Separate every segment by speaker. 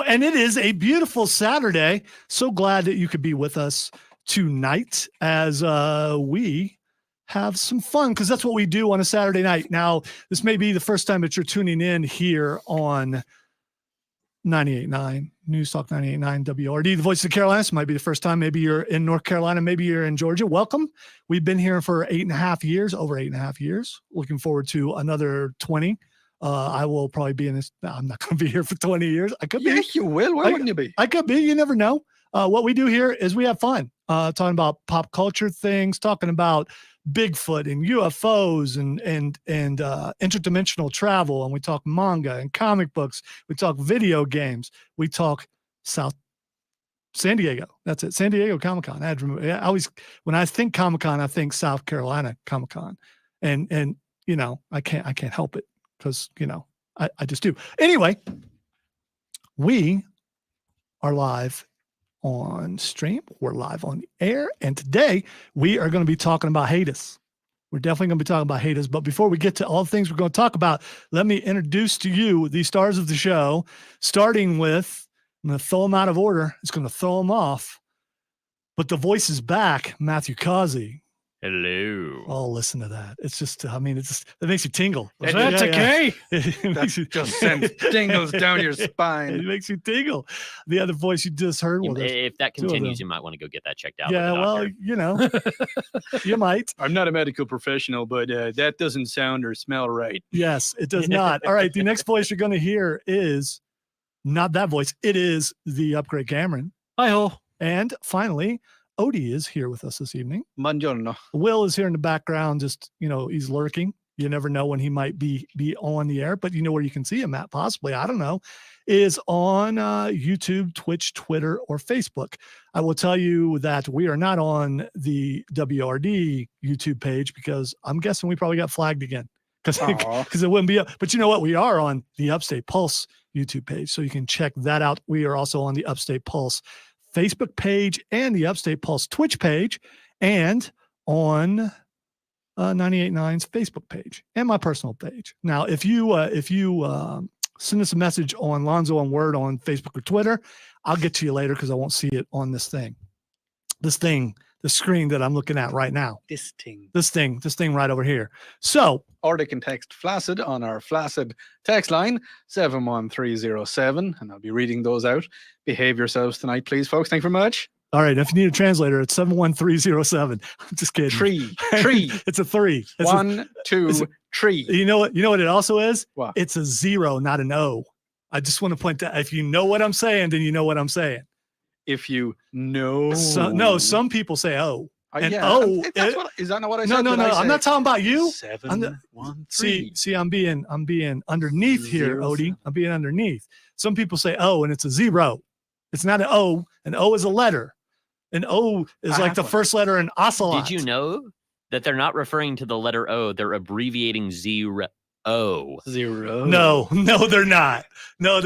Speaker 1: and it is a beautiful Saturday. So glad that you could be with us tonight as we have some fun, because that's what we do on a Saturday night. Now, this may be the first time that you're tuning in here on 98.9 News Talk 98.9 WRD, the voice of the Carolinas. Might be the first time. Maybe you're in North Carolina. Maybe you're in Georgia. Welcome. We've been here for over 8.5 years. Looking forward to another 20. I will probably be in this. I'm not going to be here for 20 years. I could be.
Speaker 2: Yes, you will. Where wouldn't you be?
Speaker 1: I could be. You never know. What we do here is we have fun, talking about pop culture things, talking about Bigfoot and UFOs and interdimensional travel. And we talk manga and comic books. We talk video games. We talk San Diego. That's it. San Diego Comic-Con. I always, when I think Comic-Con, I think South Carolina Comic-Con. And you know, I can't help it because, you know, I just do. Anyway, we are live on stream. We're live on the air. And today we are going to be talking about Hades. We're definitely going to be talking about Hades. But before we get to all the things we're going to talk about, let me introduce to you the stars of the show, starting with, I'm going to throw them out of order. It's going to throw them off. But the voice is back. Matthew Causey.
Speaker 3: Hello.
Speaker 1: Oh, listen to that. It's just, I mean, it makes you tingle.
Speaker 2: That's okay.
Speaker 1: That
Speaker 2: just sends tingles down your spine.
Speaker 1: It makes you tingle. The other voice you just heard.
Speaker 3: If that continues, you might want to go get that checked out.
Speaker 1: Yeah, well, you know, you might.
Speaker 2: I'm not a medical professional, but that doesn't sound or smell right.
Speaker 1: Yes, it does not. All right, the next voice you're going to hear is not that voice. It is the Upgrade Cameron.
Speaker 4: Hi-ho.
Speaker 1: And finally, Odie is here with us this evening.
Speaker 2: Buongiorno.
Speaker 1: Will is here in the background, just, you know, he's lurking. You never know when he might be on the air, but you know where you can see him at, possibly, I don't know, is on YouTube, Twitch, Twitter, or Facebook. I will tell you that we are not on the WRD YouTube page because I'm guessing we probably got flagged again because it wouldn't be up. But you know what? We are on the Upstate Pulse YouTube page, so you can check that out. We are also on the Upstate Pulse Facebook page and the Upstate Pulse Twitch page, and on 98.9's Facebook page and my personal page. Now, if you send us a message on Lonzo on Word on Facebook or Twitter, I'll get to you later because I won't see it on this thing, the screen that I'm looking at right now. This thing right over here. So,
Speaker 2: or they can text Flaccid on our Flaccid text line 71307, and I'll be reading those out. Behave yourselves tonight, please, folks. Thank you very much.
Speaker 1: All right. If you need a translator, it's 71307. I'm just kidding.
Speaker 2: Tree.
Speaker 1: It's a 3. It's
Speaker 2: 1, 2, 3.
Speaker 1: You know what it also is?
Speaker 2: What?
Speaker 1: It's a 0, not an O. I just want to point that if you know what I'm saying, then you know what I'm saying.
Speaker 2: If you know.
Speaker 1: Some people say O. And
Speaker 2: yeah, is that not what I said?
Speaker 1: No. I'm not talking about you.
Speaker 2: 7, 1, 3.
Speaker 1: See, I'm being underneath here, Odie. I'm being underneath. Some people say O and it's a 0. It's not an O. An O is a letter. An O is like the first letter in ocelot.
Speaker 3: Did you know that they're not referring to the letter O? They're abbreviating 0.
Speaker 2: 0.
Speaker 1: No, they're not. No.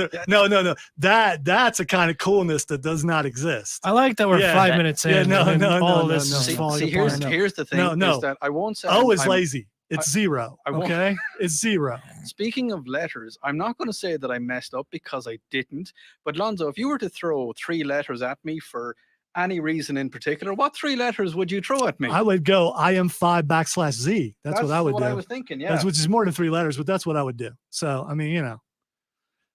Speaker 1: That's a kind of coolness that does not exist.
Speaker 4: I like that we're 5 minutes in.
Speaker 1: No.
Speaker 2: See, here's the thing.
Speaker 1: No.
Speaker 2: Is that I won't say
Speaker 1: O is lazy. It's 0. Okay, it's 0.
Speaker 2: Speaking of letters, I'm not going to say that I messed up because I didn't. But Lonzo, if you were to throw 3 letters at me for any reason in particular, what 3 letters would you throw at me?
Speaker 1: I would go IM5 / Z. That's what I would do.
Speaker 2: I was thinking, yeah.
Speaker 1: Which is more than 3 letters, but that's what I would do. So, I mean, you know,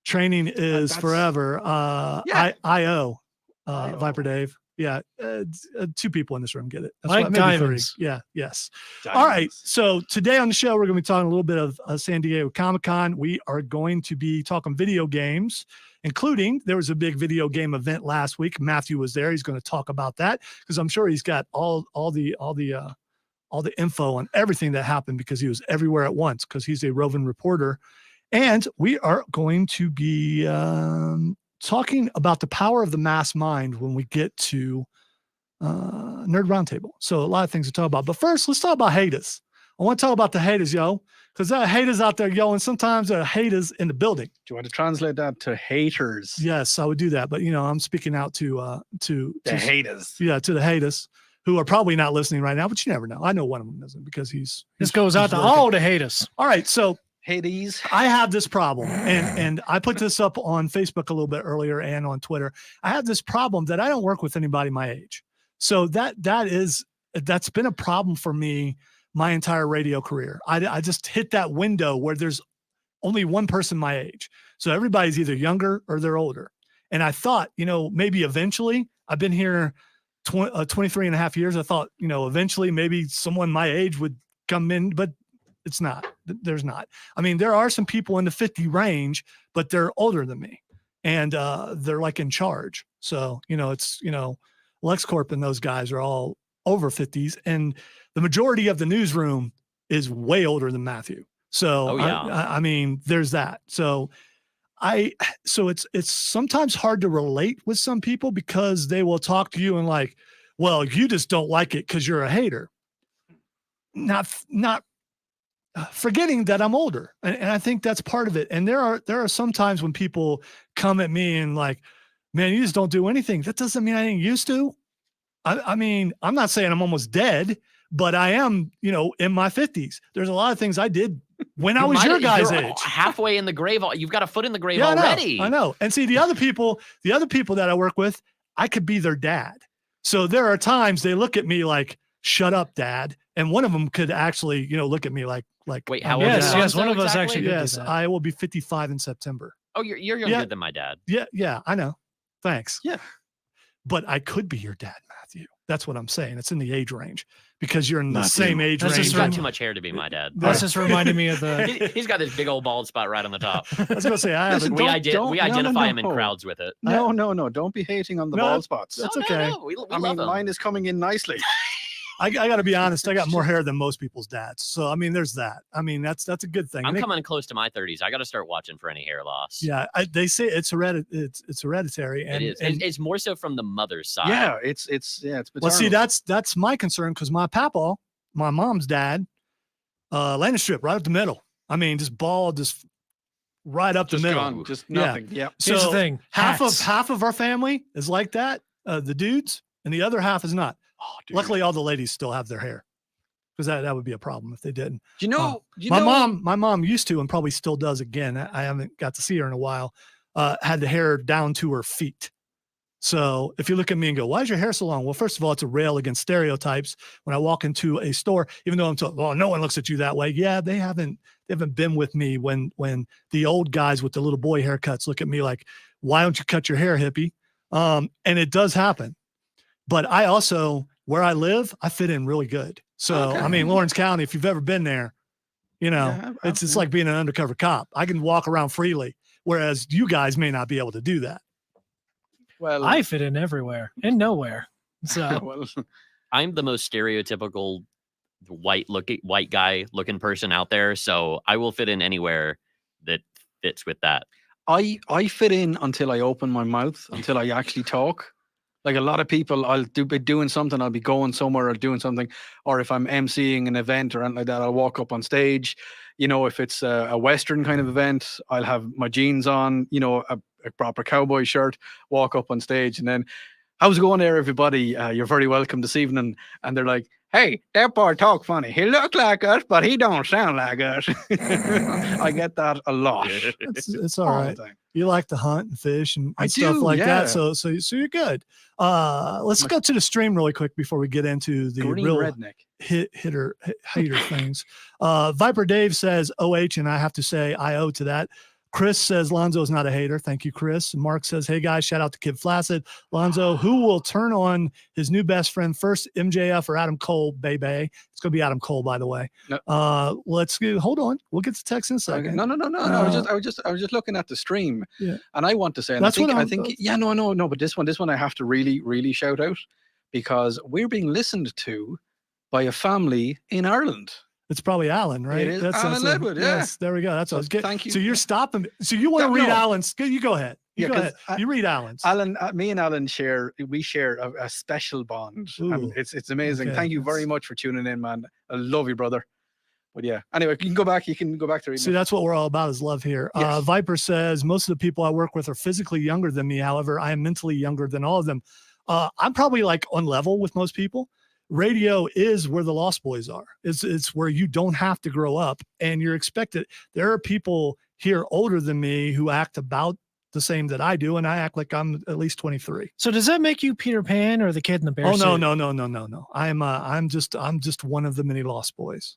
Speaker 1: training is forever. IO, Viper Dave. Yeah, 2 people in this room get it. That's
Speaker 4: like diamonds.
Speaker 1: 3. Yeah, yes.
Speaker 2: Diamonds.
Speaker 1: All right. So today on the show, we're going to be talking a little bit of San Diego Comic-Con. We are going to be talking video games, including there was a big video game event last week. Matthew was there. He's going to talk about that because I'm sure he's got all the info on everything that happened because he was everywhere at once because he's a roving reporter. And we are going to be talking about the power of the mass mind when we get to Nerd Roundtable. So a lot of things to talk about. But first, let's talk about haters. I want to talk about the haters, yo, because there are haters out there, yo, and sometimes there are haters in the building.
Speaker 2: Do you want to translate that to haters?
Speaker 1: Yes, I would do that. But, you know, I'm speaking out to
Speaker 2: the haters.
Speaker 1: Yeah, to the haters who are probably not listening right now, but you never know. I know one of them isn't because he's
Speaker 4: this goes out to all the haters.
Speaker 1: All right, so
Speaker 2: Hades.
Speaker 1: I have this problem, and I put this up on Facebook a little bit earlier and on Twitter. I have this problem that I don't work with anybody my age. So that's been a problem for me my entire radio career. I just hit that window where there's only one person my age. So everybody's either younger or they're older. And I thought, maybe eventually, I've been here 23 and a half years. I thought, eventually maybe someone my age would come in, but it's not. There's not. I mean, there are some people in the 50 range, but they're older than me, and they're like in charge. So, it's, LexCorp and those guys are all over 50s, and the majority of the newsroom is way older than Matthew. So, I mean, there's that. So it's sometimes hard to relate with some people because they will talk to you and like, well, you just don't like it because you're a hater. Not forgetting that I'm older. And I think that's part of it. And there are some times when people come at me and like, man, you just don't do anything. That doesn't mean I ain't used to. I mean, I'm not saying I'm almost dead, but I am, in my 50s. There's a lot of things I did when I was your guys' age.
Speaker 3: Halfway in the grave. You've got a foot in the grave
Speaker 1: Yeah,
Speaker 3: already.
Speaker 1: I know. And see, the other people that I work with, I could be their dad. So there are times they look at me like, shut up, dad. And one of them could actually, look at me like,
Speaker 3: wait, how old is
Speaker 4: yes, one of us actually did
Speaker 1: yes,
Speaker 4: that.
Speaker 1: I will be 55 in September.
Speaker 3: Oh, you're younger than my dad.
Speaker 1: Yeah, I know. Thanks.
Speaker 2: Yeah.
Speaker 1: But I could be your dad, Matthew. That's what I'm saying. It's in the age range because you're in the same age range.
Speaker 3: He's got too much hair to be my dad.
Speaker 4: That's just reminded me of the.
Speaker 3: He's got this big old bald spot right on the top.
Speaker 1: I was going to say, I haven't.
Speaker 3: We identify him in crowds with it.
Speaker 2: No. Don't be hating on the bald spots.
Speaker 1: That's okay.
Speaker 3: No. We
Speaker 2: I
Speaker 3: love
Speaker 2: mean,
Speaker 3: him.
Speaker 2: mine is coming in nicely.
Speaker 1: I got to be honest. I got more hair than most people's dads. So, I mean, there's that. I mean, that's a good thing.
Speaker 3: I'm coming close to my 30s. I got to start watching for any hair loss.
Speaker 1: Yeah. They say it's hereditary. And,
Speaker 3: it's more so from the mother's side.
Speaker 2: Yeah, it's maternal.
Speaker 1: Well, see, that's my concern because my papa, my mom's dad, landed strip right up the middle. I mean, just bald, just right up the middle.
Speaker 2: Gone, just nothing. Yeah.
Speaker 4: Here's
Speaker 1: So
Speaker 4: the thing.
Speaker 1: half
Speaker 4: Hats.
Speaker 1: of our family is like that, the dudes, and the other half is not.
Speaker 2: Oh, dude.
Speaker 1: Luckily, all the ladies still have their hair because that would be a problem if they didn't.
Speaker 2: My
Speaker 1: mom used to and probably still does again. I haven't got to see her in a while. Had the hair down to her feet. So if you look at me and go, why is your hair so long? Well, first of all, it's a rail against stereotypes. When I walk into a store, even though I'm told, well, no one looks at you that way. Yeah, they haven't been with me when the old guys with the little boy haircuts look at me like, why don't you cut your hair, hippie? And it does happen. But I also, where I live, I fit in really good. So,
Speaker 2: Okay.
Speaker 1: I mean, Lawrence County, if you've ever been there, it's like being an undercover cop. I can walk around freely, whereas you guys may not be able to do that.
Speaker 2: Well,
Speaker 4: I fit in everywhere and nowhere. So
Speaker 2: well,
Speaker 3: I'm the most stereotypical white guy looking person out there. So I will fit in anywhere that fits with that.
Speaker 2: I fit in until I open my mouth, until I actually talk. Like a lot of people, I'll be doing something, I'll be going somewhere or doing something, or if I'm emceeing an event or anything like that, I'll walk up on stage. If it's a Western kind of event, I'll have my jeans on, a proper cowboy shirt, walk up on stage, and then, how's it going there, everybody? You're very welcome this evening. And they're like, hey, that boy talk funny. He look like us, but he don't sound like us. I get that a lot.
Speaker 1: It's all
Speaker 2: All the
Speaker 1: right.
Speaker 2: time.
Speaker 1: You like to hunt and fish and
Speaker 2: I
Speaker 1: stuff
Speaker 2: do,
Speaker 1: like
Speaker 2: yeah.
Speaker 1: that. So you're good. Let's go to the stream really quick before we get into the
Speaker 2: Green
Speaker 1: real
Speaker 2: redneck.
Speaker 1: hater things. Viper Dave says OH, and I have to say I owe to that. Chris says Lonzo is not a hater. Thank you, Chris. Mark says, hey guys, shout out to Kid Flaccid. Lonzo, who will turn on his new best friend first, MJF or Adam Cole, baby? It's going to be Adam Cole, by the way.
Speaker 2: No.
Speaker 1: Let's go. Hold on. We'll get to text in a second.
Speaker 2: No. I was just looking at the stream,
Speaker 1: Yeah.
Speaker 2: and I want to say, and
Speaker 1: That's
Speaker 2: I think, no. But this one, I have to really, really shout out because we're being listened to by a family in Ireland.
Speaker 1: It's probably Alan, right?
Speaker 2: It is Alan Ledwood, yeah.
Speaker 1: Yes, there we go. That's what I was getting.
Speaker 2: Thank you.
Speaker 1: So you're stopping me. So you want to read
Speaker 2: No.
Speaker 1: Alan's? You go ahead. You
Speaker 2: Yeah,
Speaker 1: go ahead.
Speaker 2: 'cause
Speaker 1: You read Alan's.
Speaker 2: Alan, me and Alan share a special bond. And
Speaker 1: Ooh.
Speaker 2: it's amazing.
Speaker 1: Okay,
Speaker 2: Thank you very
Speaker 1: that's-
Speaker 2: much for tuning in, man. I love you, brother. But yeah, anyway, you can go back to reading.
Speaker 1: See, that's what we're all about is love here.
Speaker 2: Yes.
Speaker 1: Viper says, most of the people I work with are physically younger than me. However, I am mentally younger than all of them. I'm probably like on level with most people. radio is where the Lost Boys are. It's where you don't have to grow up, and you're expected. There are people here older than me who act about the same that I do, and I act like I'm at least 23.
Speaker 4: So does that make you Peter Pan or the kid in the bear
Speaker 1: Oh no,
Speaker 4: suit?
Speaker 1: no. I'm just one of the many Lost Boys.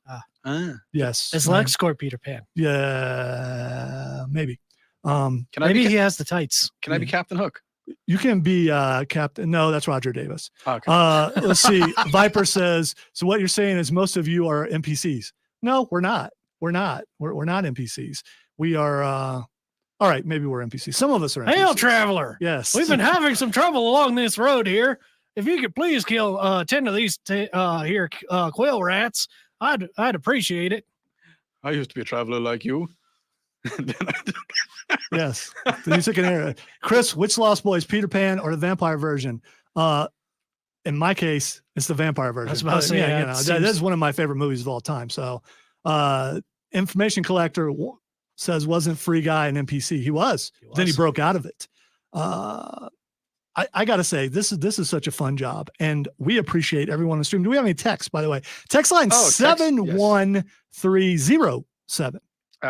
Speaker 1: Yes.
Speaker 4: Is LexCorp Peter Pan?
Speaker 1: Yeah, maybe.
Speaker 2: Can I
Speaker 4: Maybe
Speaker 2: be,
Speaker 4: he has the tights.
Speaker 2: can I be Captain Hook?
Speaker 1: You can be Captain. No, that's Roger Davis.
Speaker 2: Okay.
Speaker 1: Let's see. Viper says, so what you're saying is most of you are NPCs. No, we're not. We're not NPCs. We are, all right, maybe we're NPCs. Some of us are NPCs.
Speaker 4: Hail, traveler.
Speaker 1: Yes.
Speaker 4: We've been having some trouble along this road here. If you could please kill 10 of these quail rats, I'd appreciate it.
Speaker 2: I used to be a traveler like you.
Speaker 1: Yes. The music in here. Chris, which Lost Boys, Peter Pan or the vampire version? In my case, it's the vampire version.
Speaker 4: I was about to say,
Speaker 1: yeah,
Speaker 4: that
Speaker 1: that
Speaker 4: seems-
Speaker 1: is one of my favorite movies of all time. So, information collector says wasn't Free Guy an NPC? He was. Then he broke out of it. I gotta say, this is such a fun job, and we appreciate everyone on the stream. Do we have any texts, by the way? Text line
Speaker 2: Oh, text,
Speaker 1: 71307.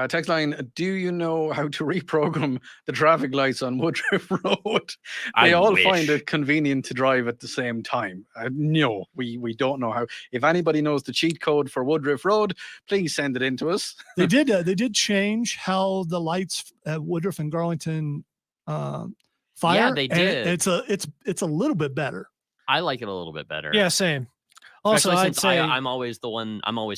Speaker 2: Text line, do you know how to reprogram the traffic lights on Woodruff Road?
Speaker 3: I
Speaker 2: They all
Speaker 3: wish.
Speaker 2: find it convenient to drive at the same time. No, we don't know how. If anybody knows the cheat code for Woodruff Road, please send it in to us.
Speaker 1: They did change how the lights at Woodruff and Garlington fire.
Speaker 3: Yeah, they
Speaker 1: and
Speaker 3: did.
Speaker 1: it's a little bit better.
Speaker 3: I like it a little bit better.
Speaker 4: Yeah, same. Also,
Speaker 3: Especially
Speaker 4: I'd
Speaker 3: since
Speaker 4: say
Speaker 3: I'm always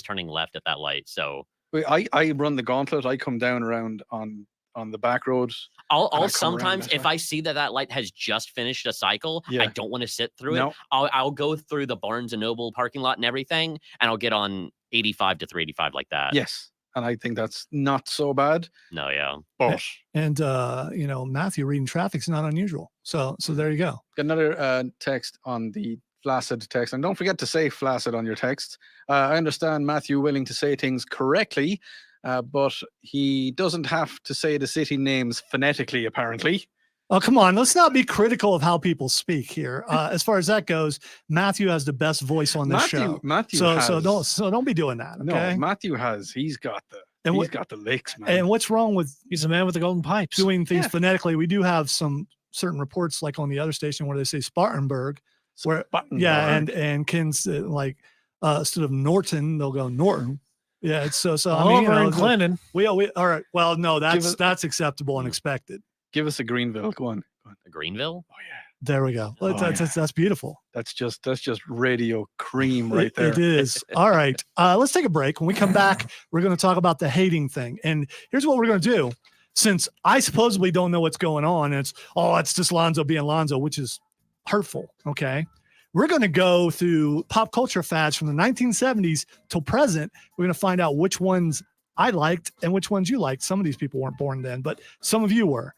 Speaker 3: turning left at that light. So
Speaker 2: I run the gauntlet. I come down around on the back roads.
Speaker 3: I'll
Speaker 2: come around
Speaker 3: sometimes,
Speaker 2: this
Speaker 3: if
Speaker 2: way.
Speaker 3: I see that light has just finished a cycle,
Speaker 2: Yeah.
Speaker 3: I don't want to sit through it.
Speaker 2: No.
Speaker 3: I'll go through the Barnes and Noble parking lot and everything, and I'll get on 85 to 385 like that.
Speaker 2: Yes. And I think that's not so bad.
Speaker 3: No, yeah.
Speaker 2: But
Speaker 1: And Matthew reading traffic's not unusual. So there you go.
Speaker 2: got another text on the flaccid text. And don't forget to say flaccid on your text. I understand Matthew willing to say things correctly, but he doesn't have to say the city names phonetically, apparently.
Speaker 1: Oh, come on. Let's not be critical of how people speak here. As far as that goes, Matthew has the best voice on this show.
Speaker 2: Matthew
Speaker 1: So
Speaker 2: has,
Speaker 1: don't be doing that. Okay.
Speaker 2: No, Matthew has. He's got the licks, man.
Speaker 1: And what's wrong with
Speaker 4: he's the man with the golden pipes.
Speaker 1: doing things
Speaker 2: Yeah.
Speaker 1: phonetically? We do have some certain reports, like on the other station, where they say Spartanburg, where and Ken's instead of Norton, they'll go Norton. Yeah, it's so I mean,
Speaker 4: Over in Clinton.
Speaker 1: we all right. Well, no, that's acceptable and expected.
Speaker 2: Give us a Greenville. Go on.
Speaker 3: Greenville?
Speaker 2: Oh yeah.
Speaker 1: There we go.
Speaker 2: Oh,
Speaker 1: That's beautiful.
Speaker 2: That's just radio cream right there.
Speaker 1: It is. All right. Let's take a break. When we come back, we're going to talk about the hating thing. And here's what we're going to do. Since I supposedly don't know what's going on, it's just Lonzo being Lonzo, which is hurtful. Okay. We're going to go through pop culture fads from the 1970s till present. We're going to find out which ones I liked and which ones you liked. Some of these people weren't born then, but some of you were.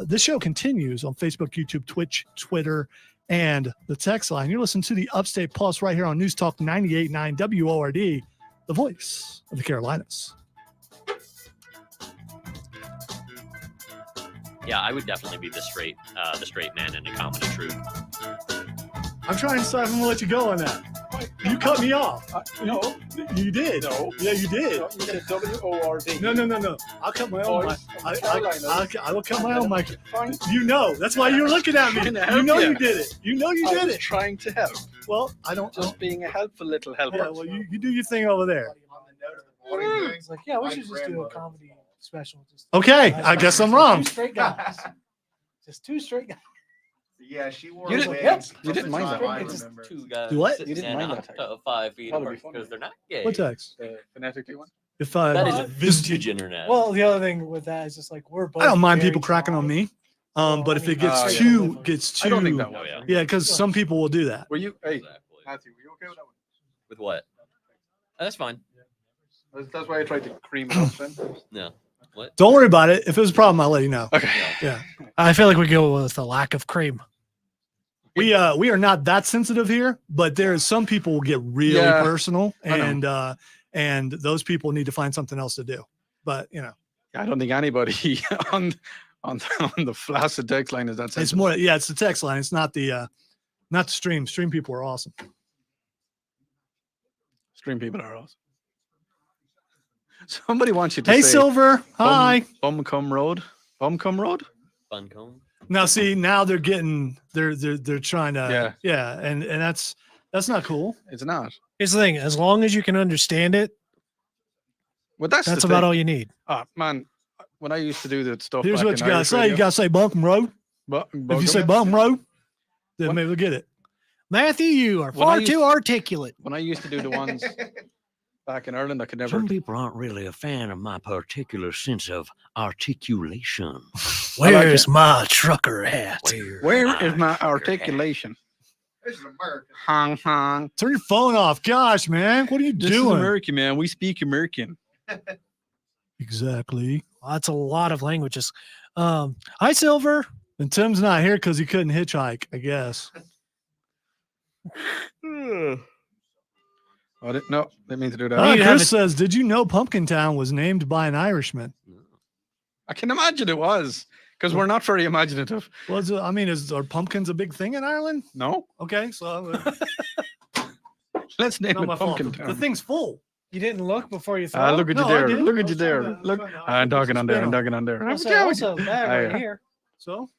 Speaker 1: This show continues on Facebook, YouTube, Twitch, Twitter, and the text line. You're listening to the Upstate Pulse right here on News Talk 98.9 WORD, the voice of the Carolinas.
Speaker 3: Yeah, I would definitely be the straight man in a comedy troupe.
Speaker 1: I'm trying to decide if I'm going to let you go on that. You cut me off.
Speaker 2: No.
Speaker 1: You did.
Speaker 2: No.
Speaker 1: Yeah, you did.
Speaker 2: You said WORD.
Speaker 1: No. I'll cut my own mic. I will cut my own mic.
Speaker 2: Fine.
Speaker 1: You know. That's why you're looking at me.
Speaker 2: Trying to help
Speaker 1: You know
Speaker 2: you.
Speaker 1: you did it. You know you
Speaker 2: I
Speaker 1: did
Speaker 2: was
Speaker 1: it.
Speaker 2: trying to help.
Speaker 1: Well, I don't.
Speaker 2: Just being a helpful little helper.
Speaker 1: Yeah, well, you do your thing over there.
Speaker 4: It's like, yeah, we should just do a comedy special.
Speaker 1: Okay, I guess I'm wrong.
Speaker 4: Two straight guys. Just two straight guys.
Speaker 5: Yeah, she wore
Speaker 2: You
Speaker 5: a
Speaker 2: didn't-
Speaker 5: wig.
Speaker 2: yep,
Speaker 5: from
Speaker 2: you didn't
Speaker 5: the
Speaker 2: mind
Speaker 5: time
Speaker 2: that.
Speaker 5: I
Speaker 3: It's just
Speaker 5: remember.
Speaker 3: two guys.
Speaker 1: Do what?
Speaker 3: sitting
Speaker 2: You didn't
Speaker 3: in
Speaker 2: mind
Speaker 3: a
Speaker 2: that text.
Speaker 3: tub 5 feet
Speaker 2: That'll be
Speaker 3: apart
Speaker 2: funny.
Speaker 3: because they're not gay.
Speaker 1: What text?
Speaker 2: Phonetically one.
Speaker 1: If
Speaker 3: That is
Speaker 1: I,
Speaker 3: a vintage internet.
Speaker 4: Well, the other thing with that is just like we're both.
Speaker 1: I don't mind
Speaker 4: very
Speaker 1: people cracking on me.
Speaker 4: Well,
Speaker 1: But
Speaker 4: I
Speaker 1: if
Speaker 4: mean,
Speaker 1: it gets
Speaker 2: yeah.
Speaker 1: too,
Speaker 2: I don't think that
Speaker 3: Oh,
Speaker 2: was.
Speaker 3: yeah.
Speaker 1: yeah, because some people will do that.
Speaker 2: Were you? Hey,
Speaker 3: Exactly.
Speaker 2: Matthew, were you okay with that one?
Speaker 3: With what? Oh, that's fine.
Speaker 2: That's why I tried to cream it up then.
Speaker 3: No. What?
Speaker 1: Don't worry about it. If it was a problem, I'll let you know.
Speaker 2: Okay.
Speaker 1: Yeah,
Speaker 4: I feel like we go with the lack of cream.
Speaker 1: we are not that sensitive here, but there's some people will get really
Speaker 2: Yeah,
Speaker 1: personal,
Speaker 2: I know.
Speaker 1: and those people need to find something else to do. But
Speaker 2: I don't think anybody on the flaccid text line is that
Speaker 1: it's
Speaker 2: sensitive.
Speaker 1: more. Yeah, it's the text line. It's not the stream. Stream people are awesome.
Speaker 2: Stream people are awesome. Somebody wants you to
Speaker 1: Hey,
Speaker 2: say
Speaker 1: Silver. Hi.
Speaker 2: Bumcombe Road. Bumcombe Road?
Speaker 3: Buncombe.
Speaker 1: Now, see, now they're getting, they're trying to, and that's not cool.
Speaker 2: It's not.
Speaker 4: Here's the thing: as long as you can understand it,
Speaker 2: Well, that's
Speaker 4: that's
Speaker 2: the
Speaker 4: about
Speaker 2: thing.
Speaker 4: all you need.
Speaker 2: Man, when I used to do the stuff
Speaker 1: Here's
Speaker 2: back
Speaker 1: what
Speaker 2: in
Speaker 1: you gotta
Speaker 2: Irish
Speaker 1: say.
Speaker 2: radio,
Speaker 1: You gotta say Buncombe Road. If you say Buncombe Road, then
Speaker 2: What?
Speaker 1: maybe we'll get it.
Speaker 4: Matthew, you are
Speaker 2: When I
Speaker 4: far
Speaker 2: used-
Speaker 4: too articulate.
Speaker 2: when I used to do the ones back in Ireland, I could never.
Speaker 6: Some people aren't really a fan of my particular sense of articulation.
Speaker 4: Where's my trucker hat?
Speaker 2: Where is my articulation?
Speaker 5: This is America.
Speaker 2: Hong hong.
Speaker 1: Turn your phone off. Gosh, man. What are you
Speaker 2: This is
Speaker 1: doing?
Speaker 2: American, man. We speak American.
Speaker 1: Exactly.
Speaker 4: Well, that's a lot of languages. Hi, Silver.
Speaker 1: And Tim's not here because he couldn't hitchhike, I guess.
Speaker 2: Oh, no, didn't mean to do that.
Speaker 4: Oh, you have
Speaker 1: Chris
Speaker 4: it-
Speaker 1: says, did you know Pumpkin Town was named by an Irishman?
Speaker 2: I can imagine it was because we're not very imaginative.
Speaker 1: Was it, I mean, are pumpkins a big thing in Ireland?
Speaker 2: No,
Speaker 1: Okay, so
Speaker 2: let's name
Speaker 1: not
Speaker 2: it
Speaker 1: my fault.
Speaker 2: Pumpkin
Speaker 1: The
Speaker 2: Town.
Speaker 1: thing's full.
Speaker 4: You didn't look before you thought.
Speaker 2: Look at you
Speaker 1: No, I
Speaker 2: there.
Speaker 1: didn't.
Speaker 2: Look
Speaker 1: I
Speaker 2: at you
Speaker 1: was
Speaker 2: there.
Speaker 1: trying to-
Speaker 2: Look.
Speaker 1: trying to-
Speaker 2: I'm talking on there. I'm
Speaker 1: spin
Speaker 2: talking on there.
Speaker 4: Also, bag right
Speaker 2: Aye.
Speaker 4: here.
Speaker 1: So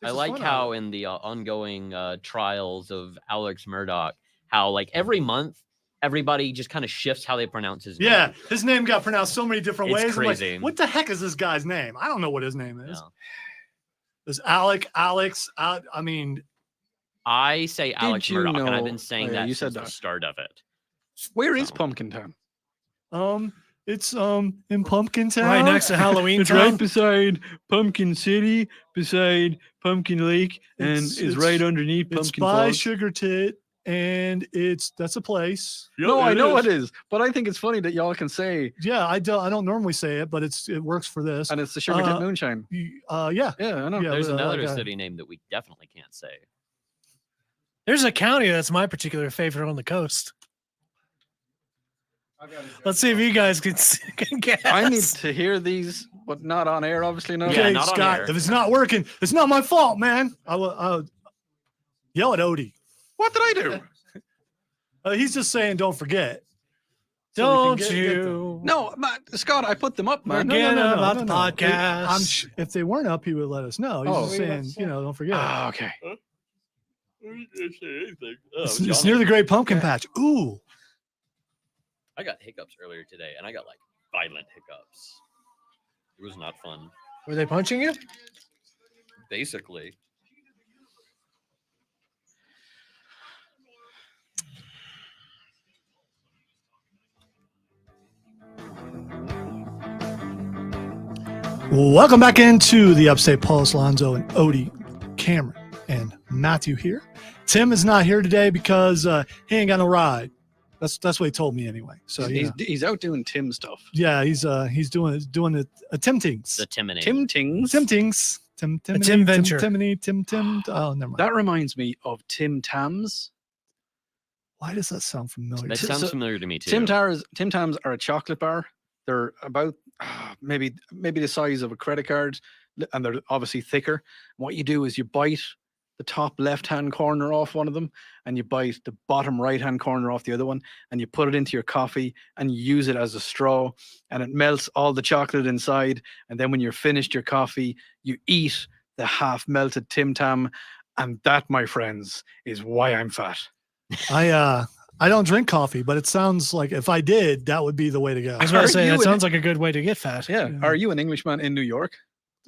Speaker 3: I like how in the ongoing trials of Alex Murdoch, how like every month everybody just kind of shifts how they pronounce his name.
Speaker 1: yeah, his name got pronounced so many different
Speaker 3: It's
Speaker 1: ways. I'm like,
Speaker 3: crazy.
Speaker 1: what the heck is this guy's name? I don't know what his name is.
Speaker 3: No.
Speaker 1: Is Alex? I mean,
Speaker 3: I say Alex
Speaker 2: you
Speaker 3: Murdoch, and I've
Speaker 2: know-
Speaker 3: been saying
Speaker 2: oh, yeah,
Speaker 3: that
Speaker 2: you
Speaker 3: since
Speaker 2: said
Speaker 3: the
Speaker 2: that.
Speaker 3: start of it.
Speaker 2: Where is
Speaker 3: So.
Speaker 2: Pumpkin Town?
Speaker 1: it's in Pumpkin Town,
Speaker 4: Right next to Halloween
Speaker 2: It's
Speaker 4: Town.
Speaker 2: right beside Pumpkin City, beside Pumpkin Lake, and
Speaker 1: It's-
Speaker 2: is
Speaker 1: it's-
Speaker 2: right underneath
Speaker 1: It's
Speaker 2: Pumpkin
Speaker 1: by
Speaker 2: Falls.
Speaker 1: Sugar Tit, and that's a place.
Speaker 2: No, I know it is, but I think it's funny that y'all can say,
Speaker 1: Yeah, I don't normally say it, but it works for this.
Speaker 2: and it's the Sugar Tit Moonshine.
Speaker 1: Yeah.
Speaker 2: Yeah, I know.
Speaker 1: Yeah,
Speaker 3: There's
Speaker 1: but,
Speaker 3: another
Speaker 1: like,
Speaker 3: city name that we definitely can't say.
Speaker 4: There's a county that's my particular favorite on the coast. Let's see if you guys can guess.
Speaker 2: I need to hear these, but not on air, obviously. No.
Speaker 3: Yeah,
Speaker 1: Okay,
Speaker 3: not on
Speaker 1: Scott,
Speaker 3: air.
Speaker 1: if it's not working, it's not my fault, man. I'll yell at Odie.
Speaker 2: What did I do?
Speaker 1: He's just saying, don't forget. So
Speaker 4: Don't
Speaker 1: we can get them.
Speaker 4: you?
Speaker 2: No, Scott, I put them up, man.
Speaker 4: Forget about the podcast.
Speaker 1: If they weren't up, he would let us know. He's
Speaker 2: Oh.
Speaker 1: just saying, don't forget.
Speaker 2: Ah, okay.
Speaker 1: It's near the Great Pumpkin Patch. Ooh.
Speaker 3: I got hiccups earlier today, and I got like violent hiccups. It was not fun.
Speaker 4: Were they punching you?
Speaker 3: Basically,
Speaker 1: Welcome back into the Upstate Pulse. Lonzo and Odie, Cameron, and Matthew here. Tim is not here today because he ain't got no ride. That's what he told me anyway. So
Speaker 2: He's out doing Tim stuff.
Speaker 1: yeah, he's doing a Tim Tings.
Speaker 3: the Timony.
Speaker 2: Tim Tings.
Speaker 1: Tim Tings. Tim
Speaker 4: venture.
Speaker 1: Tim. Oh, never mind.
Speaker 2: That reminds me of Tim Tams.
Speaker 1: Why does that sound familiar?
Speaker 3: That
Speaker 2: So-
Speaker 3: sounds familiar to me too.
Speaker 2: Tim Tams are a chocolate bar. They're about maybe the size of a credit card, and they're obviously thicker. What you do is you bite the top left-hand corner off one of them, and you bite the bottom right-hand corner off the other one, and you put it into your coffee, and you use it as a straw, and it melts all the chocolate inside. And then when you're finished your coffee, you eat the half-melted Tim Tam, and that, my friends, is why I'm fat.
Speaker 1: I don't drink coffee, but it sounds like if I did, that would be the way to go.
Speaker 4: I was about to
Speaker 2: Are
Speaker 4: say
Speaker 2: you
Speaker 4: that
Speaker 2: an-
Speaker 4: sounds like a good way to get fat.
Speaker 2: Yeah.
Speaker 1: Yeah.
Speaker 2: Are you an Englishman in New York?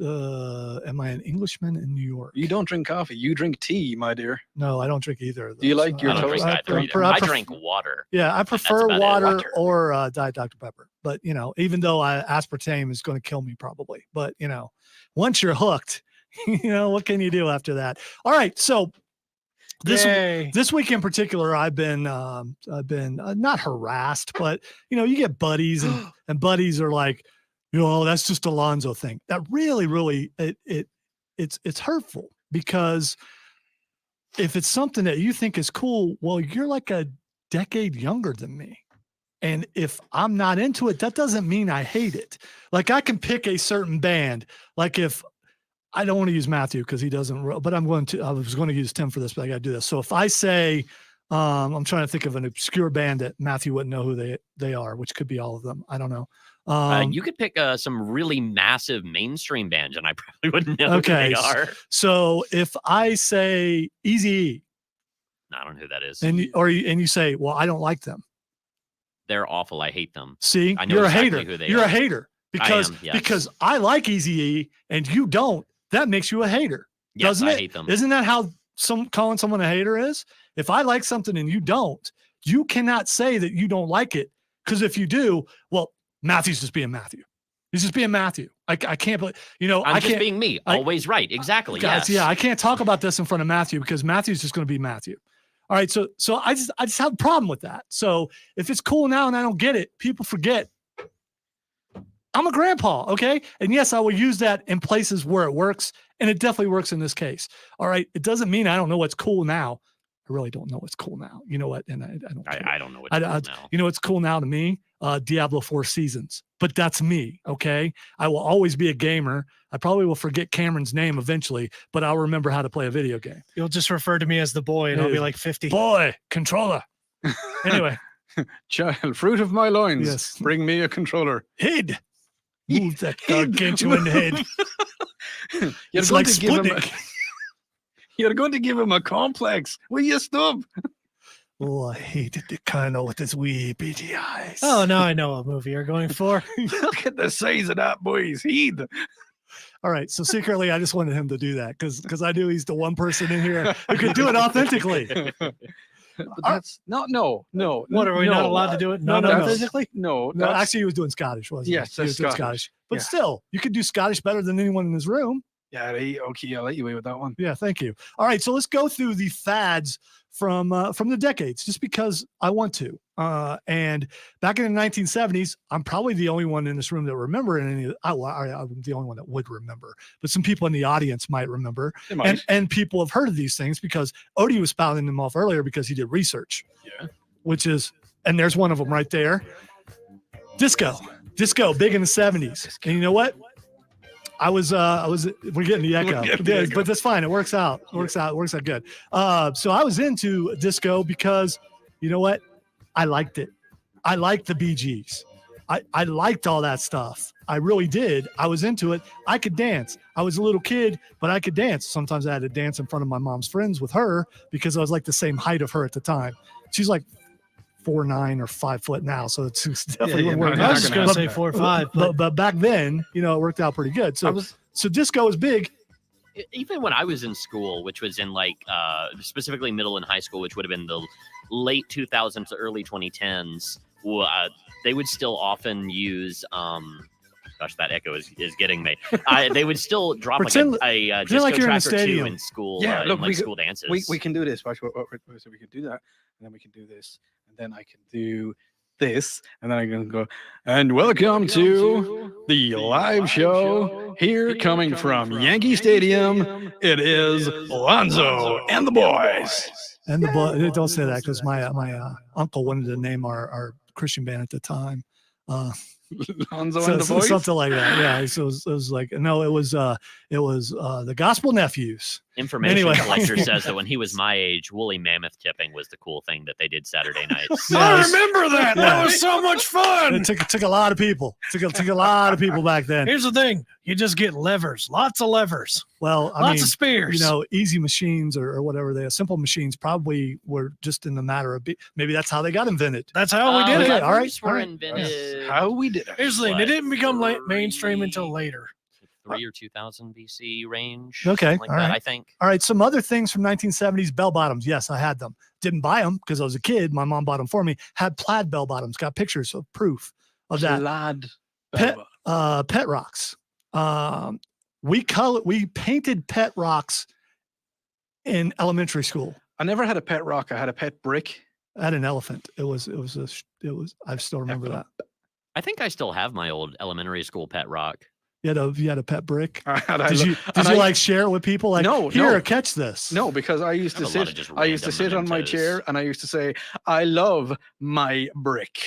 Speaker 1: Am I an Englishman in New York?
Speaker 2: You don't drink coffee. You drink tea, my dear.
Speaker 1: No, I don't drink either. Of
Speaker 2: Do you
Speaker 1: those.
Speaker 2: like your
Speaker 3: I don't drink
Speaker 2: toast?
Speaker 3: either. either. I drink water.
Speaker 1: Yeah, I prefer
Speaker 3: about it.
Speaker 1: water
Speaker 3: Water.
Speaker 1: or Diet Dr. Pepper. But even though aspartame is going to kill me probably, but once you're hooked, what can you do after that? All right, so
Speaker 4: Yay.
Speaker 1: this week in particular, I've been not harassed, but you get buddies and buddies are like, that's just a Lonzo thing. That really it's hurtful because if it's something that you think is cool, well, you're like a decade younger than me. And if I'm not into it, that doesn't mean I hate it. Like I can pick a certain band. Like if I don't want to use Matthew because he doesn't, but I was going to use Tim for this, but I got to do this. So if I say I'm trying to think of an obscure band that Matthew wouldn't know who they are, which could be all of them. I don't know.
Speaker 3: You could pick some really massive mainstream bands, and I probably wouldn't know
Speaker 1: Okay,
Speaker 3: who they are.
Speaker 1: So if I say Eazy-E,
Speaker 3: I don't know who that is.
Speaker 1: and you say, well, I don't like them.
Speaker 3: They're awful. I hate them.
Speaker 1: See,
Speaker 3: I know
Speaker 1: you're
Speaker 3: exactly
Speaker 1: a hater.
Speaker 3: who they
Speaker 1: You're
Speaker 3: are.
Speaker 1: a hater because
Speaker 3: yes.
Speaker 1: because I like Eazy-E and you don't. That makes you a hater,
Speaker 3: Yes,
Speaker 1: doesn't
Speaker 3: I
Speaker 1: it?
Speaker 3: hate them.
Speaker 1: Isn't that how calling someone a hater is? If I like something and you don't, you cannot say that you don't like it, because if you do, well, Matthew's just being Matthew. He's just being Matthew. I can't believe,
Speaker 3: I'm
Speaker 1: I
Speaker 3: just
Speaker 1: can't
Speaker 3: being me. Always right. Exactly.
Speaker 1: guys,
Speaker 3: Yes.
Speaker 1: yeah, I can't talk about this in front of Matthew because Matthew's just going to be Matthew. All right, so I just have a problem with that. So if it's cool now and I don't get it, people forget I'm a grandpa, okay? And yes, I will use that in places where it works, and it definitely works in this case. All right, it doesn't mean I don't know what's cool now. I really don't know what's cool now. You know what? And I don't.
Speaker 3: I don't know what's cool now.
Speaker 1: You know what's cool now to me? Diablo 4 Seasons. But that's me, okay? I will always be a gamer. I probably will forget Cameron's name eventually, but I'll remember how to play a video game.
Speaker 4: You'll just refer to me as the boy, and I'll be like 50.
Speaker 1: Boy, controller. Anyway,
Speaker 2: Child, fruit of my loins.
Speaker 1: Yes.
Speaker 2: Bring me a controller.
Speaker 1: head. Move that gargantuan head.
Speaker 2: You're
Speaker 1: It's
Speaker 2: going
Speaker 1: like
Speaker 2: to give him
Speaker 1: Sputnik.
Speaker 2: you're going to give him a complex. Will you stop?
Speaker 1: Oh, I hated the Colonel with his wee beady eyes.
Speaker 4: Oh, now I know what movie you're going for.
Speaker 2: Look at the size of that boy's head.
Speaker 1: All right. So secretly, I just wanted him to do that because I knew he's the one person in here who could do it authentically.
Speaker 2: But that's no.
Speaker 4: What, are we not allowed to do it?
Speaker 1: no,
Speaker 4: Not
Speaker 1: no.
Speaker 4: physically?
Speaker 2: No,
Speaker 1: No,
Speaker 2: that's-
Speaker 1: actually, he was doing Scottish, wasn't he?
Speaker 2: Yes,
Speaker 1: he was
Speaker 2: that's
Speaker 1: doing
Speaker 2: Scottish.
Speaker 1: But
Speaker 2: Yeah.
Speaker 1: still, you could do Scottish better than anyone in this room.
Speaker 2: Yeah, okay, I'll let you away with that one.
Speaker 1: Yeah, thank you. All right, so let's go through the fads from the decades, just because I want to. And back in the 1970s, I'm probably the only one in this room that remember any. I'm the only one that would remember, but some people in the audience might remember,
Speaker 2: They might.
Speaker 1: and people have heard of these things because Odie was spouting them off earlier because he did research.
Speaker 2: Yeah.
Speaker 1: Which is, and there's one of them right there. Disco, big in the 70s. And you know what? We're getting the echo,
Speaker 2: getting the
Speaker 1: Yeah,
Speaker 2: echo.
Speaker 1: but that's fine. It works out. It works out good. So I was into disco because, you know what? I liked it. I liked the Bee Gees. I liked all that stuff. I really did. I was into it. I could dance. I was a little kid, but I could dance. Sometimes I had to dance in front of my mom's friends with her because I was like the same height of her at the time. She's like 4'9" or 5 foot now, so it's definitely
Speaker 2: yeah,
Speaker 1: wouldn't
Speaker 2: no,
Speaker 1: work
Speaker 2: no,
Speaker 4: I
Speaker 1: out.
Speaker 4: was just
Speaker 2: gonna
Speaker 4: going to
Speaker 2: happen.
Speaker 4: say 4 or 5.
Speaker 1: But back then, it worked out pretty good. So disco was big.
Speaker 3: Even when I was in school, which was in like specifically middle and high school, which would have been the late 2000s to early 2010s, they would still often use gosh, that echo is getting me. They would still drop
Speaker 1: Pretend
Speaker 3: like a
Speaker 1: like
Speaker 3: disco
Speaker 1: you're in a
Speaker 3: track or two
Speaker 1: stadium.
Speaker 3: in school.
Speaker 2: Yeah, look,
Speaker 3: in, like, school dances.
Speaker 2: We can do this. Watch, so we can do that, and then we can do this, and then I can do this, and then I can go. And welcome to the live show here, coming from Yankee Stadium. It is Lonzo and the boys.
Speaker 1: And the boy, don't say that because my uncle wanted to name our Christian band at the time.
Speaker 2: Lonzo
Speaker 1: So-
Speaker 2: and the
Speaker 1: so-
Speaker 2: boys.
Speaker 1: something like that. Yeah. So it was like, no, it was the Gospel Nephews.
Speaker 3: Information
Speaker 1: Anyway.
Speaker 3: collector says that when he was my age, woolly mammoth tipping was the cool thing that they did Saturday nights.
Speaker 1: Yeah,
Speaker 4: I
Speaker 1: it's-
Speaker 4: remember that.
Speaker 1: yeah.
Speaker 4: That was so much fun.
Speaker 1: It took a lot of people. Took a lot of people back then.
Speaker 4: Here's the thing. You just get levers. Lots of levers.
Speaker 1: Well, I
Speaker 4: Lots
Speaker 1: mean,
Speaker 4: of spears.
Speaker 1: easy machines or whatever they are, simple machines probably were just in the matter of maybe that's how they got invented.
Speaker 4: That's how we did
Speaker 1: okay,
Speaker 4: it.
Speaker 1: all right,
Speaker 3: levers were
Speaker 1: all right.
Speaker 3: invented
Speaker 2: How we did it.
Speaker 4: Here's the thing. They
Speaker 3: What,
Speaker 4: didn't become mainstream until later.
Speaker 3: 3 or 2000 BC range.
Speaker 1: Okay,
Speaker 3: something like
Speaker 1: all
Speaker 3: that,
Speaker 1: right.
Speaker 3: I think.
Speaker 1: All right, some other things from 1970s, bell bottoms. Yes, I had them. Didn't buy them because I was a kid. My mom bought them for me. Had plaid bell bottoms. Got pictures of proof of that.
Speaker 2: Lad.
Speaker 1: Pet rocks. We painted pet rocks in elementary school.
Speaker 2: I never had a pet rock. I had a pet brick.
Speaker 1: I had an elephant. I still remember that.
Speaker 3: I think I still have my old elementary school pet rock.
Speaker 1: You had a pet brick.
Speaker 2: Did
Speaker 1: Did you like share it with people? Like,
Speaker 2: No,
Speaker 1: here,
Speaker 2: no.
Speaker 1: catch this.
Speaker 2: No, because I used
Speaker 3: I
Speaker 2: to
Speaker 3: have a lot of
Speaker 2: sit.
Speaker 3: just
Speaker 2: I used to
Speaker 3: random
Speaker 2: sit on my
Speaker 3: mementos.
Speaker 2: chair and I used to say, "I love my brick."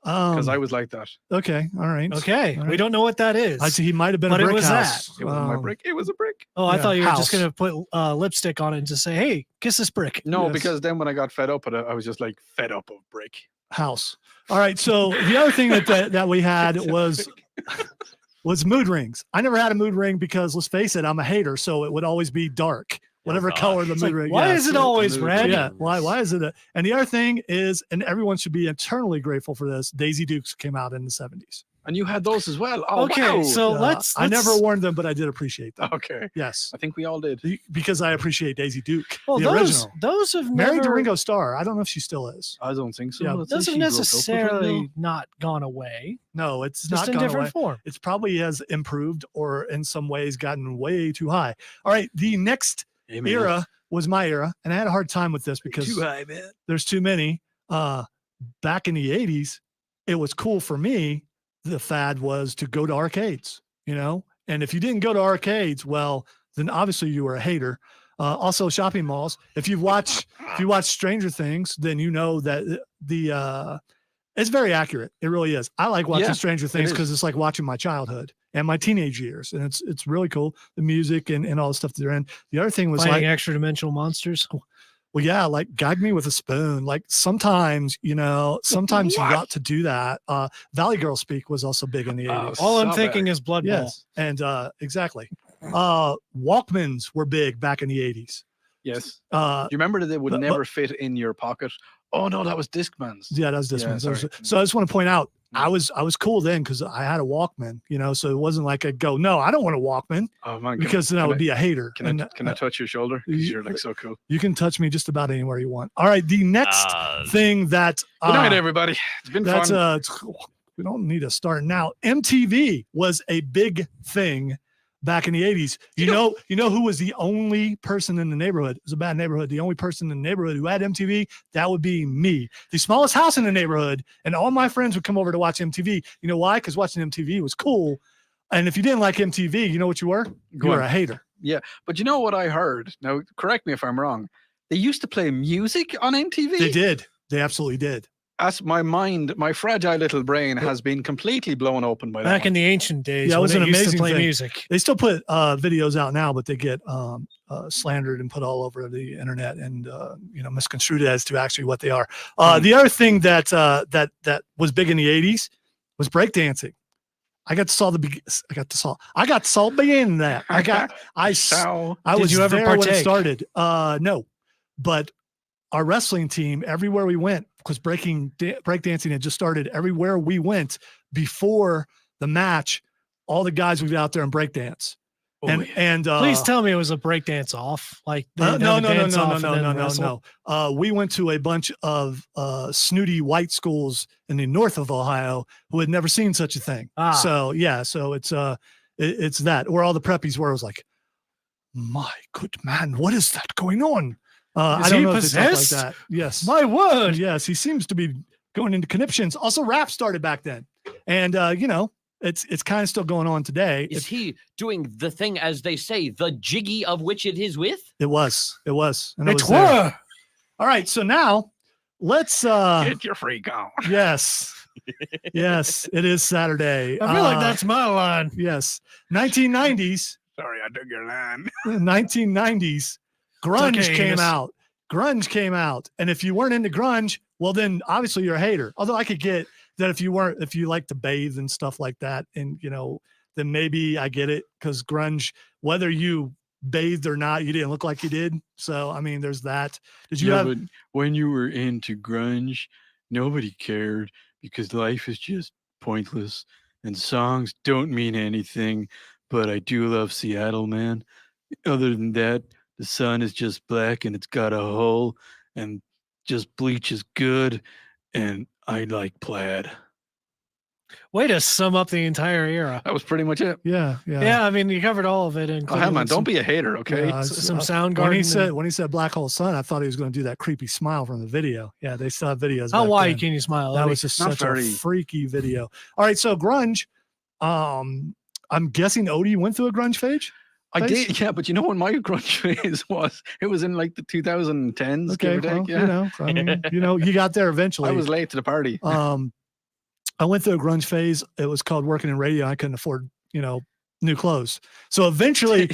Speaker 2: because I was like that.
Speaker 1: Okay, all right.
Speaker 4: Okay,
Speaker 1: All
Speaker 4: we
Speaker 1: right.
Speaker 4: don't know what that is.
Speaker 1: I see. He might have been
Speaker 4: But
Speaker 1: a
Speaker 4: it
Speaker 1: brick
Speaker 4: was
Speaker 1: house.
Speaker 2: It wasn't my brick. It was a brick.
Speaker 4: Oh, I
Speaker 1: Yeah,
Speaker 4: thought you were
Speaker 1: house.
Speaker 4: just gonna put lipstick on it and just say, "Hey, kiss this brick."
Speaker 2: No,
Speaker 1: Yes.
Speaker 2: because then when I got fed up with it, I was just like fed up of brick.
Speaker 1: House. All right. So the other thing that we had was mood rings. I never had a mood ring because let's face it, I'm a hater, so it would always be dark, whatever
Speaker 3: gosh.
Speaker 1: color the
Speaker 4: It's
Speaker 1: mood
Speaker 4: like,
Speaker 1: ring.
Speaker 4: why
Speaker 1: yeah,
Speaker 4: is it
Speaker 1: so-
Speaker 4: always
Speaker 2: mood
Speaker 4: red?
Speaker 1: Yeah. Why is it? And the other thing is, and everyone should be eternally grateful for this. Daisy Dukes came out in the 70s.
Speaker 2: And you had those as well. Oh,
Speaker 4: Okay,
Speaker 2: wow.
Speaker 4: so
Speaker 1: Uh,
Speaker 4: let's.
Speaker 1: I never worn them, but I did appreciate them.
Speaker 2: Okay.
Speaker 1: Yes,
Speaker 2: I think we all did.
Speaker 1: because I appreciate Daisy Duke,
Speaker 4: Well,
Speaker 1: the
Speaker 4: those
Speaker 1: original.
Speaker 4: those have
Speaker 1: Married to
Speaker 4: never,
Speaker 1: Ringo Starr. I don't know if she still is.
Speaker 2: I don't think so.
Speaker 1: Yeah,
Speaker 2: I think
Speaker 4: those have
Speaker 2: she broke up with
Speaker 4: necessarily
Speaker 2: Ringo.
Speaker 4: not gone away.
Speaker 1: No, it's
Speaker 4: Just
Speaker 1: not
Speaker 4: in
Speaker 1: gone
Speaker 4: different
Speaker 1: away.
Speaker 4: form.
Speaker 1: It's probably has improved or in some ways gotten way too high. All right, the next
Speaker 2: Hey, man.
Speaker 1: era was my era, and I had a hard time with this because
Speaker 2: Too high, man.
Speaker 1: there's too many. Back in the 80s, it was cool for me. The fad was to go to arcades, and if you didn't go to arcades, well, then obviously you were a hater. Also shopping malls. If you watch Stranger Things, then you know that it's very accurate. It really is. I like watching
Speaker 2: Yeah,
Speaker 1: Stranger Things
Speaker 2: is.
Speaker 1: because it's like watching my childhood and my teenage years, and it's really cool. The music and all the stuff that they're in. The other thing was
Speaker 4: Fighting
Speaker 1: like,
Speaker 4: extra dimensional monsters.
Speaker 1: well, yeah, like gag me with a spoon. Like sometimes you
Speaker 2: What?
Speaker 1: got to do that. Valley Girl Speak was also big in the 80s.
Speaker 2: Oh,
Speaker 4: All I'm
Speaker 2: Stop
Speaker 4: thinking
Speaker 2: it.
Speaker 4: is Blood Bowl.
Speaker 1: Yes, and exactly. Walkmans were big back in the 80s.
Speaker 2: Yes.
Speaker 1: Uh,
Speaker 2: Do you remember that they would
Speaker 1: but-
Speaker 2: never fit in your pocket? Oh, no, that was Discman's.
Speaker 1: yeah, that was this
Speaker 2: Yeah,
Speaker 1: one.
Speaker 2: sorry.
Speaker 1: So I just want to point out,
Speaker 2: Mm.
Speaker 1: I was cool then because I had a Walkman, so it wasn't like I go, no, I don't want a Walkman
Speaker 2: Oh, man.
Speaker 1: because then I
Speaker 2: can
Speaker 1: would be a hater.
Speaker 2: Can
Speaker 1: And,
Speaker 2: I touch your shoulder? Because
Speaker 1: you-
Speaker 2: you're like so cool.
Speaker 1: you can touch me just about anywhere you want. All right, the next
Speaker 3: Uh,
Speaker 1: thing that
Speaker 2: Good night, everybody. It's been
Speaker 1: that's
Speaker 2: fun.
Speaker 1: we don't need to start now. MTV was a big thing back in the 80s. You know who was the only person in the neighborhood? It was a bad neighborhood. The only person in the neighborhood who had MTV, that would be me. The smallest house in the neighborhood, and all my friends would come over to watch MTV. You know why? Because watching MTV was cool. And if you didn't like MTV, you know what you were? You
Speaker 2: Go
Speaker 1: were
Speaker 2: on.
Speaker 1: a hater.
Speaker 2: But you know what I heard? Now, correct me if I'm wrong. They used to play music on MTV.
Speaker 1: They did. They absolutely did.
Speaker 2: As my mind, my fragile little brain has been completely blown open by that.
Speaker 4: Back in
Speaker 2: one.
Speaker 4: the ancient days,
Speaker 1: Yeah, it
Speaker 4: when
Speaker 1: was
Speaker 4: they
Speaker 1: an
Speaker 4: used to
Speaker 1: amazing
Speaker 4: play
Speaker 1: thing.
Speaker 4: music.
Speaker 1: They still put videos out now, but they get slandered and put all over the internet and misconstrued as to actually what they are. The other thing that was big in the 80s was breakdancing. I got to saw begin that.
Speaker 2: So,
Speaker 1: I
Speaker 4: Did
Speaker 1: was
Speaker 4: you ever
Speaker 1: there when it
Speaker 4: partake?
Speaker 1: started. No, but our wrestling team, everywhere we went, because breakdancing had just started. Everywhere we went before the match, all the guys would be out there and breakdance. And
Speaker 4: Please tell me it was a breakdance off. Like
Speaker 1: no.
Speaker 4: they'd have a dance off and then wrestle.
Speaker 1: We went to a bunch of snooty white schools in the north of Ohio who had never seen such a thing.
Speaker 4: Ah.
Speaker 1: So it's that. Where all the preppies were, I was like, my good man, what is that going on? I
Speaker 4: Is
Speaker 1: don't
Speaker 4: he
Speaker 1: know if they talk like
Speaker 4: possessed?
Speaker 1: that. Yes.
Speaker 4: My word.
Speaker 1: Yes, he seems to be going into conniptions. Also, rap started back then. And it's kind of still going on today.
Speaker 3: is he doing the thing, as they say, the jiggy of which it is with?
Speaker 1: It was. And I
Speaker 4: It's
Speaker 1: was there.
Speaker 4: were.
Speaker 1: All right, so now let's
Speaker 2: get your freak on.
Speaker 1: yes. Yes, it is Saturday.
Speaker 4: I feel like that's my line.
Speaker 1: yes. 1990s,
Speaker 2: Sorry, I took your line.
Speaker 1: 1990s, grunge
Speaker 4: okay,
Speaker 1: came
Speaker 4: Enos.
Speaker 1: out. Grunge came out. And if you weren't into grunge, well then obviously you're a hater. Although I could get that if you like to bathe and stuff like that, and then maybe I get it, because grunge, whether you bathed or not, you didn't look like you did. So I mean, there's that. Did you have?
Speaker 2: but when you were into grunge, nobody cared because life is just pointless and songs don't mean anything. But I do love Seattle, man. Other than that, the sun is just black and it's got a hole, and just bleach is good, and I like plaid.
Speaker 4: Way to sum up the entire era.
Speaker 2: That was pretty much it.
Speaker 1: Yeah.
Speaker 4: Yeah, I mean, you covered all of it.
Speaker 2: Oh, hell, man, don't be a hater, okay?
Speaker 1: Yeah,
Speaker 4: some
Speaker 1: when
Speaker 4: Soundgarden.
Speaker 1: he said Black Hole Sun, I thought he was going to do that creepy smile from the video. Yeah, they still have videos.
Speaker 4: How
Speaker 1: back
Speaker 4: wide
Speaker 1: then.
Speaker 4: can you smile?
Speaker 1: That
Speaker 4: Eddie?
Speaker 1: was just
Speaker 2: Not
Speaker 1: such
Speaker 2: very-
Speaker 1: a freaky video. All right, so grunge. I'm guessing Odie went through a grunge phase.
Speaker 2: I
Speaker 1: Face?
Speaker 2: did, yeah, but you know when my grunge phase was? It was in like the 2010s,
Speaker 1: Okay,
Speaker 2: give or
Speaker 1: well,
Speaker 2: take. Yeah.
Speaker 1: I mean, you got there eventually.
Speaker 2: I was late to the party.
Speaker 1: I went through a grunge phase. It was called working in radio. I couldn't afford, new clothes. So eventually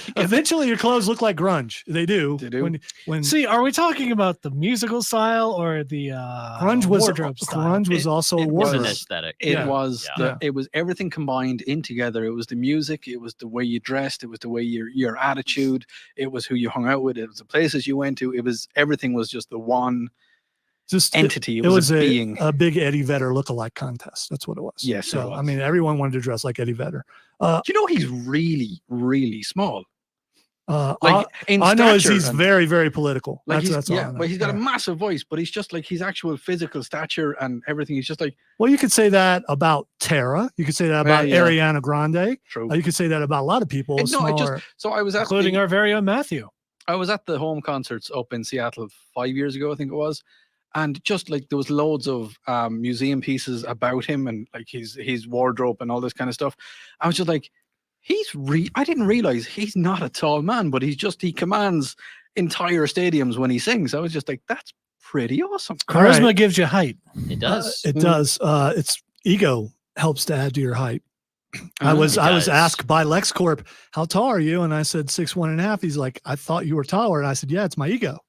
Speaker 1: your clothes look like grunge. They do.
Speaker 2: They do.
Speaker 1: When
Speaker 4: See, are we talking about the musical style or the
Speaker 1: grunge was
Speaker 4: wardrobe style?
Speaker 1: grunge was also
Speaker 2: it
Speaker 3: It's
Speaker 2: was
Speaker 3: an
Speaker 1: wardrobe.
Speaker 3: aesthetic.
Speaker 2: It
Speaker 1: Yeah.
Speaker 2: was
Speaker 1: Yeah.
Speaker 2: it was everything combined in together. It was the music, it was the way you dressed, it was the way your attitude, it was who you hung out with, it was the places you went to. It was everything was just the one
Speaker 1: Just
Speaker 2: entity.
Speaker 1: It was
Speaker 2: a being.
Speaker 1: a big Eddie Vedder lookalike contest. That's what it was.
Speaker 2: Yes, it
Speaker 1: So I
Speaker 2: was.
Speaker 1: mean, everyone wanted to dress like Eddie Vedder.
Speaker 2: He's really, really small.
Speaker 1: Like
Speaker 2: Like in
Speaker 1: I know is
Speaker 2: stature
Speaker 1: he's
Speaker 2: and-
Speaker 1: very, very political.
Speaker 2: like
Speaker 1: That's all I
Speaker 2: yeah,
Speaker 1: know.
Speaker 2: but he's got a
Speaker 1: Yeah.
Speaker 2: massive voice, but he's just like his actual physical stature and everything. He's just like
Speaker 1: Well, you could say that about Tara. You could say that about
Speaker 2: yeah.
Speaker 1: Ariana Grande.
Speaker 2: true.
Speaker 1: You could say that about a lot of people.
Speaker 2: And no,
Speaker 1: smaller.
Speaker 2: So I was at
Speaker 4: including our very own Matthew.
Speaker 2: I was at the home concerts up in Seattle 5 years ago, I think it was, and just like there was loads of museum pieces about him and like his wardrobe and all this kind of stuff. I was just like, I didn't realize he's not a tall man, but he commands entire stadiums when he sings. I was just like, that's pretty awesome.
Speaker 1: All right.
Speaker 4: Charisma gives you height.
Speaker 3: It does.
Speaker 1: It does. It's ego helps to add to your height. I
Speaker 2: Ah,
Speaker 1: was
Speaker 3: it does.
Speaker 1: asked by LexCorp, how tall are you? And I said 6'1.5". He's like, I thought you were taller. And I said, yeah, it's my ego.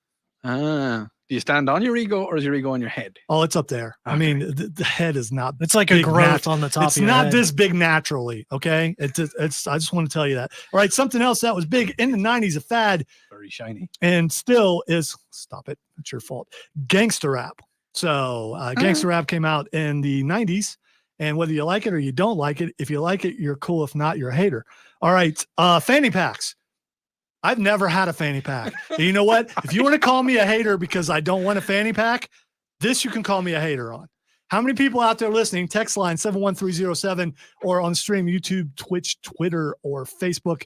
Speaker 2: Do you stand on your ego or is your ego on your head?
Speaker 1: Oh, it's up there. I
Speaker 2: Okay.
Speaker 1: mean, the head is not.
Speaker 4: It's like a
Speaker 1: Big
Speaker 4: growth on the top.
Speaker 1: It's
Speaker 4: of your
Speaker 1: not
Speaker 4: head.
Speaker 1: this big naturally. Okay. It's. I just want to tell you that. All right. Something else that was big in the 90s, a fad,
Speaker 2: Very shiny.
Speaker 1: and still is. Stop it. It's your fault. Gangster rap. So gangster rap came out in the 90s. And whether you like it or you don't like it, if you like it, you're cool. If not, you're a hater. All right. Fanny packs. I've never had a fanny pack. And you know what? If you want to call me a hater because I don't want a fanny pack, this you can call me a hater on. How many people out there listening? Text line 71307 or on stream YouTube, Twitch, Twitter, or Facebook.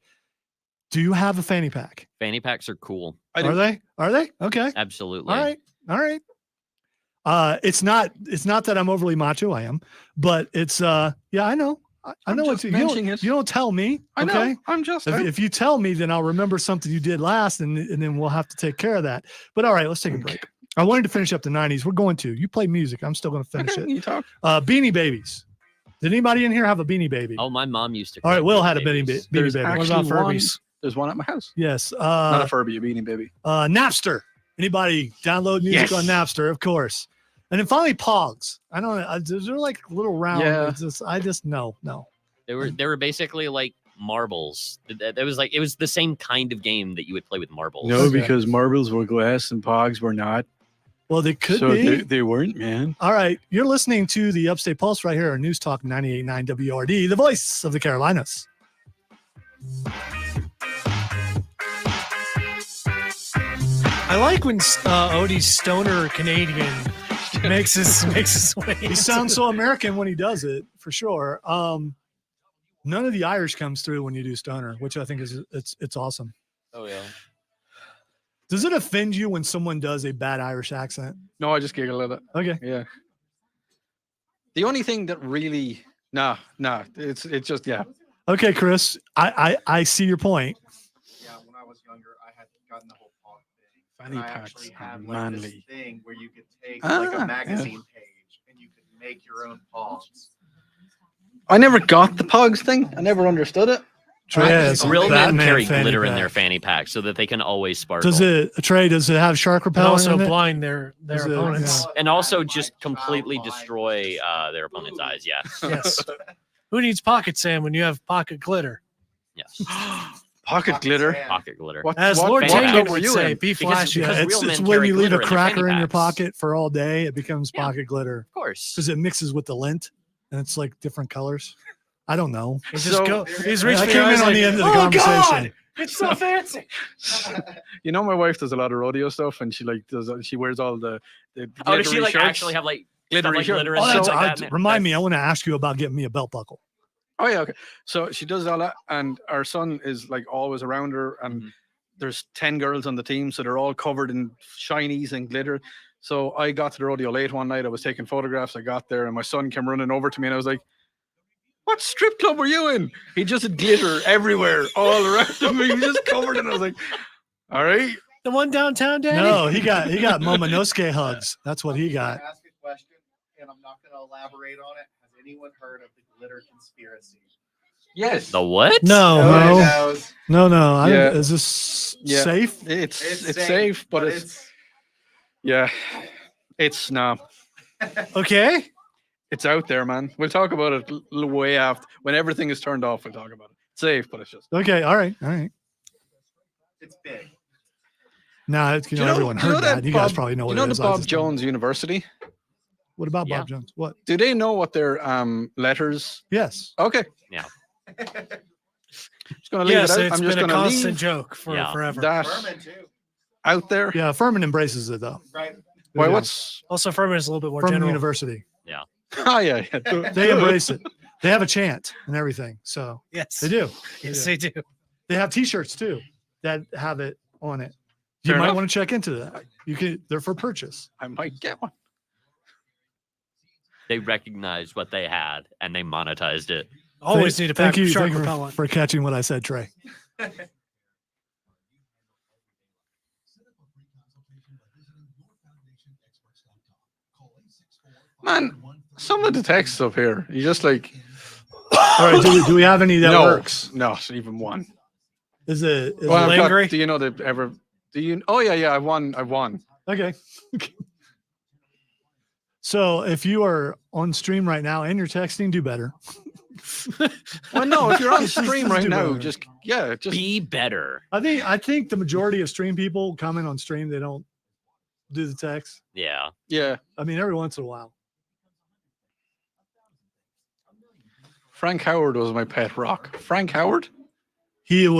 Speaker 1: Do you have a fanny pack?
Speaker 3: Fanny packs are cool.
Speaker 1: Are they? Are they? Okay.
Speaker 3: Absolutely.
Speaker 1: All right. All right. It's not that I'm overly macho. I am, but it's yeah, I know. I know what
Speaker 2: just
Speaker 1: you
Speaker 2: mentioning
Speaker 1: don't,
Speaker 2: it.
Speaker 1: you don't tell me.
Speaker 2: I know.
Speaker 1: Okay.
Speaker 2: I'm just.
Speaker 1: If you tell me, then I'll remember something you did last, and then we'll have to take care of that. But all right, let's take a break. I wanted to finish up the 90s. We're going to. You play music. I'm still going to finish
Speaker 2: Okay,
Speaker 1: it.
Speaker 2: you talk.
Speaker 1: Beanie Babies. Did anybody in here have a Beanie Baby?
Speaker 3: Oh, my mom used to.
Speaker 1: all right,
Speaker 3: collect
Speaker 1: Will
Speaker 3: Beanie
Speaker 1: had a Beanie,
Speaker 3: Babies.
Speaker 1: Beanie
Speaker 2: There's
Speaker 1: Baby.
Speaker 4: What
Speaker 2: actually
Speaker 4: about
Speaker 2: one-
Speaker 4: Furbies?
Speaker 2: There's one at my house.
Speaker 1: Yes.
Speaker 2: Not a Furby, a Beanie Baby.
Speaker 1: Napster. Anybody download music
Speaker 2: Yes.
Speaker 1: on Napster? Of course. And then finally, Pogs. I don't know. They're like little round.
Speaker 2: Yeah.
Speaker 1: I just no.
Speaker 3: They were basically like marbles. It was the same kind of game that you would play with marbles.
Speaker 2: No,
Speaker 1: Okay.
Speaker 2: because marbles were glass and pogs were not.
Speaker 1: Well, they could
Speaker 2: so
Speaker 1: be.
Speaker 2: they weren't, man.
Speaker 1: All right. You're listening to the Upstate Pulse right here on News Talk 98.9 WRD, the voice of the Carolinas.
Speaker 4: I like when Odie's stoner Canadian makes his way.
Speaker 1: He sounds so American when he does it, for sure. None of the Irish comes through when you do stoner, which I think is it's awesome.
Speaker 3: Oh yeah.
Speaker 1: Does it offend you when someone does a bad Irish accent?
Speaker 2: No, I just giggle at it.
Speaker 1: Okay.
Speaker 2: Yeah. The only thing that really, nah, it's just yeah.
Speaker 1: Okay, Chris. I see your point.
Speaker 5: Yeah, when I was younger, I had gotten the whole pog thing.
Speaker 2: Fanny
Speaker 5: And I
Speaker 2: packs
Speaker 5: actually
Speaker 2: are
Speaker 5: have like this
Speaker 2: manly.
Speaker 5: thing where you could take like
Speaker 2: Ah,
Speaker 5: a magazine page and you could make your own pogs.
Speaker 2: I never got the pogs thing. I never understood it.
Speaker 1: Trey has
Speaker 3: Real men
Speaker 1: Batman
Speaker 3: carry
Speaker 1: fanny
Speaker 3: glitter in
Speaker 1: pack.
Speaker 3: their fanny pack so that they can always sparkle.
Speaker 1: Does it have shark
Speaker 4: And
Speaker 1: repellent
Speaker 4: also
Speaker 1: in it?
Speaker 4: blind their
Speaker 1: Is it-
Speaker 4: opponents.
Speaker 3: and also just completely destroy their opponent's eyes. Yeah.
Speaker 4: Yes. Who needs pocket sand when you have pocket glitter?
Speaker 3: Yes.
Speaker 2: Pocket glitter.
Speaker 3: Pocket glitter.
Speaker 2: What,
Speaker 4: As
Speaker 2: what,
Speaker 4: Lord
Speaker 3: fanny
Speaker 2: what
Speaker 3: pack
Speaker 4: Tango
Speaker 2: club were
Speaker 4: would
Speaker 2: you
Speaker 4: say,
Speaker 2: in?
Speaker 4: be flashy.
Speaker 3: because
Speaker 1: Yeah,
Speaker 3: real men
Speaker 1: it's when
Speaker 3: carry
Speaker 1: you leave a
Speaker 3: glitter in their
Speaker 1: cracker
Speaker 3: fanny
Speaker 1: in your
Speaker 3: packs.
Speaker 1: pocket for all day, it becomes
Speaker 3: Yeah.
Speaker 1: pocket glitter
Speaker 3: Of course.
Speaker 1: because it mixes with the lint and it's like different colors. I don't know.
Speaker 4: He's just
Speaker 2: So-
Speaker 4: go. He's
Speaker 1: I
Speaker 4: reaching
Speaker 1: came in on the end of the
Speaker 4: oh,
Speaker 1: conversation.
Speaker 4: God! It's so fancy.
Speaker 2: You know, my wife does a lot of rodeo stuff, and she wears all the
Speaker 3: Oh, does she
Speaker 2: glittery
Speaker 3: like
Speaker 2: shirts.
Speaker 3: actually have like
Speaker 2: Glittery
Speaker 3: stuff like
Speaker 2: shirt.
Speaker 3: glitter
Speaker 1: Oh,
Speaker 3: and
Speaker 1: that's,
Speaker 3: stuff like that?
Speaker 1: remind me. I want to ask you about getting me a belt buckle.
Speaker 2: Oh yeah, okay. So she does all that, and our son is like always around her, and
Speaker 3: Mhm.
Speaker 2: there's 10 girls on the team, so they're all covered in shinies and glitter. So I got to the rodeo late one night. I was taking photographs. I got there, and my son came running over to me, and I was like, "What strip club were you in?" He just had glitter everywhere, all around him. He was just covered, and I was like, "All right."
Speaker 4: The one downtown, Daddy.
Speaker 1: No, he got Momonosuke hugs. That's what he got.
Speaker 5: Can I ask a question? and I'm not going to elaborate on it. Has anyone heard of the glitter conspiracy?
Speaker 2: Yes.
Speaker 3: The what?
Speaker 4: No.
Speaker 1: No.
Speaker 5: Nobody knows.
Speaker 1: No.
Speaker 2: Yeah.
Speaker 1: Is this
Speaker 2: Yeah.
Speaker 1: safe?
Speaker 2: It's safe, but it's yeah. It's no.
Speaker 1: Okay.
Speaker 2: It's out there, man. We'll talk about it way after when everything is turned off. We'll talk about it. It's safe, but it's just.
Speaker 1: Okay. All right.
Speaker 5: It's big.
Speaker 1: Now, everyone heard that. You guys probably know what
Speaker 2: you know
Speaker 1: it is.
Speaker 2: the Bob Jones University?
Speaker 1: What about
Speaker 3: Yeah.
Speaker 1: Bob Jones? What?
Speaker 2: Do they know what their letters?
Speaker 1: Yes.
Speaker 2: Okay.
Speaker 3: Yeah.
Speaker 2: Just gonna leave
Speaker 4: Yes,
Speaker 2: it out.
Speaker 4: it's
Speaker 2: I'm just
Speaker 4: been a
Speaker 2: gonna
Speaker 4: constant
Speaker 2: leave
Speaker 4: joke for
Speaker 3: Yeah.
Speaker 4: forever.
Speaker 2: that
Speaker 5: Furman too,
Speaker 2: out there.
Speaker 1: Yeah. Furman embraces it though.
Speaker 5: right?
Speaker 2: Why?
Speaker 1: Yeah.
Speaker 2: What's?
Speaker 4: Also, Furman is a little bit more
Speaker 1: Furman
Speaker 4: general.
Speaker 1: University?
Speaker 2: Oh yeah.
Speaker 1: They embrace it. They have a chant and everything. So
Speaker 4: Yes.
Speaker 1: they do.
Speaker 4: Yes, they do.
Speaker 1: They have T-shirts too that have it on it. You
Speaker 2: Fair
Speaker 1: might
Speaker 2: enough.
Speaker 1: want to check into that. You can. They're for purchase.
Speaker 2: I might get one.
Speaker 3: They recognized what they had and they monetized it.
Speaker 4: Always need a pack of shark
Speaker 1: Thank you
Speaker 4: repellent.
Speaker 1: for catching what I said, Trey.
Speaker 2: Man, some of the texts up here, you just like.
Speaker 1: All right. Do we have any that
Speaker 2: no,
Speaker 1: works?
Speaker 2: not even one.
Speaker 1: Is it?
Speaker 2: Well, I've got-
Speaker 4: Lingering?
Speaker 2: do you know that ever? Do you? Oh yeah. I won.
Speaker 1: Okay. So if you are on stream right now and you're texting, do better.
Speaker 2: Well, no. If you're on
Speaker 1: Just
Speaker 2: stream
Speaker 1: do
Speaker 2: right now,
Speaker 1: better.
Speaker 2: just
Speaker 3: Be better.
Speaker 1: I think the majority of stream people comment on stream. They don't do the text.
Speaker 3: Yeah.
Speaker 2: yeah.
Speaker 1: I mean, every once in a while.
Speaker 2: Frank Howard was my pet rock. Frank Howard.
Speaker 1: He's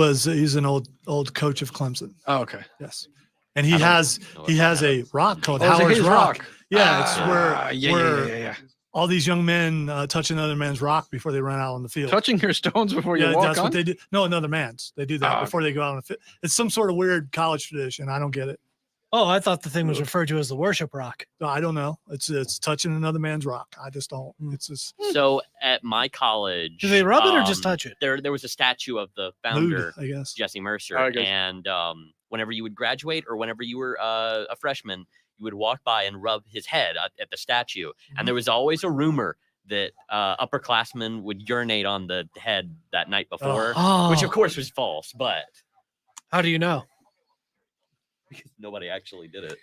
Speaker 1: an old coach of Clemson.
Speaker 2: Oh, okay.
Speaker 1: Yes. And he
Speaker 3: I don't
Speaker 1: has
Speaker 3: know
Speaker 1: he
Speaker 3: if I
Speaker 1: has
Speaker 3: have
Speaker 1: a rock called
Speaker 2: Oh, is it
Speaker 1: Howard's
Speaker 2: his
Speaker 1: rock. Yeah, it's
Speaker 2: Ah,
Speaker 1: where
Speaker 2: yeah.
Speaker 1: all these young men touch another man's rock before they run out on the field.
Speaker 2: Touching your stones before you
Speaker 1: Yeah,
Speaker 2: walk
Speaker 1: that's
Speaker 2: on.
Speaker 1: what they do. No, another man's. They do that
Speaker 2: Ah,
Speaker 1: before they go out on the field. It's some sort of weird college tradition. I don't get it.
Speaker 4: Oh, I thought the thing was referred to as the worship rock.
Speaker 1: I don't know. It's touching another man's rock. I just don't. It's just
Speaker 3: So at my college,
Speaker 4: Do they rub it or just touch it?
Speaker 3: There was a statue of the
Speaker 1: mood,
Speaker 3: founder,
Speaker 1: I guess.
Speaker 3: Jesse Mercer,
Speaker 2: I guess.
Speaker 3: and whenever you would graduate or whenever you were a freshman, you would walk by and rub his head at the statue.
Speaker 1: Mm-hmm.
Speaker 3: And there was always a rumor that upperclassmen would urinate on the head that night before,
Speaker 4: Oh,
Speaker 3: which of course was false, but
Speaker 4: how do you know?
Speaker 3: nobody actually did it.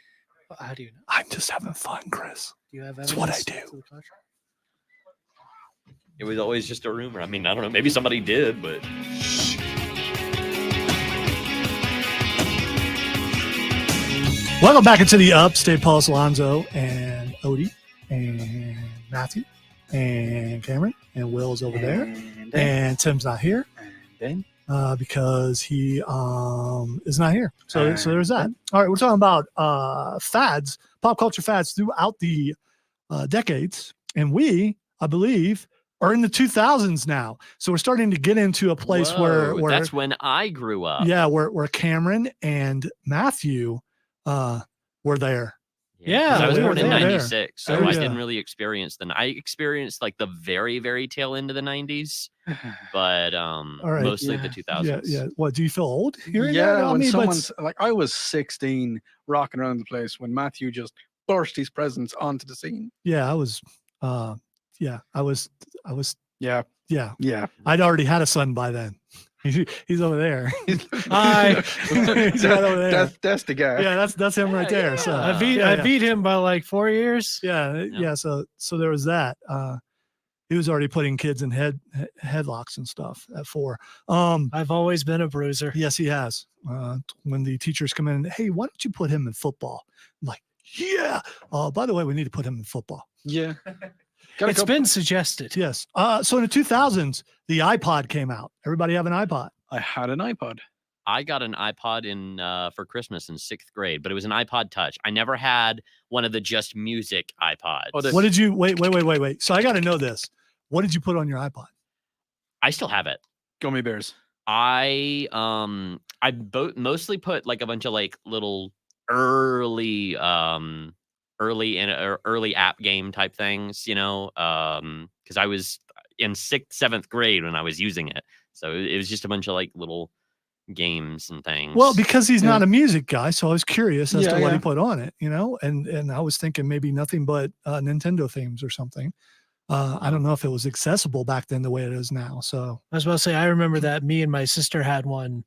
Speaker 4: How do you know?
Speaker 1: I'm just having fun, Chris.
Speaker 4: Do you have
Speaker 1: It's what I
Speaker 4: evidence
Speaker 1: do.
Speaker 4: to the contrary?
Speaker 3: It was always just a rumor. I mean, I don't know. Maybe somebody did, but
Speaker 1: Welcome back into the Upstate Pulse. Alonzo and Odie and Matthew and Cameron and Will's over there. And Tim's not here because he is not here. So there's that. All right, we're talking about fads, pop culture fads throughout the decades. And we, I believe, are in the 2000s now. So we're starting to get into a place where
Speaker 3: that's when I grew up.
Speaker 1: yeah, where Cameron and Matthew were there.
Speaker 3: 'cause
Speaker 4: Yeah,
Speaker 3: I was
Speaker 1: we were
Speaker 3: born in
Speaker 1: there.
Speaker 3: '96, so
Speaker 1: Oh,
Speaker 3: I
Speaker 1: yeah.
Speaker 3: didn't really experience them. I experienced like the very, very tail end of the '90s, but
Speaker 1: right,
Speaker 3: mostly
Speaker 2: yeah.
Speaker 3: the 2000s.
Speaker 1: Yeah. What, do you feel old hearing that?
Speaker 2: Yeah,
Speaker 1: I
Speaker 2: when
Speaker 1: mean, but
Speaker 2: someone's like, I was 16 rocking around the place when Matthew just burst his presence onto the scene.
Speaker 1: yeah, I was yeah, I was
Speaker 2: Yeah,
Speaker 1: yeah.
Speaker 2: yeah.
Speaker 1: I'd already had a son by then. He's over there.
Speaker 4: Hi.
Speaker 1: He's right over there.
Speaker 2: That's the guy.
Speaker 1: Yeah, that's him right there. So
Speaker 3: yeah.
Speaker 4: I beat him by like 4 years.
Speaker 1: yeah. So there was that. He was already putting kids in headlocks and stuff at 4.
Speaker 4: I've always been a bruiser.
Speaker 1: Yes, he has. When the teachers come in, hey, why don't you put him in football? I'm like, yeah. By the way, we need to put him in football.
Speaker 2: Yeah. Gotta
Speaker 4: It's
Speaker 2: go-
Speaker 4: been suggested.
Speaker 1: Yes. So in the 2000s, the iPod came out. Everybody have an iPod.
Speaker 2: I had an iPod.
Speaker 3: I got an iPod in for Christmas in 6th grade, but it was an iPod Touch. I never had one of the just music iPods.
Speaker 2: Oh, the-
Speaker 1: What did you wait? So I got to know this. What did you put on your iPod?
Speaker 3: I still have it.
Speaker 2: Gummy bears.
Speaker 3: I mostly put like a bunch of like little early app game type things, because I was in 6th, 7th grade when I was using it. So it was just a bunch of like little games and things.
Speaker 1: Well, because he's not a music guy, so I was curious as
Speaker 2: Yeah,
Speaker 1: to what
Speaker 2: yeah.
Speaker 1: he put on it, and I was thinking maybe nothing but Nintendo themes or something. I don't know if it was accessible back then the way it is now. So
Speaker 4: I was about to say, I remember that me and my sister had one.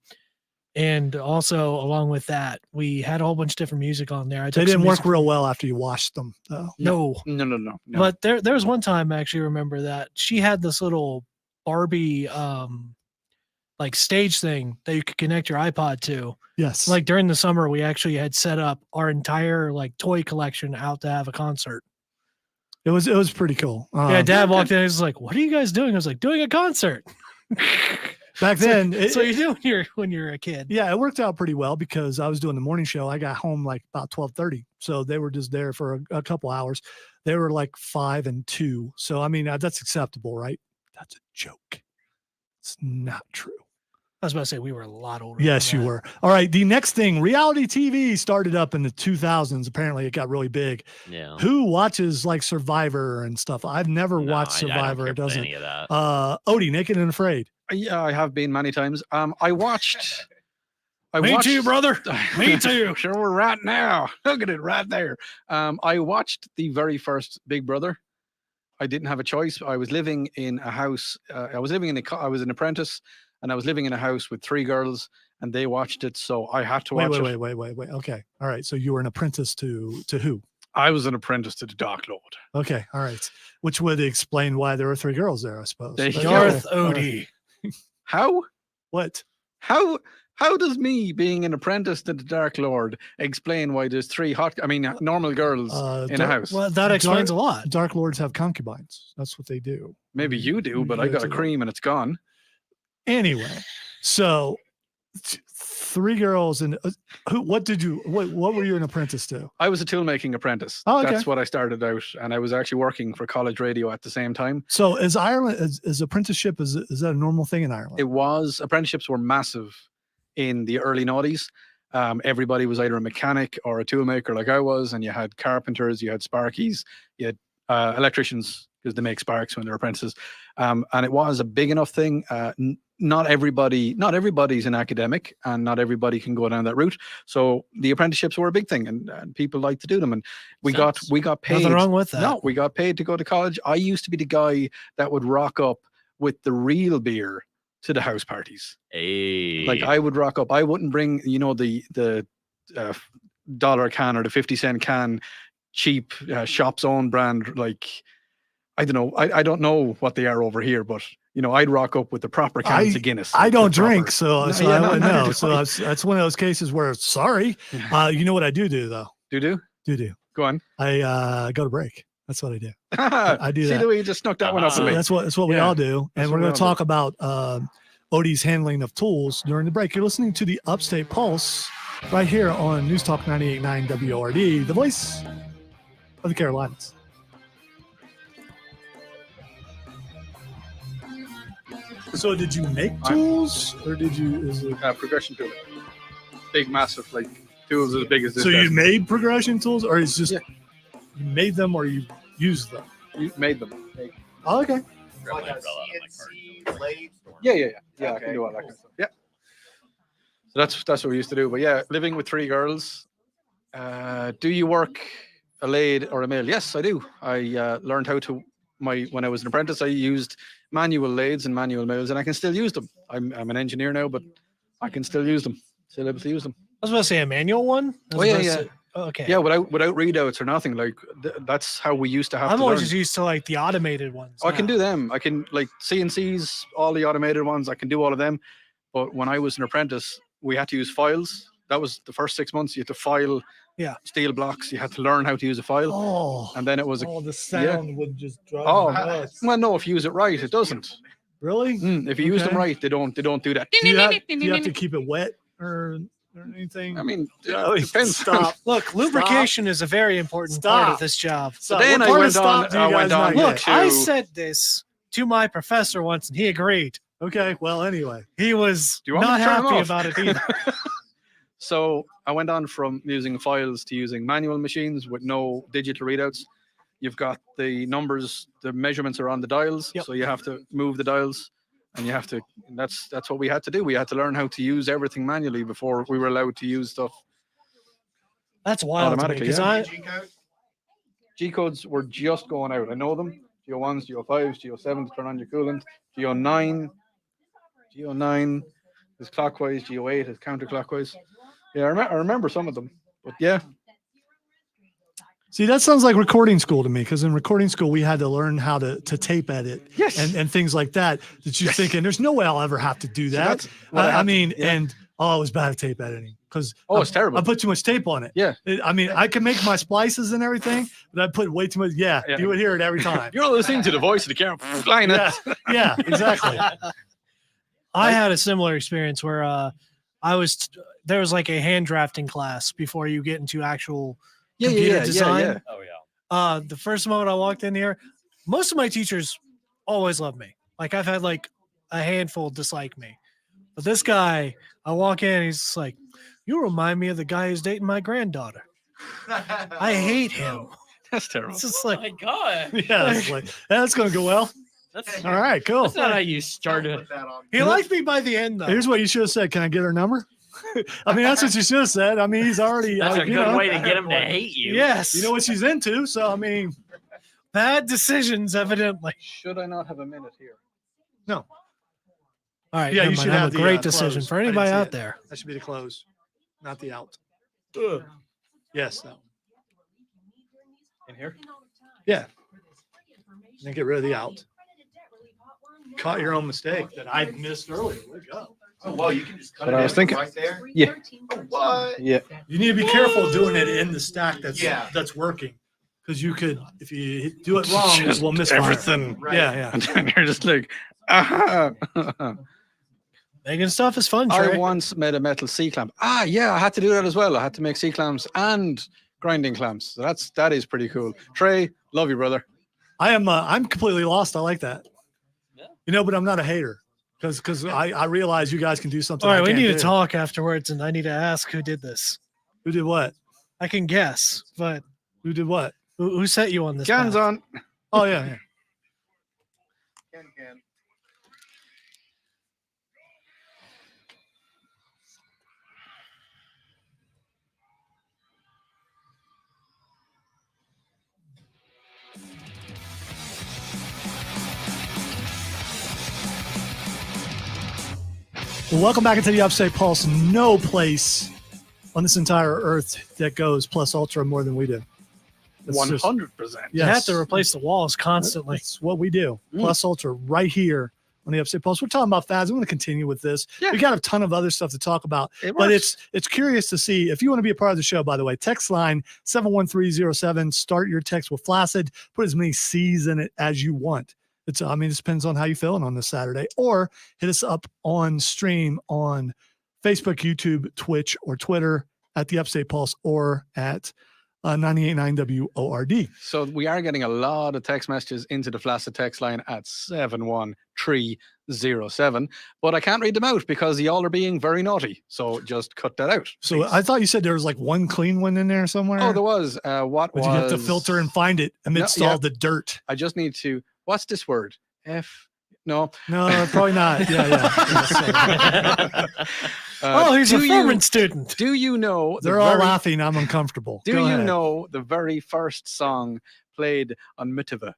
Speaker 4: And also, along with that, we had a whole bunch of different music on there. I
Speaker 1: they
Speaker 4: took
Speaker 1: didn't
Speaker 4: some
Speaker 1: work
Speaker 4: music-
Speaker 1: real well after you washed them, though.
Speaker 4: No.
Speaker 2: No.
Speaker 4: But there was one time I actually remember that she had this little Barbie like stage thing that you could connect your iPod to.
Speaker 1: Yes.
Speaker 4: Like during the summer, we actually had set up our entire like toy collection out to have a concert.
Speaker 1: it was pretty cool.
Speaker 4: Yeah, Dad walked in and was like, "What are you guys doing?" I was like, "Doing a concert."
Speaker 1: Back then,
Speaker 4: So you do when you're a kid.
Speaker 1: yeah, it worked out pretty well because I was doing the morning show. I got home like about 12:30, so they were just there for a couple hours. They were like 5 and 2, so I mean that's acceptable, right? That's a joke. It's not true.
Speaker 4: I was about to say we were a lot older.
Speaker 1: Yes,
Speaker 4: than
Speaker 1: you
Speaker 4: that.
Speaker 1: were. All right, the next thing, reality TV started up in the 2000s. Apparently, it got really big.
Speaker 3: yeah.
Speaker 1: Who watches like Survivor and stuff? I've never watched Survivor.
Speaker 3: I
Speaker 1: It
Speaker 3: don't care for
Speaker 1: doesn't.
Speaker 3: any of that.
Speaker 1: Odie, Naked and Afraid.
Speaker 2: Yeah, I have been many times. I watched.
Speaker 4: Me too, brother. Me too.
Speaker 2: Sure, we're right now. Look at it right there. I watched the very first Big Brother. I didn't have a choice. I was living in a house. I was an apprentice, and I was living in a house with 3 girls, and they watched it, so I had to watch it.
Speaker 1: Wait. Okay. All right. So you were an apprentice to who?
Speaker 2: I was an apprentice to the Dark Lord.
Speaker 1: Okay. All right. Which would explain why there were 3 girls there, I suppose.
Speaker 2: There you
Speaker 1: But-
Speaker 2: go.
Speaker 4: Darth
Speaker 1: All right.
Speaker 4: Odie.
Speaker 2: How?
Speaker 1: What?
Speaker 2: How does me being an apprentice to the Dark Lord explain why there's 3 normal girls in a house?
Speaker 4: Well, that explains a lot.
Speaker 1: Dark Lords have concubines. That's what they do.
Speaker 2: Maybe you do, but I
Speaker 1: Yeah,
Speaker 2: got a
Speaker 1: too.
Speaker 2: cream and it's gone.
Speaker 1: Anyway, so 3 girls and what were you an apprentice to?
Speaker 2: I was a tool making apprentice.
Speaker 1: Oh, okay.
Speaker 2: That's what I started out, and I was actually working for college radio at the same time.
Speaker 1: So is Ireland is apprenticeship is that a normal thing in Ireland?
Speaker 2: It was apprenticeships were massive in the early noughties. Everybody was either a mechanic or a toolmaker like I was, and you had carpenters, you had sparkies, you had electricians because they make sparks when they're apprentices. And it was a big enough thing. Not everybody's an academic, and not everybody can go down that route. So the apprenticeships were a big thing, and people like to do them. And we got paid.
Speaker 4: Nothing wrong with that.
Speaker 2: No, we got paid to go to college. I used to be the guy that would rock up with the real beer to the house parties.
Speaker 3: Hey.
Speaker 2: Like I would rock up. I wouldn't bring, the dollar can or the 50-cent can, cheap shop's own brand. Like, I don't know. I don't know what they are over here, but I'd rock up with the proper cans of Guinness.
Speaker 1: I
Speaker 2: like the
Speaker 1: don't drink,
Speaker 2: proper-
Speaker 1: so
Speaker 2: No,
Speaker 1: so
Speaker 2: yeah,
Speaker 1: I
Speaker 2: no,
Speaker 1: wouldn't
Speaker 2: neither
Speaker 1: know.
Speaker 2: do
Speaker 1: So
Speaker 2: I.
Speaker 1: that's one of those cases where sorry. You know what I do though?
Speaker 2: Do?
Speaker 1: Do.
Speaker 2: Go on.
Speaker 1: I go to break. That's what I do. I do
Speaker 2: See
Speaker 1: that.
Speaker 2: the way you just snuck that one up
Speaker 1: So
Speaker 2: for me.
Speaker 1: that's what we
Speaker 2: Yeah,
Speaker 1: all do.
Speaker 2: that's
Speaker 1: And
Speaker 2: what
Speaker 1: we're
Speaker 2: we
Speaker 1: going to
Speaker 2: all
Speaker 1: talk about Odie's handling of tools during the break. You're listening to the Upstate Pulse right here on News Talk 98.9 WRD, the voice of the Carolinas. So did you make tools or is it?
Speaker 2: Progression tool. Big, massive, like tools as big as this.
Speaker 1: So you
Speaker 2: desk.
Speaker 1: made progression tools or it's just
Speaker 2: Yeah.
Speaker 1: you made them or you used them?
Speaker 2: You made them.
Speaker 1: Oh, okay.
Speaker 5: Like a CNC lathe.
Speaker 2: Yeah. I
Speaker 5: Okay.
Speaker 2: can do all that kind of stuff. Yeah. So that's what we used to do. But yeah, living with 3 girls. Do you work a lathe or a mill? Yes, I do. I learned how to when I was an apprentice. I used manual lathes and manual mills, and I can still use them. I'm an engineer now, but I can still use them. Still able to use them.
Speaker 4: I was about to say a manual one. I was
Speaker 2: Oh, yeah,
Speaker 4: about to
Speaker 2: yeah.
Speaker 4: say- oh, okay.
Speaker 2: Yeah, without readouts or nothing. Like that's how we used to have
Speaker 4: I'm
Speaker 2: to
Speaker 4: always
Speaker 2: learn.
Speaker 4: just used to like the automated ones.
Speaker 2: I can
Speaker 4: now.
Speaker 2: do them. I can like CNCs, all the automated ones. I can do all of them. But when I was an apprentice, we had to use files. That was the first 6 months. You had to file steel blocks. You had to learn how to use a file.
Speaker 1: Oh,
Speaker 2: And then it was
Speaker 1: the sound would just drive
Speaker 2: Oh,
Speaker 1: me nuts.
Speaker 2: well, no, if you use it right, it doesn't.
Speaker 1: Really?
Speaker 2: If you use them
Speaker 1: Okay.
Speaker 2: right, they don't do that.
Speaker 1: Do you have to keep it wet or anything?
Speaker 2: I mean,
Speaker 1: Oh,
Speaker 2: it depends.
Speaker 1: Stop.
Speaker 4: Look, lubrication is a very important part
Speaker 1: Stop.
Speaker 4: of this job.
Speaker 1: Stop.
Speaker 2: then
Speaker 1: What
Speaker 2: I
Speaker 1: part of
Speaker 2: went
Speaker 1: stop
Speaker 2: on-
Speaker 1: do you
Speaker 2: I went
Speaker 1: guys not
Speaker 2: on-
Speaker 1: get?
Speaker 4: Look, I
Speaker 2: to-
Speaker 4: said this to my professor once, and he agreed.
Speaker 1: Okay. Well, anyway.
Speaker 4: He was
Speaker 2: Do you want me
Speaker 4: not
Speaker 2: to turn him
Speaker 4: happy
Speaker 2: off?
Speaker 4: about it either.
Speaker 2: So I went on from using files to using manual machines with no digital readouts. You've got the numbers, the measurements are on the dials,
Speaker 4: Yep.
Speaker 2: so you have to move the dials. and you have to. That's what we had to do. We had to learn how to use everything manually before we were allowed to use stuff.
Speaker 4: That's wild to me,
Speaker 2: Automatically,
Speaker 4: 'cause
Speaker 2: yeah.
Speaker 5: G code?
Speaker 2: G codes were just going out. I know them. GO1s, GO5s, GO7s, turn on your coolant. GO9 is clockwise. GO8 is counterclockwise. Yeah, I remember some of them. But yeah,
Speaker 1: See, that sounds like recording school to me, because in recording school we had to learn how to tape edit
Speaker 2: yes.
Speaker 1: and things like that. That you're
Speaker 2: Yes.
Speaker 1: thinking, there's no way I'll ever have to do
Speaker 2: So
Speaker 1: that.
Speaker 2: that's what
Speaker 1: I
Speaker 2: had to-
Speaker 1: mean,
Speaker 2: yeah.
Speaker 1: and I was bad at tape editing because
Speaker 2: It's terrible.
Speaker 1: I put too much tape on it.
Speaker 2: Yeah.
Speaker 1: I mean, I can make my splices and everything, but I put way too much. Yeah,
Speaker 2: Yeah.
Speaker 1: you would hear it every time.
Speaker 2: You're listening to the voice of the camera. Flying
Speaker 1: yeah, yeah, exactly.
Speaker 4: I had a similar experience where there was like a hand drafting class before you get into actual computer design.
Speaker 2: Yeah.
Speaker 3: Oh yeah.
Speaker 4: The first moment I walked in here, most of my teachers always loved me. Like I've had like a handful dislike me, but this guy, I walk in, he's just like, "You remind me of the guy who's dating my granddaughter." I hate him.
Speaker 2: That's terrible.
Speaker 4: It's just
Speaker 3: Oh
Speaker 4: like,
Speaker 3: my god.
Speaker 1: Yeah, it's like, that's gonna go well.
Speaker 3: That's
Speaker 1: All right, cool.
Speaker 3: that's not how you started.
Speaker 5: Put that on.
Speaker 4: he liked me by the end though.
Speaker 1: Here's what you should have said. Can I get her number? I mean, that's what you should have said. I mean, he's already.
Speaker 3: That's a
Speaker 1: you
Speaker 3: good
Speaker 1: know,
Speaker 3: way to get him to hate you.
Speaker 4: Yes,
Speaker 1: You know what she's into, so I mean,
Speaker 4: bad decisions evidently.
Speaker 2: Should I not have a minute here?
Speaker 1: no,
Speaker 4: All right,
Speaker 1: Yeah,
Speaker 4: never
Speaker 1: you
Speaker 4: mind.
Speaker 1: should
Speaker 4: I
Speaker 1: have
Speaker 4: have a
Speaker 1: the,
Speaker 4: great decision
Speaker 1: close.
Speaker 4: for
Speaker 1: I didn't
Speaker 4: anybody
Speaker 1: see
Speaker 4: out
Speaker 1: it.
Speaker 4: there.
Speaker 1: that should be the close, not the out. Yes, no.
Speaker 2: In here?
Speaker 1: Yeah. Then get rid of the out. Caught your own mistake that I missed earlier. Way to go.
Speaker 5: Oh, well, you can just cut
Speaker 2: But
Speaker 5: it
Speaker 2: I was
Speaker 5: in
Speaker 2: thinking-
Speaker 5: right there.
Speaker 2: Yeah.
Speaker 5: What?
Speaker 2: Yeah.
Speaker 1: You need to be careful doing it in the stack
Speaker 5: Yeah.
Speaker 1: that's working, because you could, if you do it wrong,
Speaker 2: Just
Speaker 1: we'll miss
Speaker 2: everything.
Speaker 5: Right.
Speaker 1: Yeah, yeah.
Speaker 2: And then you're just like, ah.
Speaker 4: Making stuff is fun,
Speaker 2: I
Speaker 4: Trey.
Speaker 2: once made a metal C clamp. Ah, yeah, I had to do that as well. I had to make C clamps and grinding clamps. So that is pretty cool. Trey, love you, brother.
Speaker 1: I'm completely lost. I like that.
Speaker 3: Yeah.
Speaker 1: You know, but I'm not a hater, because I realize you guys can do something.
Speaker 4: All
Speaker 1: I
Speaker 4: right, we
Speaker 1: can't
Speaker 4: need to
Speaker 1: do.
Speaker 4: talk afterwards, and I need to ask who did this.
Speaker 1: Who did what?
Speaker 4: I can guess, but
Speaker 1: Who did what?
Speaker 4: who set you on this?
Speaker 2: Cans
Speaker 4: path?
Speaker 2: on.
Speaker 1: Oh yeah, yeah.
Speaker 5: Can.
Speaker 1: Well, welcome back into the Upstate Pulse. No place on this entire earth that goes plus ultra more than we do. That's just-
Speaker 2: 100%.
Speaker 4: You have
Speaker 1: yes.
Speaker 4: to replace the walls constantly.
Speaker 1: That's what we do. Plus ultra right here on the Upstate Pulse. We're talking about fads. I'm going to continue with this.
Speaker 2: Yeah.
Speaker 1: We got a ton of other stuff to talk about,
Speaker 2: It
Speaker 1: but
Speaker 2: works.
Speaker 1: it's curious to see if you want to be a part of the show. By the way, text line 71307. Start your text with Flaccid. Put as many C's in it as you want. It depends on how you're feeling on this Saturday, or hit us up on stream on Facebook, YouTube, Twitch, or Twitter at the Upstate Pulse, or at 98.9 WORD.
Speaker 2: So we are getting a lot of text messages into the Flaccid text line at 71307, but I can't read them out because y'all are being very naughty. So just cut that out.
Speaker 1: So
Speaker 2: please.
Speaker 1: I thought you said there was like one clean one in there somewhere.
Speaker 2: Oh, there was. What
Speaker 1: But
Speaker 2: was?
Speaker 1: you have to filter and find it amidst
Speaker 2: No, yeah.
Speaker 1: all the dirt.
Speaker 2: I just need to. What's this word? F. No.
Speaker 1: No, probably not. Yeah.
Speaker 4: Oh, he's a
Speaker 2: do
Speaker 4: Furman
Speaker 2: you,
Speaker 4: student.
Speaker 2: do you know?
Speaker 1: They're all laughing. I'm uncomfortable.
Speaker 2: Do
Speaker 1: Go
Speaker 2: you
Speaker 1: ahead.
Speaker 2: know the very first song played on Mitiva?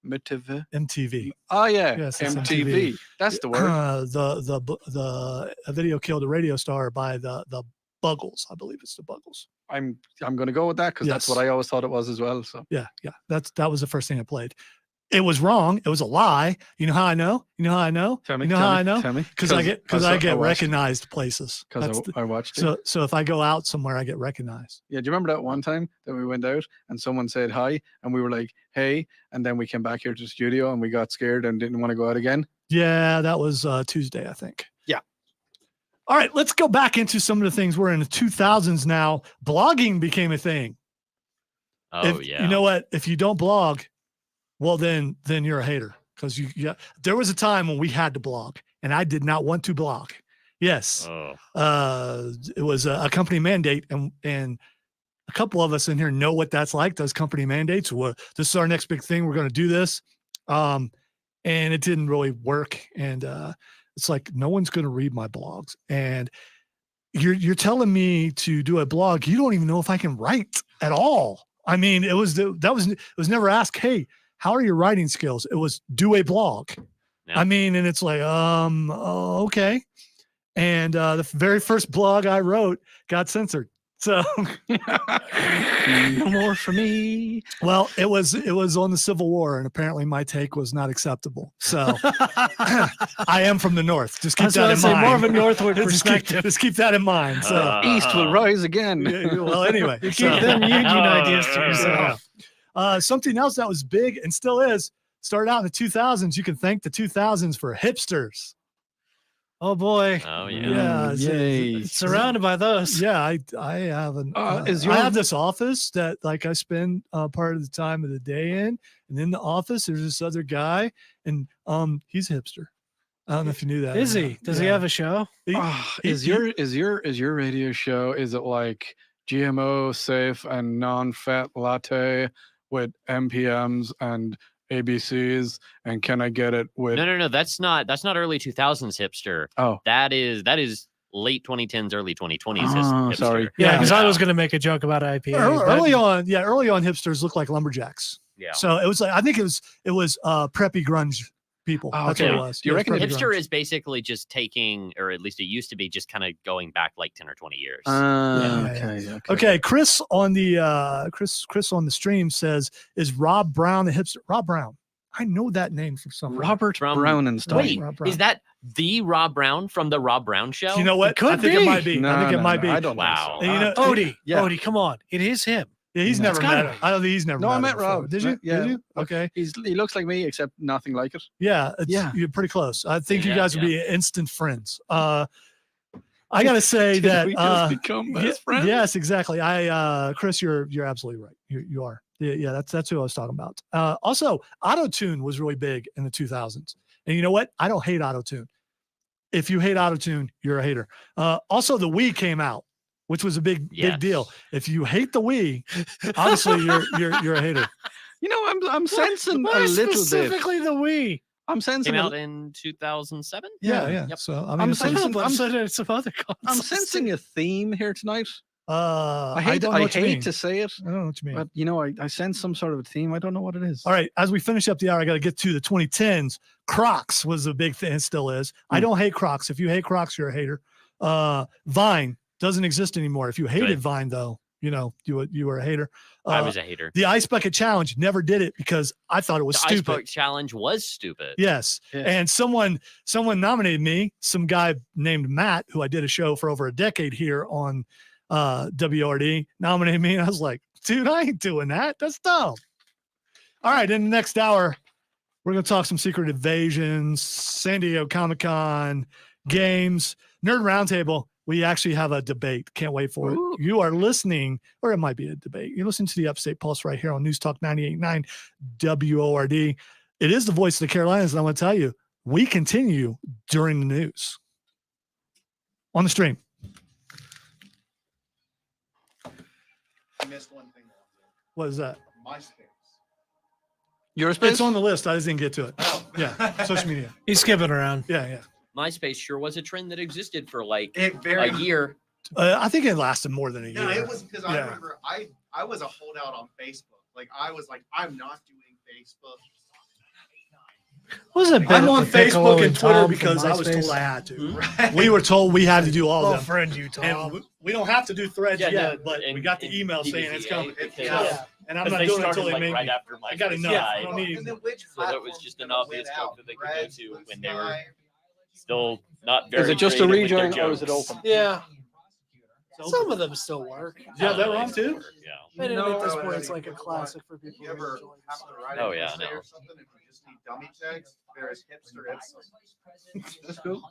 Speaker 1: MTV?
Speaker 2: Oh yeah,
Speaker 1: Yes, it's
Speaker 2: MTV.
Speaker 1: MTV.
Speaker 2: That's the word.
Speaker 1: The video killed a radio star by the Buggles. I believe it's the Buggles.
Speaker 2: I'm going to go with that because that's
Speaker 1: Yes.
Speaker 2: what I always thought it was as well. So
Speaker 1: Yeah. That was the first thing it played. It was wrong. It was a lie. You know how I know?
Speaker 2: tell me.
Speaker 1: You know
Speaker 2: tell
Speaker 1: how
Speaker 2: me,
Speaker 1: I know?
Speaker 2: Tell me.
Speaker 1: Because I get
Speaker 2: watched-
Speaker 1: recognized places. That's
Speaker 2: Because
Speaker 1: the-
Speaker 2: I watched it.
Speaker 1: so if I go out somewhere, I get recognized.
Speaker 2: Yeah, do you remember that one time that we went out and someone said hi and we were like, hey, and then we came back here to the studio and we got scared and didn't want to go out again?
Speaker 1: Yeah, that was Tuesday, I think.
Speaker 2: Yeah.
Speaker 1: All right, let's go back into some of the things. We're in the 2000s now. Blogging became a thing.
Speaker 3: Oh
Speaker 1: If-
Speaker 3: yeah.
Speaker 1: You know what? If you don't blog, well, then you're a hater, because there was a time when we had to blog, and I did not want to blog. Yes.
Speaker 3: Oh.
Speaker 1: It was a company mandate, and a couple of us in here know what that's like. Those company mandates. This is our next big thing. We're going to do this. and it didn't really work. And it's like, no one's going to read my blogs. And you're telling me to do a blog. You don't even know if I can write at all. I mean, it was never asked, hey, how are your writing skills? It was do a blog.
Speaker 3: Yeah.
Speaker 1: I mean, and it's like, okay. And the very first blog I wrote got censored. So
Speaker 2: No more for me.
Speaker 1: well, it was on the Civil War, and apparently my take was not acceptable. So I am from the North. Just keep that in mind.
Speaker 4: More of a northward
Speaker 1: Just
Speaker 4: perspective.
Speaker 1: just keep that in mind. So
Speaker 2: East will rise again.
Speaker 1: well, anyway,
Speaker 4: You
Speaker 1: so-
Speaker 4: keep them union ideas to
Speaker 1: Yeah.
Speaker 4: yourself.
Speaker 1: Something else that was big and still is, started out in the 2000s. You can thank the 2000s for hipsters.
Speaker 4: Oh boy,
Speaker 3: Oh yeah.
Speaker 1: Yeah,
Speaker 2: Yay.
Speaker 4: surrounded by those.
Speaker 1: Yeah, I have an
Speaker 2: Is
Speaker 1: I
Speaker 2: your-
Speaker 1: have this office that like I spend part of the time of the day in, and in the office there's this other guy, and he's a hipster. I don't know if you knew that.
Speaker 4: Is
Speaker 1: or
Speaker 4: he?
Speaker 1: not.
Speaker 4: Does he
Speaker 1: Yeah.
Speaker 4: have a show?
Speaker 1: He-
Speaker 2: Is your radio show, is it like GMO safe and non-fat latte with MPMs and ABCs, and can I get it with
Speaker 3: No. That's not early 2000s hipster.
Speaker 2: Oh.
Speaker 3: That is late 2010s, early 2020s.
Speaker 2: Oh,
Speaker 3: hipster.
Speaker 2: sorry.
Speaker 4: Yeah, because I was going to make a joke about IPA.
Speaker 1: early on, hipsters looked like lumberjacks.
Speaker 3: Yeah.
Speaker 1: So it was like, I think it was preppy grunge people.
Speaker 2: Oh,
Speaker 1: That's
Speaker 2: okay.
Speaker 1: what it was.
Speaker 2: Do you
Speaker 1: Yeah,
Speaker 2: reckon
Speaker 1: preppy
Speaker 3: Hipster
Speaker 1: grunge.
Speaker 3: is basically just taking, or at least it used to be, just kind of going back like 10 or 20 years.
Speaker 1: Yeah. Okay, Chris on the stream says, "Is Rob Brown a hipster?" Rob Brown, I know that name from somewhere.
Speaker 2: Robert
Speaker 3: From-
Speaker 2: Brown and stuff.
Speaker 3: Wait,
Speaker 1: Rob Brown.
Speaker 3: is that the Rob Brown from the Rob Brown Show?
Speaker 1: You know what?
Speaker 4: could
Speaker 1: I think
Speaker 4: be.
Speaker 1: it might be.
Speaker 2: No,
Speaker 1: I think
Speaker 2: no,
Speaker 1: it might
Speaker 2: no,
Speaker 1: be.
Speaker 2: I don't
Speaker 3: Wow.
Speaker 2: think so.
Speaker 1: And you know,
Speaker 4: Odie.
Speaker 2: Yeah.
Speaker 4: Odie, come on. It is him.
Speaker 1: yeah, he's
Speaker 2: No,
Speaker 1: never
Speaker 4: it's gotta
Speaker 1: met him.
Speaker 4: be.
Speaker 1: I don't think he's never.
Speaker 2: No,
Speaker 1: met
Speaker 2: I
Speaker 1: him
Speaker 2: met
Speaker 1: before.
Speaker 2: Rob.
Speaker 1: Did you?
Speaker 2: Yeah.
Speaker 1: Did you? Okay.
Speaker 2: He looks like me, except nothing like it.
Speaker 1: Yeah.
Speaker 2: Yeah.
Speaker 1: You're pretty close. I think you
Speaker 3: Yeah,
Speaker 1: guys would be instant friends. I gotta say
Speaker 2: Did
Speaker 1: that.
Speaker 2: we just become best friends?
Speaker 1: Yes, exactly. Chris, you're absolutely right. You are. Yeah, that's who I was talking about. Also, auto-tune was really big in the 2000s. And you know what? I don't hate auto-tune. If you hate auto-tune, you're a hater. Also, the Wii came out, which was a big deal. If you hate the Wii, obviously you're a hater.
Speaker 2: You know, I'm sensing
Speaker 4: Why
Speaker 2: a little bit.
Speaker 4: specifically the Wii?
Speaker 2: I'm sensing.
Speaker 3: Came out in 2007.
Speaker 1: Yeah.
Speaker 3: Yep.
Speaker 1: So I mean,
Speaker 2: I'm
Speaker 1: it's
Speaker 2: sensing-
Speaker 1: like-
Speaker 4: But so did some other
Speaker 2: I'm
Speaker 4: consoles.
Speaker 2: sensing a theme here tonight.
Speaker 1: I
Speaker 2: I
Speaker 1: don't know what you mean.
Speaker 2: hate to say it,
Speaker 1: I don't know what you mean.
Speaker 2: but you know, I sense some sort of a theme. I don't know what it is.
Speaker 1: All right, as we finish up the hour, I got to get to the 2010s. Crocs was a big thing, it still is. I don't hate Crocs. If you hate Crocs, you're a hater. Vine doesn't exist anymore. If you hated
Speaker 3: Good.
Speaker 1: Vine, though, you were a hater.
Speaker 3: I was a hater.
Speaker 1: The Ice Bucket Challenge, never did it because I thought it was
Speaker 3: The Ice
Speaker 1: stupid.
Speaker 3: Bucket Challenge was stupid.
Speaker 1: Yes.
Speaker 2: Yeah.
Speaker 1: And someone nominated me, some guy named Matt, who I did a show for over a decade here on WRD, nominated me. And I was like, dude, I ain't doing that. That's dumb. All right. In the next hour, we're going to talk some Secret Invasions, San Diego Comic-Con, games, Nerd Roundtable. We actually have a debate. Can't wait for
Speaker 2: Ooh.
Speaker 1: it. You are listening, or it might be a debate. You're listening to the Upstate Pulse right here on News Talk 98.9 WORD. It is the voice of the Carolinas. And I want to tell you, we continue during the news on the stream.
Speaker 5: You missed one thing.
Speaker 1: What is that?
Speaker 5: MySpace.
Speaker 2: Your
Speaker 1: It's on the list. I just didn't get to it.
Speaker 5: Oh.
Speaker 1: Yeah. Social media.
Speaker 4: He's skipping around.
Speaker 1: Yeah.
Speaker 3: MySpace sure was a trend that existed for like
Speaker 5: It
Speaker 3: a
Speaker 5: very.
Speaker 3: year.
Speaker 1: I think it lasted more than a year.
Speaker 5: No, it was because I
Speaker 1: Yeah.
Speaker 5: remember I was a holdout on Facebook. Like I was like, I'm not doing Facebook.
Speaker 4: What was it?
Speaker 1: I'm on
Speaker 4: Ben Piccolo
Speaker 1: Facebook and Twitter
Speaker 4: Tom from
Speaker 1: because I was
Speaker 4: MySpace?
Speaker 1: told I had to.
Speaker 5: Right.
Speaker 1: We were told we had to do all
Speaker 4: Oh,
Speaker 1: of them.
Speaker 4: friend you, Tom.
Speaker 1: And we don't have to do threads
Speaker 3: Yeah,
Speaker 1: yet,
Speaker 3: no,
Speaker 1: but we
Speaker 3: and-
Speaker 1: got the
Speaker 3: and
Speaker 1: email saying it's
Speaker 3: DBZA
Speaker 1: coming.
Speaker 3: because-
Speaker 1: Yeah. And I'm
Speaker 3: Because
Speaker 1: not
Speaker 3: they
Speaker 1: doing it
Speaker 3: started
Speaker 1: until they
Speaker 3: like
Speaker 1: make
Speaker 3: right
Speaker 1: me.
Speaker 3: after
Speaker 1: I got
Speaker 3: MySpace
Speaker 1: enough.
Speaker 3: died.
Speaker 1: I don't need-
Speaker 5: And then which
Speaker 3: So that was
Speaker 5: platforms
Speaker 3: just
Speaker 5: were
Speaker 3: an
Speaker 5: gonna
Speaker 3: obvious
Speaker 5: win
Speaker 3: hook
Speaker 5: out?
Speaker 3: that they could go
Speaker 5: Threads,
Speaker 3: to
Speaker 5: Blue
Speaker 3: when they were
Speaker 5: Sky?
Speaker 3: still not very.
Speaker 2: Is it just a
Speaker 3: creative with their
Speaker 2: rejoin or is it
Speaker 3: jokes.
Speaker 2: open?
Speaker 4: Yeah. Some of them still work.
Speaker 1: Yeah, they're on too.
Speaker 3: Yeah.
Speaker 4: And
Speaker 5: No,
Speaker 4: at this
Speaker 5: no,
Speaker 4: point,
Speaker 5: no,
Speaker 4: it's like a classic for people.
Speaker 5: You
Speaker 4: who
Speaker 5: ever
Speaker 4: enjoy it,
Speaker 5: happen
Speaker 4: so.
Speaker 5: to write
Speaker 3: Oh,
Speaker 5: an
Speaker 3: yeah,
Speaker 5: essay
Speaker 3: no.
Speaker 5: or something if you just need dummy tags? There is hipster its.
Speaker 2: That's cool.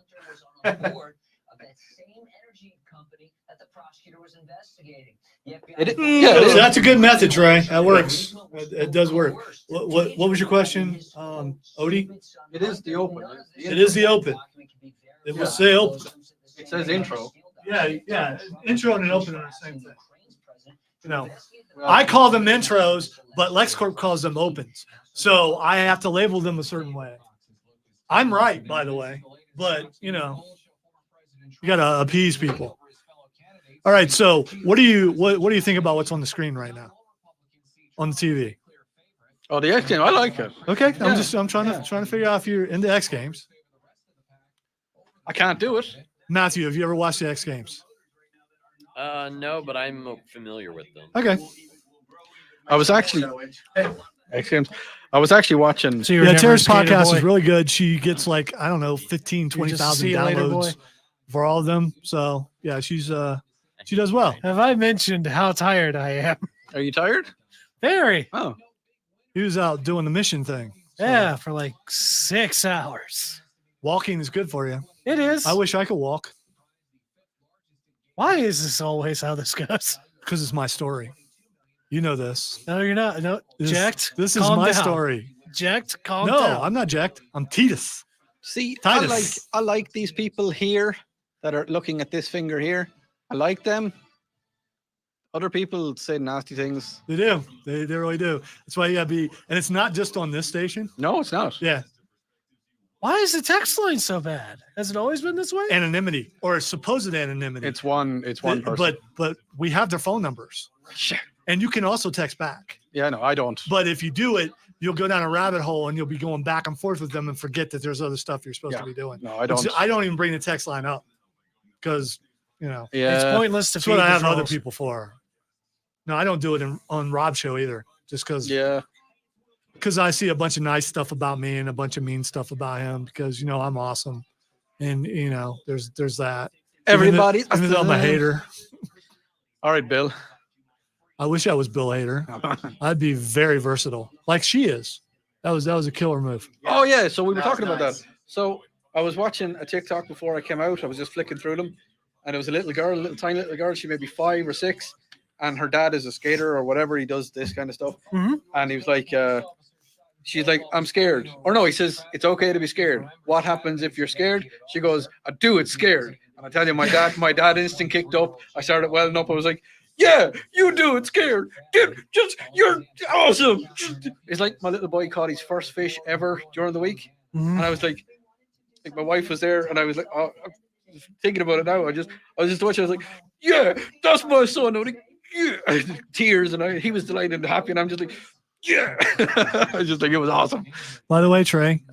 Speaker 1: So that's a good method, Trey. That works. It does work. What was your question, Odie?
Speaker 2: It is the open.
Speaker 1: It is the open. It will say open.
Speaker 2: It says intro.
Speaker 1: Yeah. Intro and an open are the same thing. You know, I call them intros, but LexCorp calls them opens. So I have to label them a certain way. I'm right, by the way, but you gotta appease people. All right, so what do you think about what's on the screen right now on the TV?
Speaker 2: Oh, the X Games. I like it.
Speaker 1: Okay,
Speaker 2: Yeah,
Speaker 1: I'm trying to figure out if you're into X Games.
Speaker 2: I can't do it.
Speaker 1: Matthew, have you ever watched the X Games?
Speaker 3: No, but I'm familiar with them.
Speaker 1: Okay.
Speaker 2: I was actually X Games. I was actually watching.
Speaker 4: So you were
Speaker 1: Yeah,
Speaker 4: never a
Speaker 1: Tara's
Speaker 4: skater
Speaker 1: podcast
Speaker 4: boy?
Speaker 1: is really good. She gets like, I don't know, 15,
Speaker 4: You're just a
Speaker 1: 20,000
Speaker 4: see you later boy?
Speaker 1: downloads for all of them. So yeah, she does well.
Speaker 4: Have I mentioned how tired I am?
Speaker 2: Are you tired?
Speaker 4: Very.
Speaker 2: Oh,
Speaker 1: He was out doing the mission thing. So
Speaker 4: Yeah, for like 6 hours.
Speaker 1: walking is good for you.
Speaker 4: It is.
Speaker 1: I wish I could walk
Speaker 4: Why is this always how this goes?
Speaker 1: because it's my story. You know this.
Speaker 4: No, you're not. No,
Speaker 1: This,
Speaker 4: jacked.
Speaker 1: This is
Speaker 4: Calm
Speaker 1: my
Speaker 4: down.
Speaker 1: story.
Speaker 4: Jacked. Calm
Speaker 1: No,
Speaker 4: down.
Speaker 1: I'm not jacked. I'm Titus.
Speaker 2: see,
Speaker 1: Titus.
Speaker 2: I like these people here that are looking at this finger here. I like them. Other people say nasty things.
Speaker 1: They do. They really do. That's why you gotta be. And it's not just on this station.
Speaker 2: No, it's not.
Speaker 1: Yeah,
Speaker 4: Why is the text line so bad? Has it always been this way?
Speaker 1: anonymity or supposed anonymity.
Speaker 2: It's one person.
Speaker 1: But we have their phone numbers,
Speaker 2: Shit.
Speaker 1: and you can also text back.
Speaker 2: Yeah, no, I don't.
Speaker 1: But if you do it, you'll go down a rabbit hole and you'll be going back and forth with them and forget that there's other stuff you're supposed to be doing.
Speaker 2: No, I don't.
Speaker 1: I don't even bring the text line up because
Speaker 4: It's
Speaker 2: Yeah.
Speaker 4: pointless to
Speaker 1: that's
Speaker 4: feed
Speaker 1: what I
Speaker 4: the
Speaker 1: have other
Speaker 4: trolls.
Speaker 1: people for. No, I don't do it on Rob's show either, just because
Speaker 2: Yeah.
Speaker 1: I see a bunch of nice stuff about me and a bunch of mean stuff about him because I'm awesome, and there's that.
Speaker 2: Everybody.
Speaker 1: Even though I'm a hater,
Speaker 2: All right, Bill.
Speaker 1: I wish I was Bill Hader. I'd be very versatile, like she is. That was a killer move.
Speaker 2: Oh yeah, so we were
Speaker 5: That
Speaker 2: talking
Speaker 5: was
Speaker 2: about
Speaker 5: nice.
Speaker 2: that. So I was watching a TikTok before I came out. I was just flicking through them, and it was a little girl, a little tiny little girl. She may be 5 or 6, and her dad is a skater or whatever. He does this kind of stuff,
Speaker 4: Mhm.
Speaker 2: and he was like, she's like, "I'm scared," or no, he says, "It's okay to be scared. What happens if you're scared?" She goes, "I do it scared." And I tell you, my dad instant kicked up. I started welling up. I was like, "Yeah, you do it scared. You're awesome." It's like my little boy caught his first fish ever during the week.
Speaker 4: Mhm.
Speaker 2: And I was like my wife was there, and I was like, oh, I'm thinking about it now. I was just watching. I was like, yeah, that's my son. I was like, yeah, tears, and he was delighted and happy, and I'm just like, yeah. I was just like, it was awesome.
Speaker 1: By the way, Trey,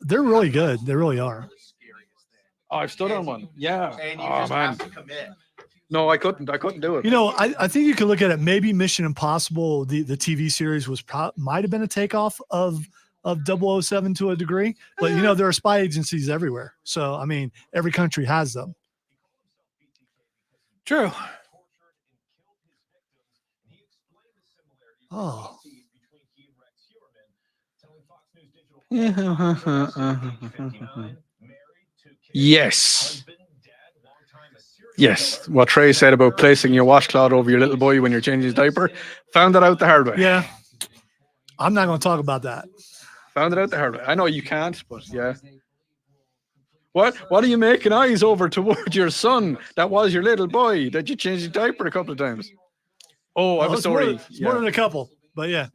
Speaker 1: they're really good. They really are.
Speaker 2: Oh, I've stood on one. Yeah.
Speaker 5: And you
Speaker 2: Oh
Speaker 5: just
Speaker 2: man.
Speaker 5: have to commit.
Speaker 2: No, I couldn't do it.
Speaker 1: I think you could look at it. Maybe Mission Impossible, the TV series, might have been a takeoff of 007 to a degree, but there are spy agencies everywhere. So I mean, every country has them.
Speaker 4: True.
Speaker 1: Oh,
Speaker 2: Yes. Yes. What Trey said about placing your washcloth over your little boy when you're changing his diaper, found that out the hard way.
Speaker 1: yeah. I'm not going to talk about that.
Speaker 2: Found it out the hard way. I know you can't, but yeah. What are you making eyes over toward your son that was your little boy that you changed his diaper a couple of times? Oh, I have a
Speaker 1: It's more
Speaker 2: story.
Speaker 1: than- it's more than a couple, but yeah.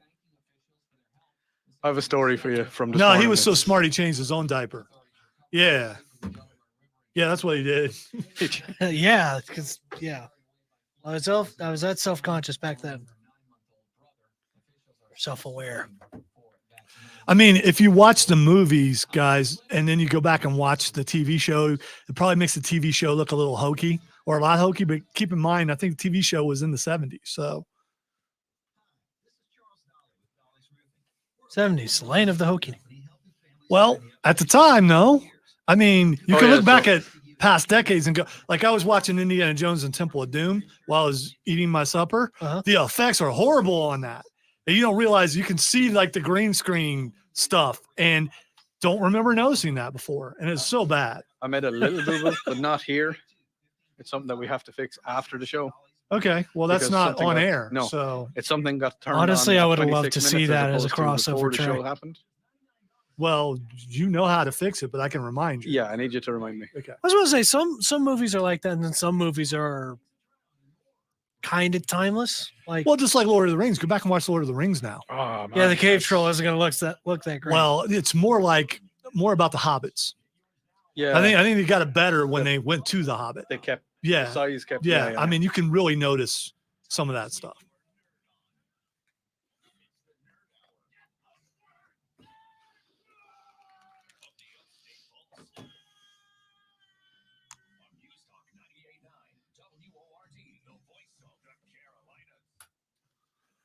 Speaker 2: I have a story for you from this
Speaker 1: No, he
Speaker 2: morning.
Speaker 1: was so smart. He changed his own diaper. Yeah. Yeah, that's what he did.
Speaker 4: Yeah, because I was that self-conscious back then. Self-aware.
Speaker 1: I mean, if you watch the movies, guys, and then you go back and watch the TV show, it probably makes the TV show look a little hokey or a lot hokey. But keep in mind, I think the TV show was in the 70s. So
Speaker 4: 70s, lane of the hokey.
Speaker 1: well, at the time, no. I mean, you
Speaker 2: Oh,
Speaker 1: can
Speaker 2: yeah,
Speaker 1: look back
Speaker 2: so-
Speaker 1: at past decades and go, like I was watching Indiana Jones and Temple of Doom while I was eating my supper.
Speaker 4: Uh-huh.
Speaker 1: The effects are horrible on that. And you don't realize you can see like the green screen stuff and don't remember noticing that before. And it's so bad.
Speaker 2: I made a little boo-boo, but not here. It's something that we have to fix after the show.
Speaker 1: Okay. Well, that's
Speaker 2: Because
Speaker 1: not
Speaker 2: something
Speaker 1: on
Speaker 2: got-
Speaker 1: air.
Speaker 2: no.
Speaker 1: So,
Speaker 2: It's something got turned
Speaker 4: Honestly,
Speaker 2: on
Speaker 4: I would have
Speaker 2: 26
Speaker 4: loved to see
Speaker 2: minutes
Speaker 4: that as a
Speaker 2: opposed to before
Speaker 4: crossover
Speaker 2: the show
Speaker 4: track.
Speaker 2: happened.
Speaker 1: well, you know how to fix it, but I can remind you.
Speaker 2: Yeah, I need you to remind me.
Speaker 1: Okay.
Speaker 4: I was going to say some movies are like that, and then some movies are kind of timeless. Like,
Speaker 1: Well, just like Lord of the Rings. Go back and watch Lord of the Rings now.
Speaker 2: Oh,
Speaker 4: yeah, the cave troll isn't going to look that great.
Speaker 1: Well, it's more like more about the Hobbits.
Speaker 2: Yeah.
Speaker 1: I think they got it better when they went to the Hobbit.
Speaker 2: they kept
Speaker 1: Yeah.
Speaker 2: the size kept.
Speaker 1: Yeah. I mean, you can really notice some of that stuff.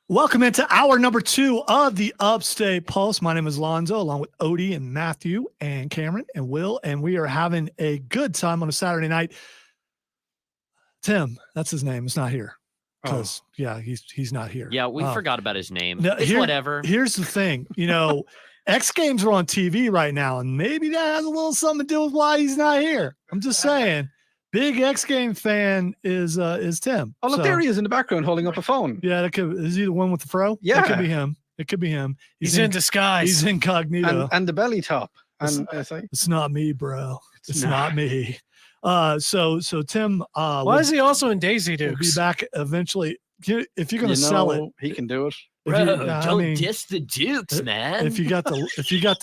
Speaker 1: Welcome into hour number 2 of the Upstate Pulse. My name is Lonzo, along with Odie and Matthew and Cameron and Will, and we are having a good time on a Saturday night. Tim, that's his name, is not here. Because he's not here.
Speaker 3: Yeah, we forgot about his name.
Speaker 1: No,
Speaker 3: It's whatever.
Speaker 1: Here's the thing, X Games are on TV right now, and maybe that has a little something to do with why he's not here. I'm just saying. Big X Game fan is Tim.
Speaker 2: Oh, look, there he is in the background holding up a phone.
Speaker 1: Yeah, is he the one with the fro?
Speaker 2: Yeah.
Speaker 1: That could be him. It could be him.
Speaker 4: He's in disguise.
Speaker 1: He's incognito.
Speaker 2: And the belly top. And
Speaker 1: It's not me, bro. It's not me. So Tim,
Speaker 4: Why is he also in Daisy
Speaker 1: we'll be
Speaker 4: Dukes?
Speaker 1: back eventually. If you're going to sell it,
Speaker 2: he can do it.
Speaker 1: if you-
Speaker 3: Bro,
Speaker 1: I
Speaker 3: don't
Speaker 1: mean,
Speaker 3: diss the Dukes, man.
Speaker 1: if you got the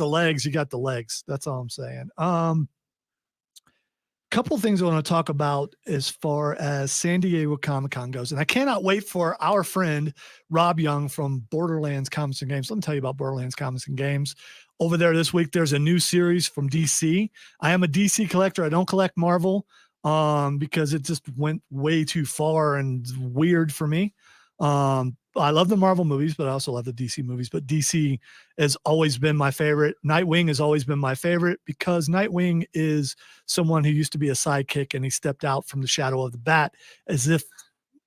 Speaker 1: legs, you got the legs. That's all I'm saying. Couple of things I want to talk about as far as San Diego Comic-Con goes. And I cannot wait for our friend Rob Young from Borderlands Comics and Games. Let me tell you about Borderlands Comics and Games. Over there this week, there's a new series from DC. I am a DC collector. I don't collect Marvel because it just went way too far and weird for me. I love the Marvel movies, but I also love the DC movies. But DC has always been my favorite. Nightwing has always been my favorite because Nightwing is someone who used to be a sidekick, and he stepped out from the shadow of the bat as if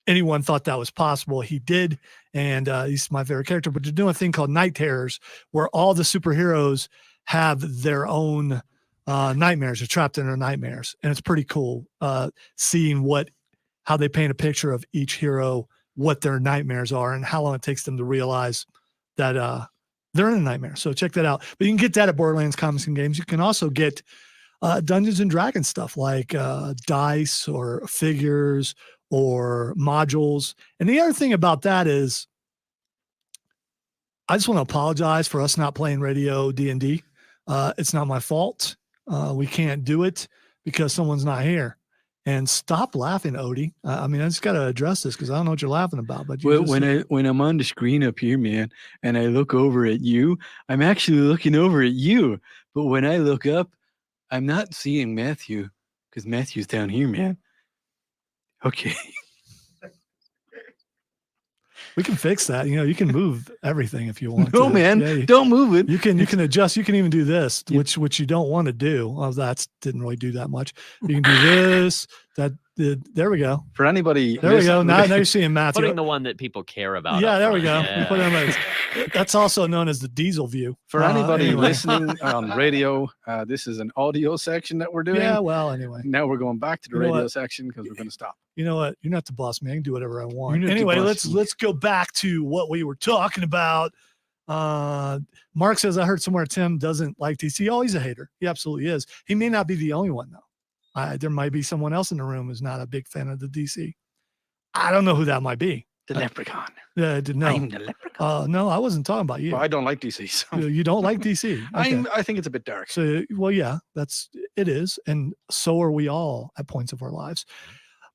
Speaker 1: anyone thought that was possible. He did, and he's my favorite character. But they're doing a thing called Night Terrors, where all the superheroes have their own nightmares. They're trapped in their nightmares, and it's pretty cool seeing how they paint a picture of each hero, what their nightmares are, and how long it takes them to realize that they're in a nightmare. So check that out. But you can get that at Borderlands Comics and Games. You can also get Dungeons and Dragons stuff like dice or figures or modules. And the other thing about that is I just want to apologize for us not playing radio D&D. It's not my fault. We can't do it because someone's not here. And stop laughing, Odie. I mean, I just got to address this because I don't know what you're laughing about. But
Speaker 2: when I'm on the screen up here, man, and I look over at you, I'm actually looking over at you. But when I look up, I'm not seeing Matthew because Matthew's down here, man. Okay.
Speaker 1: we can fix that. You can move everything if you want.
Speaker 2: No,
Speaker 1: to.
Speaker 2: man,
Speaker 1: Yeah,
Speaker 2: don't move it.
Speaker 1: you can adjust. You can even do this,
Speaker 2: Yeah.
Speaker 1: which you don't want to do. Well, that didn't really do that much. You can do this. There we go.
Speaker 2: For anybody,
Speaker 1: There we go. Now you're seeing Matthew.
Speaker 3: Putting the one that people care about.
Speaker 1: Yeah,
Speaker 3: up
Speaker 1: there we go.
Speaker 3: front.
Speaker 1: We put it on those. That's also known as the diesel view.
Speaker 2: For anybody
Speaker 1: anyway.
Speaker 2: listening on radio, this is an audio section that we're doing.
Speaker 1: Yeah, well, anyway.
Speaker 2: Now we're going back to the
Speaker 1: You know
Speaker 2: radio
Speaker 1: what?
Speaker 2: section because we're going to stop.
Speaker 1: You know what? You're not the boss, man. I can do whatever I want.
Speaker 2: You're not the
Speaker 1: Anyway,
Speaker 2: boss.
Speaker 1: let's go back to what we were talking about. Mark says, I heard somewhere Tim doesn't like DC. Oh, he's a hater. He absolutely is. He may not be the only one, though. There might be someone else in the room who's not a big fan of the DC. I don't know who that might be.
Speaker 2: The leprechaun.
Speaker 1: I didn't know.
Speaker 2: I'm the leprechaun.
Speaker 1: No, I wasn't talking about you.
Speaker 2: Well, I don't like DC. So
Speaker 1: You don't like DC. Okay.
Speaker 2: I think it's a bit dark.
Speaker 1: So, well, yeah, it is. And so are we all at points of our lives.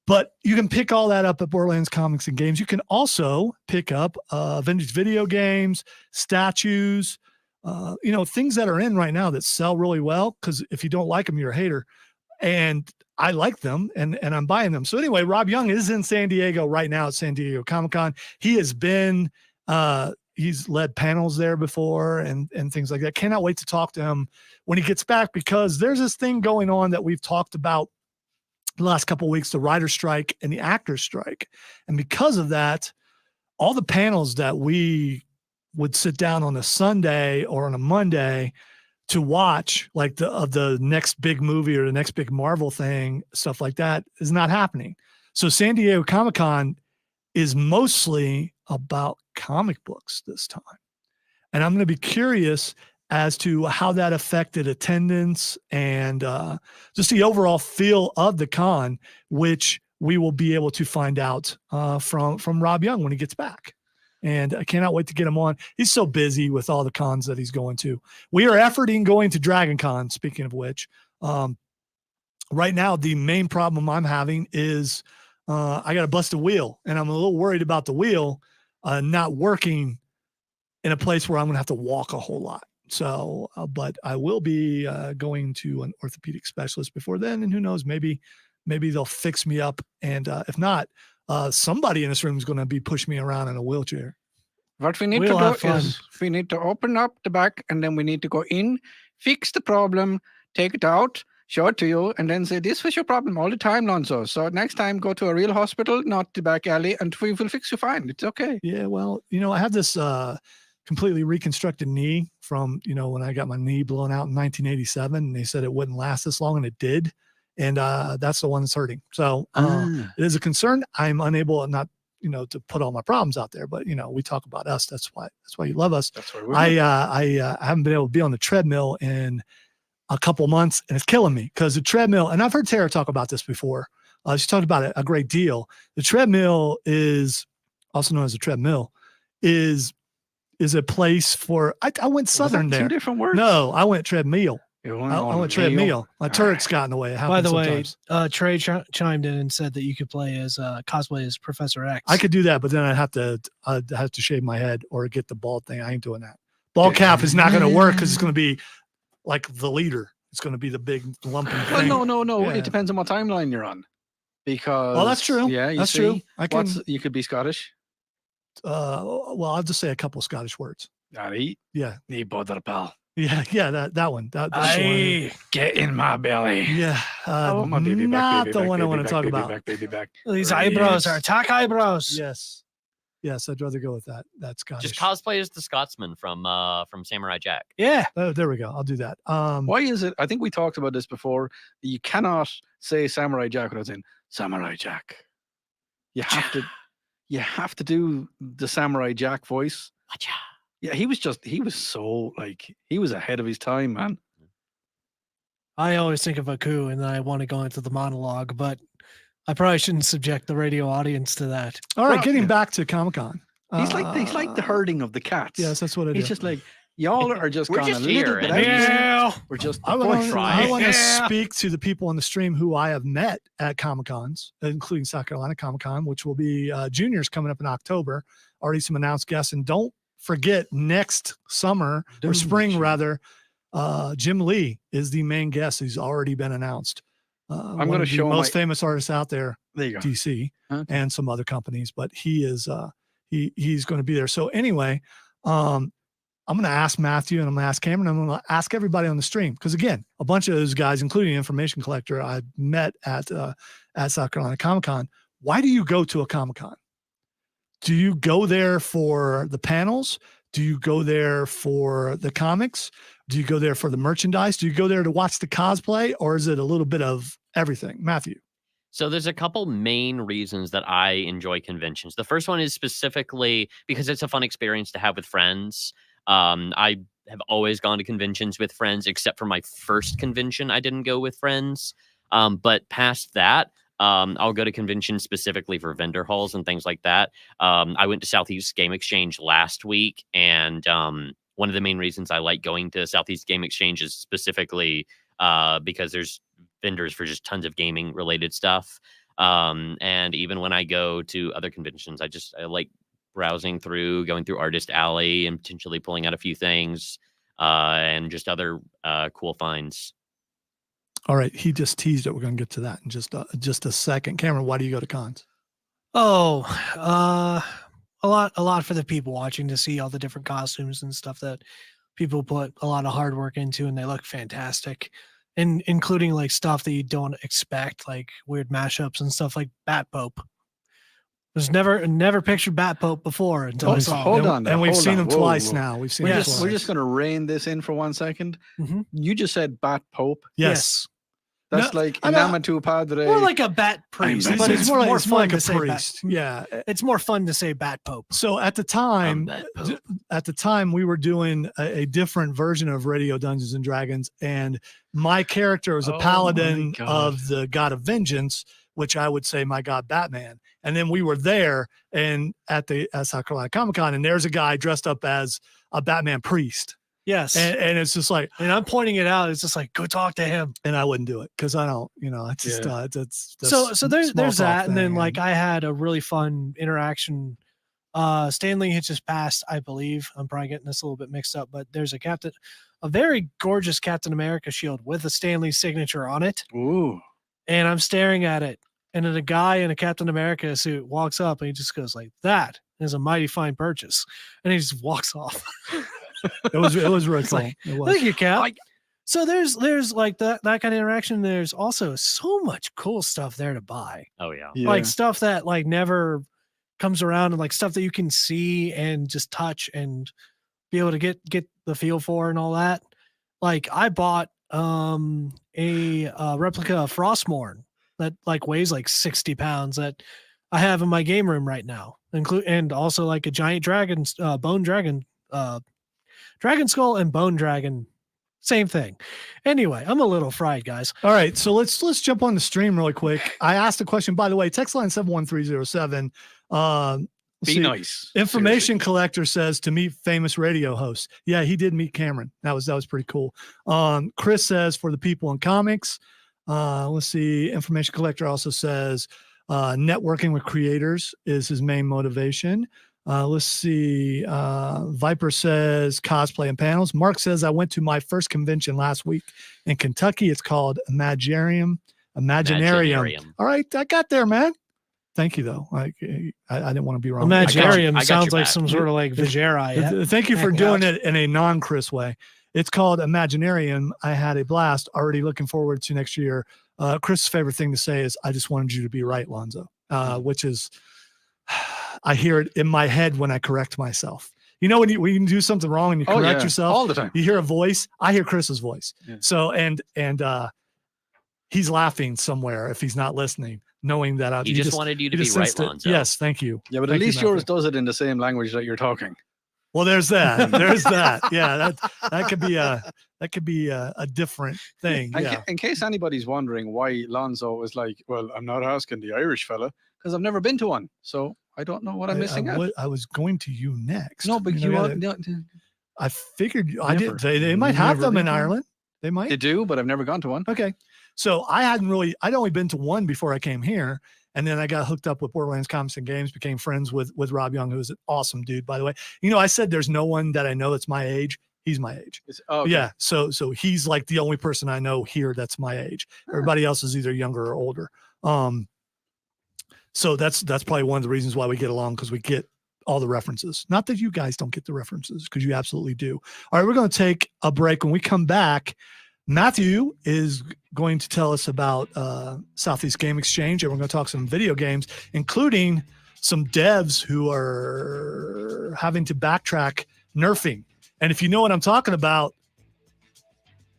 Speaker 1: But you can pick all that up at Borderlands Comics and Games. You can also pick up vintage video games, statues, things that are in right now that sell really well. Because if you don't like them, you're a hater. And I like them and I'm buying them. So anyway, Rob Young is in San Diego right now at San Diego Comic-Con. He has been, he's led panels there before and things like that. Cannot wait to talk to him when he gets back because there's this thing going on that we've talked about the last couple of weeks, the writer's strike and the actor's strike. And because of that, all the panels that we would sit down on a Sunday or on a Monday to watch, like the next big movie or the next big Marvel thing, stuff like that, is not happening. So San Diego Comic-Con is mostly about comic books this time. And I'm going to be curious as to how that affected attendance and just the overall feel of the con, which we will be able to find out from Rob Young when he gets back. and I cannot wait to get him on. He's so busy with all the cons that he's going to. We are efforting going to Dragon Con, speaking of which. Right now, the main problem I'm having is I got a busted wheel, and I'm a little worried about the wheel not working in a place where I'm going to have to walk a whole lot. So, but I will be going to an orthopedic specialist before then, and who knows, maybe they'll fix me up. And if not, somebody in this room is going to be pushing me around in a wheelchair.
Speaker 2: What we need
Speaker 4: We'll have
Speaker 2: to do
Speaker 4: fun.
Speaker 2: is we need to open up the back, and then we need to go in, fix the problem, take it out, show it to you, and then say, this was your problem all the time, Lonzo. So next time, go to a real hospital, not the back alley, and we will fix you fine. It's okay.
Speaker 1: Yeah, well, I have this completely reconstructed knee from, when I got my knee blown out in 1987, and they said it wouldn't last this long, and it did. And that's the one that's hurting. So it is a concern. I'm unable not, to put all my problems out there, but we talk about us. That's why you love us.
Speaker 2: That's why we're
Speaker 1: I haven't been able to be on the treadmill in a couple months, and it's killing me because the treadmill, and I've heard Tara talk about this before. She talked about it a great deal. The treadmill is also known as a treadmill is a place for, I went Southern there.
Speaker 2: Two different words.
Speaker 1: No, I went treadmill.
Speaker 2: You
Speaker 1: I went treadmill. My turret's got in the way. It
Speaker 4: By the
Speaker 1: happens
Speaker 4: way,
Speaker 1: sometimes.
Speaker 4: Trey chimed in and said that you could play as cosplay as Professor X.
Speaker 1: I could do that, but then I'd have to shave my head or get the bald thing. I ain't doing that. Bald cap is not going to work because it's going to be like the leader. It's going to be the big lumping
Speaker 2: Well,
Speaker 1: thing.
Speaker 2: no.
Speaker 1: Yeah.
Speaker 2: It depends on what timeline you're on. Because
Speaker 1: Oh, that's true.
Speaker 2: Yeah, you
Speaker 1: That's
Speaker 2: see,
Speaker 1: true. I can.
Speaker 2: you could be Scottish.
Speaker 1: Well, I'll just say a couple Scottish words.
Speaker 2: Alright.
Speaker 1: Yeah,
Speaker 2: Knee bother pal.
Speaker 1: yeah. That one. That's the one.
Speaker 4: Aye.
Speaker 2: Get in my belly.
Speaker 1: Yeah,
Speaker 2: Oh, my baby back,
Speaker 1: not
Speaker 2: baby
Speaker 1: the
Speaker 2: back,
Speaker 1: one I
Speaker 2: baby
Speaker 1: want to
Speaker 2: back,
Speaker 1: talk
Speaker 2: baby
Speaker 1: about.
Speaker 2: Back, baby back.
Speaker 4: These eyebrows are
Speaker 2: Right.
Speaker 4: attack eyebrows.
Speaker 1: Yes, I'd rather go with that. That's Scottish.
Speaker 3: Just cosplay as the Scotsman from Samurai Jack.
Speaker 4: Yeah.
Speaker 1: Oh, there we go. I'll do that.
Speaker 2: Why is it? I think we talked about this before. You cannot say Samurai Jack without saying Samurai Jack. You have to do the Samurai Jack voice.
Speaker 3: Watcha.
Speaker 2: Yeah, he was so he was ahead of his time, man.
Speaker 4: I always think of Aku and I want to go into the monologue, but I probably shouldn't subject the radio audience to that.
Speaker 1: All right,
Speaker 2: Well,
Speaker 1: getting
Speaker 2: yeah.
Speaker 1: back to Comic-Con.
Speaker 2: He's like the herding of the cats.
Speaker 1: Yes, that's what it is.
Speaker 2: He's just like, y'all are just
Speaker 3: We're
Speaker 2: gone
Speaker 3: just
Speaker 2: a little
Speaker 3: here,
Speaker 2: bit
Speaker 3: and
Speaker 2: out.
Speaker 4: Yeah.
Speaker 2: We're just
Speaker 1: I
Speaker 2: the
Speaker 1: want
Speaker 2: voice.
Speaker 3: Right.
Speaker 1: to
Speaker 4: Yeah.
Speaker 1: speak to the people on the stream who I have met at Comic-Cons, including South Carolina Comic-Con, which will be juniors coming up in October. Already some announced guests. And don't forget, next summer or spring, rather, Jim Lee is the main guest. He's already been announced.
Speaker 2: I'm
Speaker 1: one
Speaker 2: gonna
Speaker 1: of the
Speaker 2: show
Speaker 1: most famous artists out there,
Speaker 2: There you go.
Speaker 1: DC,
Speaker 2: Okay.
Speaker 1: and some other companies, but he is he's going to be there. So anyway, I'm going to ask Matthew and I'm going to ask Cameron. I'm going to ask everybody on the stream because again, a bunch of those guys, including the information collector, I met at South Carolina Comic-Con. Why do you go to a Comic-Con? Do you go there for the panels? Do you go there for the comics? Do you go there for the merchandise? Do you go there to watch the cosplay, or is it a little bit of everything? Matthew.
Speaker 3: So there's a couple main reasons that I enjoy conventions. The first one is specifically because it's a fun experience to have with friends. I have always gone to conventions with friends, except for my first convention. I didn't go with friends. But past that, I'll go to conventions specifically for vendor halls and things like that. I went to Southeast Game Exchange last week, and one of the main reasons I like going to Southeast Game Exchange is specifically because there's vendors for just tons of gaming related stuff. And even when I go to other conventions, I like browsing through, going through Artist Alley and potentially pulling out a few things and just other cool finds.
Speaker 1: All right. He just teased it. We're going to get to that in just a second. Cameron, why do you go to cons?
Speaker 4: Oh, a lot for the people watching to see all the different costumes and stuff that people put a lot of hard work into, and they look fantastic. And including like stuff that you don't expect, like weird mashups and stuff like Bat Pope. Was never pictured Bat Pope before until I saw him.
Speaker 2: Hold on.
Speaker 1: And we've
Speaker 2: hold
Speaker 1: seen
Speaker 2: on.
Speaker 1: him
Speaker 2: Whoa,
Speaker 1: twice
Speaker 2: whoa.
Speaker 1: now. We've seen
Speaker 2: We're
Speaker 1: him
Speaker 2: just
Speaker 1: twice.
Speaker 2: we're just gonna rein this in for 1 second.
Speaker 4: Mhm.
Speaker 2: You just said Bat Pope.
Speaker 1: Yes.
Speaker 2: That's
Speaker 1: No,
Speaker 2: like
Speaker 1: I know.
Speaker 2: inama tu padre.
Speaker 4: More like a bat priest,
Speaker 2: But
Speaker 4: but
Speaker 1: it's more like
Speaker 4: fun
Speaker 1: a
Speaker 4: to say bat.
Speaker 1: priest. Yeah.
Speaker 4: It's more fun to say bat pope.
Speaker 1: So at the time, we were doing a different version of Radio Dungeons and Dragons, and my character was a
Speaker 2: Oh
Speaker 1: paladin
Speaker 2: my God.
Speaker 1: of the God of Vengeance, which I would say my God Batman. And then we were there and at South Carolina Comic Con, and there's a guy dressed up as a Batman priest,
Speaker 4: Yes.
Speaker 1: and it's just like,
Speaker 4: And I'm pointing it out. It's just like, go talk to him.
Speaker 1: and I wouldn't do it because I don't, it's just that's
Speaker 4: So there's
Speaker 1: small
Speaker 4: that,
Speaker 1: talk
Speaker 4: and then
Speaker 1: thing,
Speaker 4: like I had a really fun interaction. Stanley had just passed, I believe. I'm probably getting this a little bit mixed up, but there's a very gorgeous Captain America shield with a Stanley signature on it,
Speaker 2: Ooh.
Speaker 4: and I'm staring at it, and then a guy in a Captain America suit walks up and he just goes like, "That is a mighty fine purchase," and he just walks off.
Speaker 1: it was really
Speaker 4: It's
Speaker 1: cool.
Speaker 4: like,
Speaker 1: It was.
Speaker 4: Thank you, Cap. So there's like that kind of interaction. There's also so much cool stuff there to buy.
Speaker 3: Oh yeah.
Speaker 2: Yeah.
Speaker 4: Like stuff that like never comes around, and like stuff that you can see and just touch and be able to get the feel for and all that. Like I bought a replica of Frostmourne that like weighs like 60 pounds that I have in my game room right now, and also like a giant dragon, bone dragon, dragon skull and bone dragon, same thing. Anyway, I'm a little fried, guys.
Speaker 1: All right, so let's jump on the stream really quick. I asked a question, by the way. Text line 71307.
Speaker 2: Be nice.
Speaker 1: Information collector says to meet famous radio hosts. Yeah, he did meet Cameron. That was pretty cool. Chris says for the people in comics. Let's see. Information collector also says networking with creators is his main motivation. Let's see. Viper says cosplay and panels. Mark says I went to my first convention last week in Kentucky. It's called Imaginarium. All right, I got there, man. Thank you, though. I didn't want to be wrong.
Speaker 4: Imaginarium
Speaker 3: I got
Speaker 4: sounds
Speaker 3: your
Speaker 4: like
Speaker 3: back.
Speaker 4: some sort of like Vijera.
Speaker 1: Thank you for
Speaker 4: Heck,
Speaker 1: doing
Speaker 4: ouch.
Speaker 1: it in a non-Chris way. It's called Imaginarium. I had a blast. Already looking forward to next year. Chris' favorite thing to say is, I just wanted you to be right, Lonzo, which is, I hear it in my head when I correct myself. You know, when you do something wrong and you correct yourself
Speaker 2: all the time.
Speaker 1: you hear a voice. I hear Chris's voice.
Speaker 2: Yeah.
Speaker 1: So, and he's laughing somewhere if he's not listening, knowing that
Speaker 3: He just wanted you to be right,
Speaker 1: sensed it.
Speaker 3: Lonzo.
Speaker 1: Yes. Thank you.
Speaker 2: Yeah, but at
Speaker 1: Thank you,
Speaker 2: least yours
Speaker 1: Matthew.
Speaker 2: does it in the same language that you're talking.
Speaker 1: Well, there's that. There's that. Yeah. That could be a different thing.
Speaker 2: And
Speaker 1: Yeah.
Speaker 2: in case anybody's wondering why Lonzo is like, well, I'm not asking the Irish fella because I've never been to one. So I don't know what I'm missing out.
Speaker 1: I was going to you next.
Speaker 2: No, but
Speaker 1: I mean,
Speaker 2: you
Speaker 1: I
Speaker 2: are,
Speaker 1: gotta-
Speaker 2: no,
Speaker 1: I figured I
Speaker 2: Never.
Speaker 1: did. They might have
Speaker 2: Never
Speaker 1: them
Speaker 2: been
Speaker 1: in
Speaker 2: to one?
Speaker 1: Ireland. They might.
Speaker 2: they do, but I've never gone to one.
Speaker 1: Okay. So I'd only been to one before I came here. And then I got hooked up with Borderlands Comics and Games, became friends with Rob Young, who's an awesome dude, by the way. You know, I said there's no one that I know that's my age. He's my age.
Speaker 2: Okay.
Speaker 1: Yeah. So he's like the only person I know here that's my age. Everybody else is either younger or older. So that's probably one of the reasons why we get along, because we get all the references. Not that you guys don't get the references, because you absolutely do. All right, we're going to take a break. When we come back, Matthew is going to tell us about Southeast Game Exchange, and we're going to talk some video games, including some devs who are having to backtrack nerfing. And if you know what I'm talking about,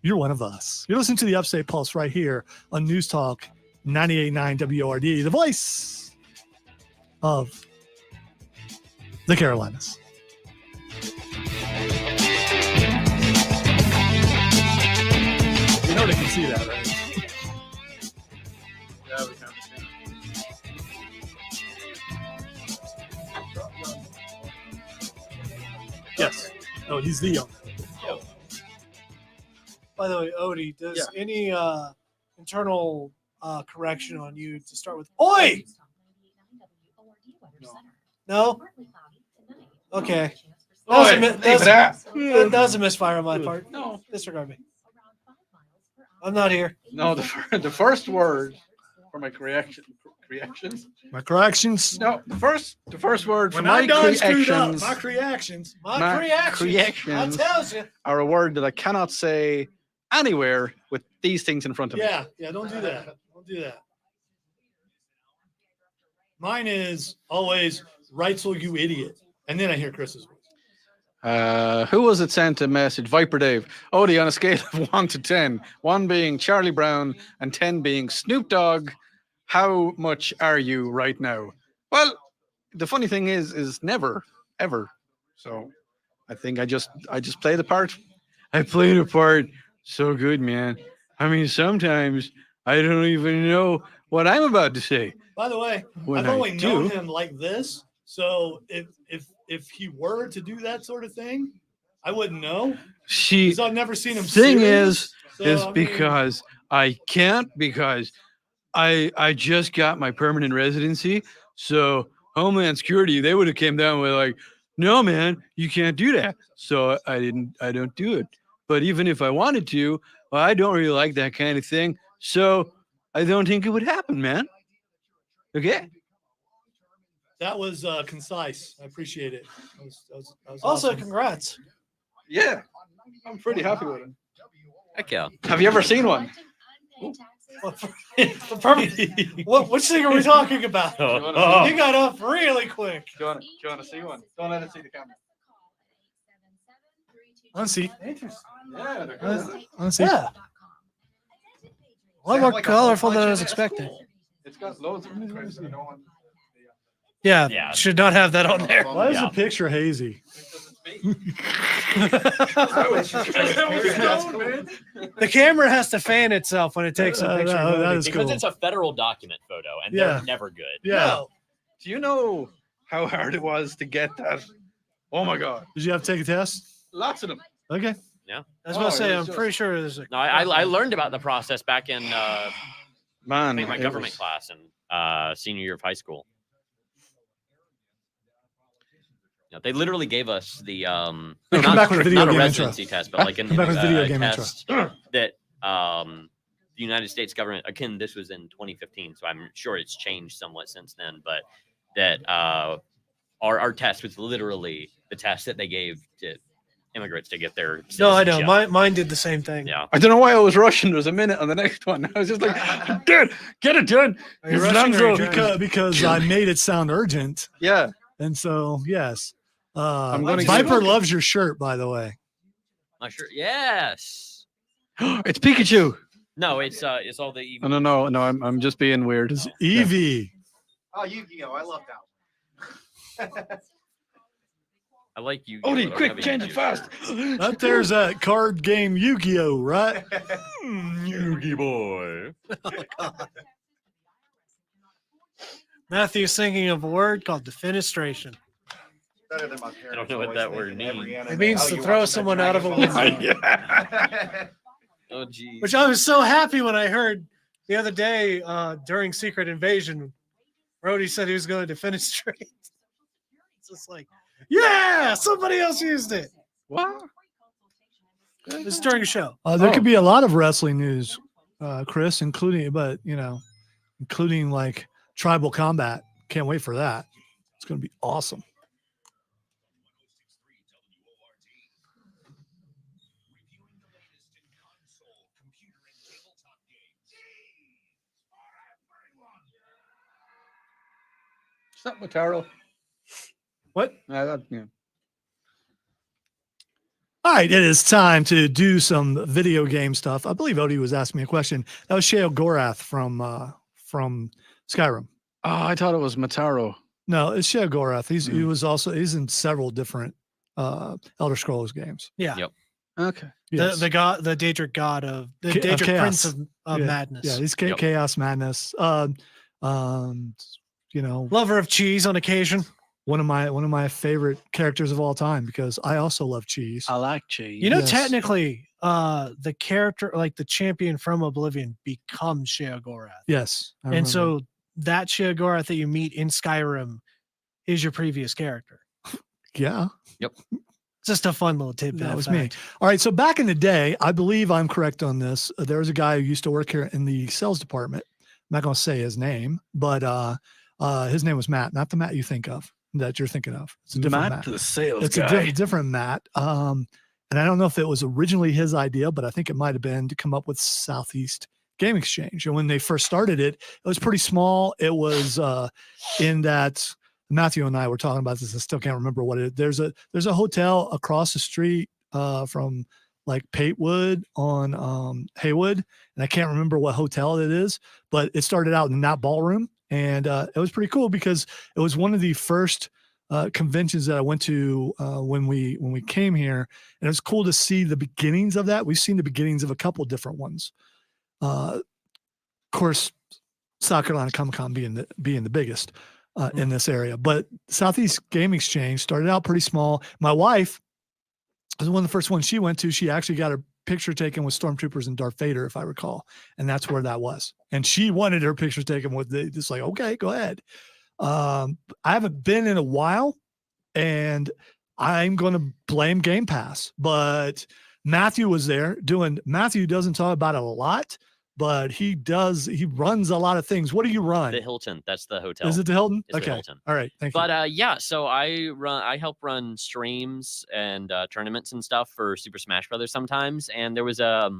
Speaker 1: you're one of us. You're listening to the Upstate Pulse right here on News Talk 98.9 WORD, the voice of the Carolinas. You know they can see that, right?
Speaker 2: Yeah, we can.
Speaker 1: Yes. Oh, he's the owner.
Speaker 4: By the way, Odie, does any internal correction on you to start with? Oi! No? Okay. That was a misfire on my part.
Speaker 2: No,
Speaker 4: Disregard me. I'm not here.
Speaker 2: no. The first word for my corrections.
Speaker 1: My corrections.
Speaker 2: No, the first word for
Speaker 1: When
Speaker 2: my
Speaker 1: I'm done screwed up,
Speaker 2: corrections
Speaker 1: my corrections.
Speaker 2: My
Speaker 4: I
Speaker 2: reactions.
Speaker 4: tells you.
Speaker 2: are a word that I cannot say anywhere with these things in front of me.
Speaker 1: Yeah, don't do that. Don't do that. Mine is always Reitzel, you idiot. And then I hear Chris's voice.
Speaker 2: Who was it sent a message? Viper Dave. Odie, on a scale of 1 to 10, 1 being Charlie Brown and 10 being Snoop Dogg, how much are you right now? Well, the funny thing is never, ever. So I think I just play the part. I play the part so good, man. I mean, sometimes I don't even know what I'm about to say.
Speaker 1: By the way,
Speaker 2: When
Speaker 1: I've
Speaker 2: I
Speaker 1: only
Speaker 2: do-
Speaker 1: known him like this, so if he were to do that sort of thing, I wouldn't know
Speaker 2: She
Speaker 1: because I've never seen him.
Speaker 2: thing
Speaker 1: serious.
Speaker 2: is
Speaker 1: So, I mean,
Speaker 2: because I can't because I just got my permanent residency. So Homeland Security, they would have came down with like, no man, you can't do that. So I don't do it. But even if I wanted to, well, I don't really like that kind of thing. So I don't think it would happen, man. Okay.
Speaker 1: that was concise. I appreciate it. That was
Speaker 4: Also,
Speaker 1: awesome.
Speaker 4: congrats.
Speaker 2: Yeah. I'm pretty happy with it.
Speaker 3: Heck yeah.
Speaker 2: Have you ever seen one?
Speaker 4: Which thing are we talking about?
Speaker 3: Oh.
Speaker 4: You got up really quick.
Speaker 2: Do you want to see one? Don't let it see the camera.
Speaker 1: Unsee.
Speaker 2: Yeah, they're
Speaker 1: Unsee.
Speaker 4: Yeah. A lot more colorful than I was expecting.
Speaker 2: It's got loads of
Speaker 4: Yeah,
Speaker 3: Yeah.
Speaker 4: should not have that on there.
Speaker 1: Why is
Speaker 3: Yeah.
Speaker 1: the picture hazy?
Speaker 4: The camera has to fan itself when it takes a picture.
Speaker 1: that
Speaker 4: of
Speaker 1: is
Speaker 4: Odie.
Speaker 3: Because
Speaker 1: cool.
Speaker 3: it's a federal document photo, and
Speaker 1: Yeah.
Speaker 3: they're never good.
Speaker 1: Yeah.
Speaker 4: No.
Speaker 2: Do you know how hard it was to get that? Oh my god,
Speaker 1: Did you have to take a test?
Speaker 2: lots of them.
Speaker 1: Okay.
Speaker 4: I was about to
Speaker 2: Oh,
Speaker 4: say,
Speaker 2: it
Speaker 4: I'm
Speaker 2: was
Speaker 4: pretty sure there's a.
Speaker 3: No, I learned about the process back in
Speaker 2: Man,
Speaker 3: my
Speaker 2: it
Speaker 3: government
Speaker 2: was-
Speaker 3: class in senior year of high school. Yeah, they literally gave us the
Speaker 1: come
Speaker 3: not,
Speaker 1: back with a video
Speaker 3: not a
Speaker 1: game intro.
Speaker 3: residency test, but like
Speaker 1: Come back with a video game intro.
Speaker 3: test that the United States government. Again, this was in 2015, so I'm sure it's changed somewhat since then. But that our test was literally the test that they gave to immigrants to get their
Speaker 4: No, I know.
Speaker 3: citizenship.
Speaker 4: Mine did the same thing.
Speaker 3: Yeah.
Speaker 2: I don't know why I was rushing. There was a minute on the next one. I was just like, dude, get it done.
Speaker 4: Are you
Speaker 2: It's
Speaker 4: rushing or are you
Speaker 2: Lonzo.
Speaker 4: trying-
Speaker 1: Because I made it sound urgent,
Speaker 2: Yeah.
Speaker 1: and so yes.
Speaker 2: I'm gonna
Speaker 1: Viper
Speaker 2: give-
Speaker 1: loves your shirt, by the way.
Speaker 3: My sure. Yes.
Speaker 2: It's Pikachu.
Speaker 3: No, it's all the.
Speaker 2: No. I'm just being weird.
Speaker 1: It's Eevee.
Speaker 5: Oh, Yu-Gi-Oh! I love that one.
Speaker 3: I like you.
Speaker 2: Odie, quick, change it fast.
Speaker 1: Up there's that card game Yu-Gi-Oh, right?
Speaker 3: Yugi boy.
Speaker 4: Matthew's thinking of a word called defenestration.
Speaker 5: Better than my parents.
Speaker 3: I don't know what
Speaker 5: always
Speaker 3: that
Speaker 5: think
Speaker 3: word
Speaker 5: in every
Speaker 3: means.
Speaker 5: anime.
Speaker 4: It means to
Speaker 5: you
Speaker 4: throw
Speaker 5: watching that
Speaker 4: someone out of a
Speaker 5: Dragon Ball
Speaker 4: window.
Speaker 5: Z?
Speaker 2: Yeah.
Speaker 3: Oh, geez.
Speaker 4: Which I was so happy when I heard the other day during Secret Invasion. Brody said he was going to defenestrate. It's just like, yeah, somebody else used it.
Speaker 2: What?
Speaker 4: It was during a show.
Speaker 1: There
Speaker 2: Oh.
Speaker 1: could be a lot of wrestling news, Chris, including like tribal combat. Can't wait for that. It's going to be awesome.
Speaker 2: Is that Mataro?
Speaker 1: What?
Speaker 2: Yeah.
Speaker 1: All right, it is time to do some video game stuff. I believe Odie was asking me a question. That was Sheo Gorath from Skyrim.
Speaker 2: Oh, I thought it was Mataro.
Speaker 1: No, it's Sheo Gorath. He's in several different Elder Scrolls games.
Speaker 4: Yeah.
Speaker 3: Yep.
Speaker 2: Okay.
Speaker 1: Yes.
Speaker 4: The Daedric god of the
Speaker 1: Cha-
Speaker 4: Daedric
Speaker 1: chaos.
Speaker 4: prince of
Speaker 1: Yeah.
Speaker 4: madness.
Speaker 1: Yeah, he's
Speaker 3: Yep.
Speaker 1: Chaos Madness.
Speaker 4: Lover of cheese on occasion.
Speaker 1: One of my favorite characters of all time because I also love cheese.
Speaker 2: I like cheese.
Speaker 4: You know,
Speaker 1: Yes.
Speaker 4: technically, the character, like the champion from Oblivion, becomes Sheo Gorath.
Speaker 1: Yes, I
Speaker 4: And
Speaker 1: remember.
Speaker 4: so that Sheo Gorath that you meet in Skyrim is your previous character.
Speaker 1: yeah,
Speaker 4: Just a fun little tidbit.
Speaker 1: that
Speaker 4: of
Speaker 1: was me.
Speaker 4: fact.
Speaker 1: All right, so back in the day, I believe I'm correct on this. There was a guy who used to work here in the sales department. I'm not going to say his name, but his name was Matt, not the Matt you think of, that you're thinking of. It's a different Matt.
Speaker 2: the sales
Speaker 1: It's a different Matt. And I don't know if it was originally his idea, but I think it might have been to come up with Southeast Game Exchange. And when they first started it, it was pretty small. It was in that Matthew and I were talking about this. I still can't remember what it is. There's a hotel across the street from like Patewood on Haywood, and I can't remember what hotel it is, but it started out in that ballroom, and it was pretty cool because it was one of the first conventions that I went to when we came here, and it was cool to see the beginnings of that. We've seen the beginnings of a couple different ones. Of course, South Carolina Comic-Con being the biggest in this area, but Southeast Game Exchange started out pretty small. My wife was one of the first ones she went to. She actually got her picture taken with stormtroopers and Darth Vader, if I recall, and that's where that was. And she wanted her picture taken with just like, okay, go ahead. I haven't been in a while, and I'm going to blame Game Pass, but Matthew was there doing. Matthew doesn't talk about it a lot, but he does. He runs a lot of things. What do you run?
Speaker 3: The Hilton. That's the hotel.
Speaker 1: Is it the Hilton?
Speaker 3: It's the
Speaker 1: Okay.
Speaker 3: Hilton.
Speaker 1: All right. Thank you.
Speaker 3: But yeah, so I help run streams and tournaments and stuff for Super Smash Brothers sometimes. And there was a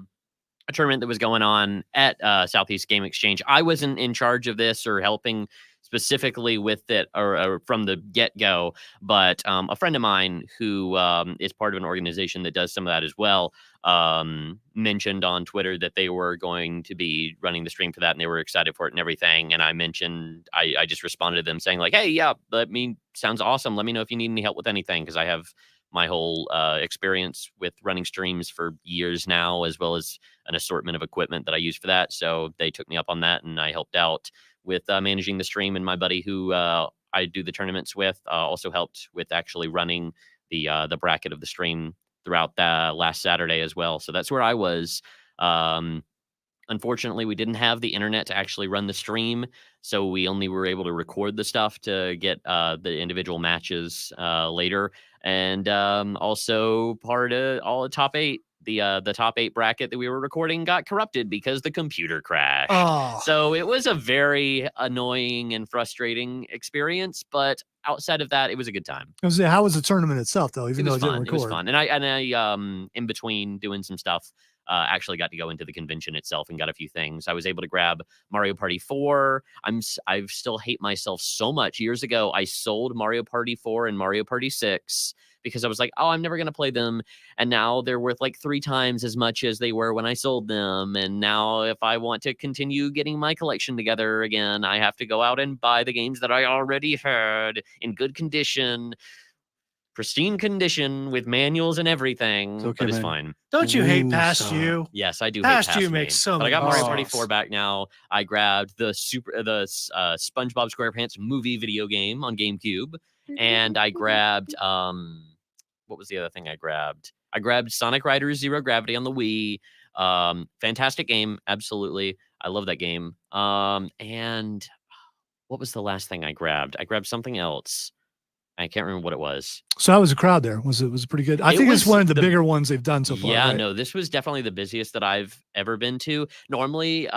Speaker 3: tournament that was going on at Southeast Game Exchange. I wasn't in charge of this or helping specifically with it or from the get-go, but a friend of mine who is part of an organization that does some of that as well mentioned on Twitter that they were going to be running the stream for that, and they were excited for it and everything. And I mentioned, I just responded to them saying like, hey, yeah, sounds awesome. Let me know if you need any help with anything, because I have my whole experience with running streams for years now, as well as an assortment of equipment that I use for that. So they took me up on that, and I helped out with managing the stream. And my buddy who I do the tournaments with also helped with actually running the bracket of the stream throughout the last Saturday as well. So that's where I was. Unfortunately, we didn't have the internet to actually run the stream, so we only were able to record the stuff to get the individual matches later. And also part of all the top 8, the top 8 bracket that we were recording got corrupted because the computer crashed.
Speaker 4: Oh.
Speaker 3: So it was a very annoying and frustrating experience, but outside of that, it was a good time.
Speaker 1: How was the tournament itself, though? Even
Speaker 3: It
Speaker 1: though
Speaker 3: was
Speaker 1: it
Speaker 3: fun.
Speaker 1: didn't
Speaker 3: It was
Speaker 1: record.
Speaker 3: fun. And I in between doing some stuff, actually got to go into the convention itself and got a few things. I was able to grab Mario Party 4. I still hate myself so much. Years ago, I sold Mario Party 4 and Mario Party 6 because I was like, oh, I'm never going to play them. And now they're worth like 3 times as much as they were when I sold them. And now if I want to continue getting my collection together again, I have to go out and buy the games that I already had in good condition, pristine condition with manuals and everything.
Speaker 2: It's okay,
Speaker 3: but it's
Speaker 2: man.
Speaker 3: fine.
Speaker 4: Don't you hate
Speaker 2: Ooh,
Speaker 4: Past
Speaker 2: so-
Speaker 4: You?
Speaker 3: Yes, I do.
Speaker 4: Past
Speaker 3: hate
Speaker 4: You
Speaker 3: Me.
Speaker 4: makes so
Speaker 3: But I
Speaker 4: many
Speaker 3: got Mario
Speaker 4: more
Speaker 3: Party
Speaker 4: sense.
Speaker 3: 4 back now. I grabbed the SpongeBob SquarePants movie video game on GameCube, and I grabbed what was the other thing I grabbed? I grabbed Sonic Riders Zero Gravity on the Wii. Fantastic game, absolutely. I love that game. And what was the last thing I grabbed? I grabbed something else. I can't remember what it was.
Speaker 1: So how was the crowd there? Was it pretty good? I
Speaker 3: It
Speaker 1: think it's
Speaker 3: was
Speaker 1: one of the
Speaker 3: the-
Speaker 1: bigger ones they've done so far.
Speaker 3: Yeah,
Speaker 1: right?
Speaker 3: no, this was definitely the busiest that I've ever been to. Normally,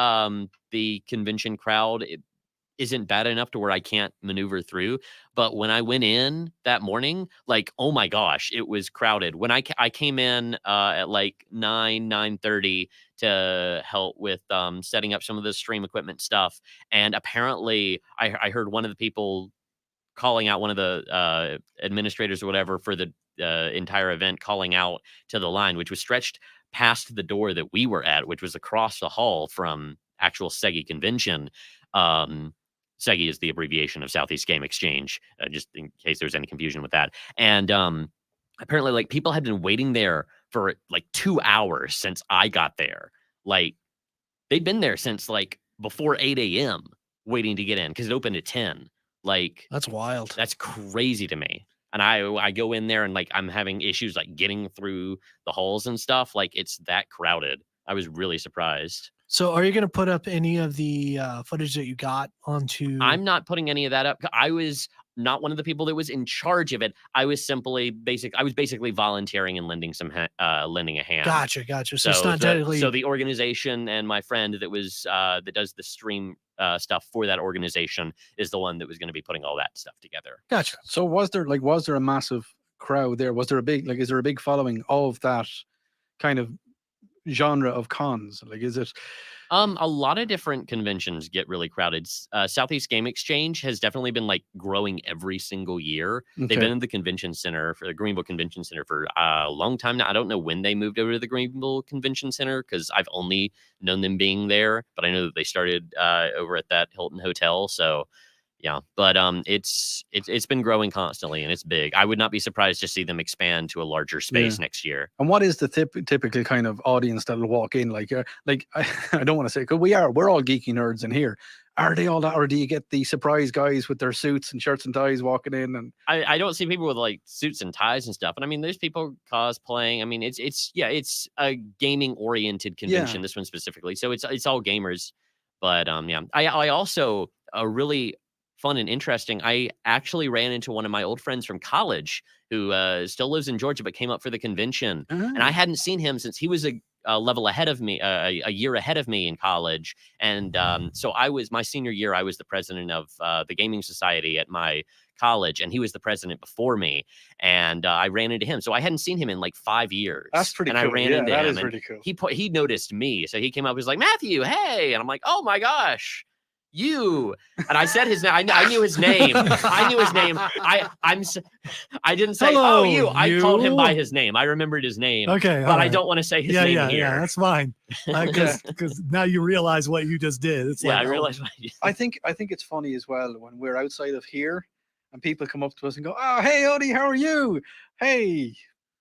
Speaker 3: the convention crowd isn't bad enough to where I can't maneuver through. But when I went in that morning, like, oh my gosh, it was crowded. When I came in at like 9:30 to help with setting up some of the stream equipment stuff, and apparently I heard one of the people calling out, one of the administrators or whatever for the entire event, calling out to the line, which was stretched past the door that we were at, which was across the hall from actual SEGI convention. SEGI is the abbreviation of Southeast Game Exchange, just in case there's any confusion with that. And apparently, like, people had been waiting there for like 2 hours since I got there. Like, they'd been there since like before 8 a.m. waiting to get in because it opened at 10. Like,
Speaker 4: That's wild.
Speaker 3: that's crazy to me. And I go in there and like I'm having issues like getting through the halls and stuff. Like, it's that crowded. I was really surprised.
Speaker 4: So, are you going to put up any of the footage that you got onto?
Speaker 3: I'm not putting any of that up. I was not one of the people that was in charge of it. I was basically volunteering and lending a hand.
Speaker 4: Gotcha. So it's not technically.
Speaker 3: So the organization and my friend that was that does the stream stuff for that organization is the one that was going to be putting all that stuff together.
Speaker 4: Gotcha.
Speaker 2: So was there a massive crowd there? Was there is there a big following of that kind of genre of cons? Like, is it?
Speaker 3: A lot of different conventions get really crowded. Southeast Game Exchange has definitely been like growing every single year. They've
Speaker 2: Okay.
Speaker 3: been in the convention center for the Greenville Convention Center for a long time now. I don't know when they moved over to the Greenville Convention Center because I've only known them being there, but I know that they started over at that Hilton Hotel. So yeah, but it's been growing constantly and it's big. I would not be surprised to see them expand to a larger space next year.
Speaker 2: And what is the typical kind of audience that'll walk in? Like I don't want to say, because we're all geeky nerds in here. Are they all that, or do you get the surprise guys with their suits and shirts and ties walking in? And
Speaker 3: I don't see people with like suits and ties and stuff. And I mean, there's people cosplaying. I mean, it's a gaming oriented convention. This one specifically, so it's all gamers. But yeah, I also really fun and interesting. I actually ran into one of my old friends from college who still lives in Georgia, but came up for the convention. And I hadn't seen him since he was a level ahead of me, a year ahead of me in college. And so my senior year, I was the president of the Gaming Society at my college, and he was the president before me. And I ran into him. So I hadn't seen him in like 5 years.
Speaker 2: that's pretty
Speaker 3: and
Speaker 2: cool.
Speaker 3: I ran into
Speaker 2: that
Speaker 3: him.
Speaker 2: is really cool.
Speaker 3: He noticed me. So he came up, he was like, Matthew, hey. And I'm like, oh my gosh. You. And I said his name. I knew his name. I knew his name. I didn't say,
Speaker 4: Hello,
Speaker 3: oh, you. I called him by
Speaker 4: you.
Speaker 3: his name. I remembered his name.
Speaker 1: Okay,
Speaker 3: But
Speaker 1: all
Speaker 3: I
Speaker 1: right.
Speaker 3: don't want to say his
Speaker 1: Yeah,
Speaker 3: name
Speaker 1: yeah,
Speaker 3: here.
Speaker 1: yeah. That's fine. Because now you realize what you just did. It's
Speaker 3: Yeah,
Speaker 1: like,
Speaker 3: I realized.
Speaker 2: I think it's funny as well when we're outside of here and people come up to us and go, "Oh, hey, Odie, how are you? Hey,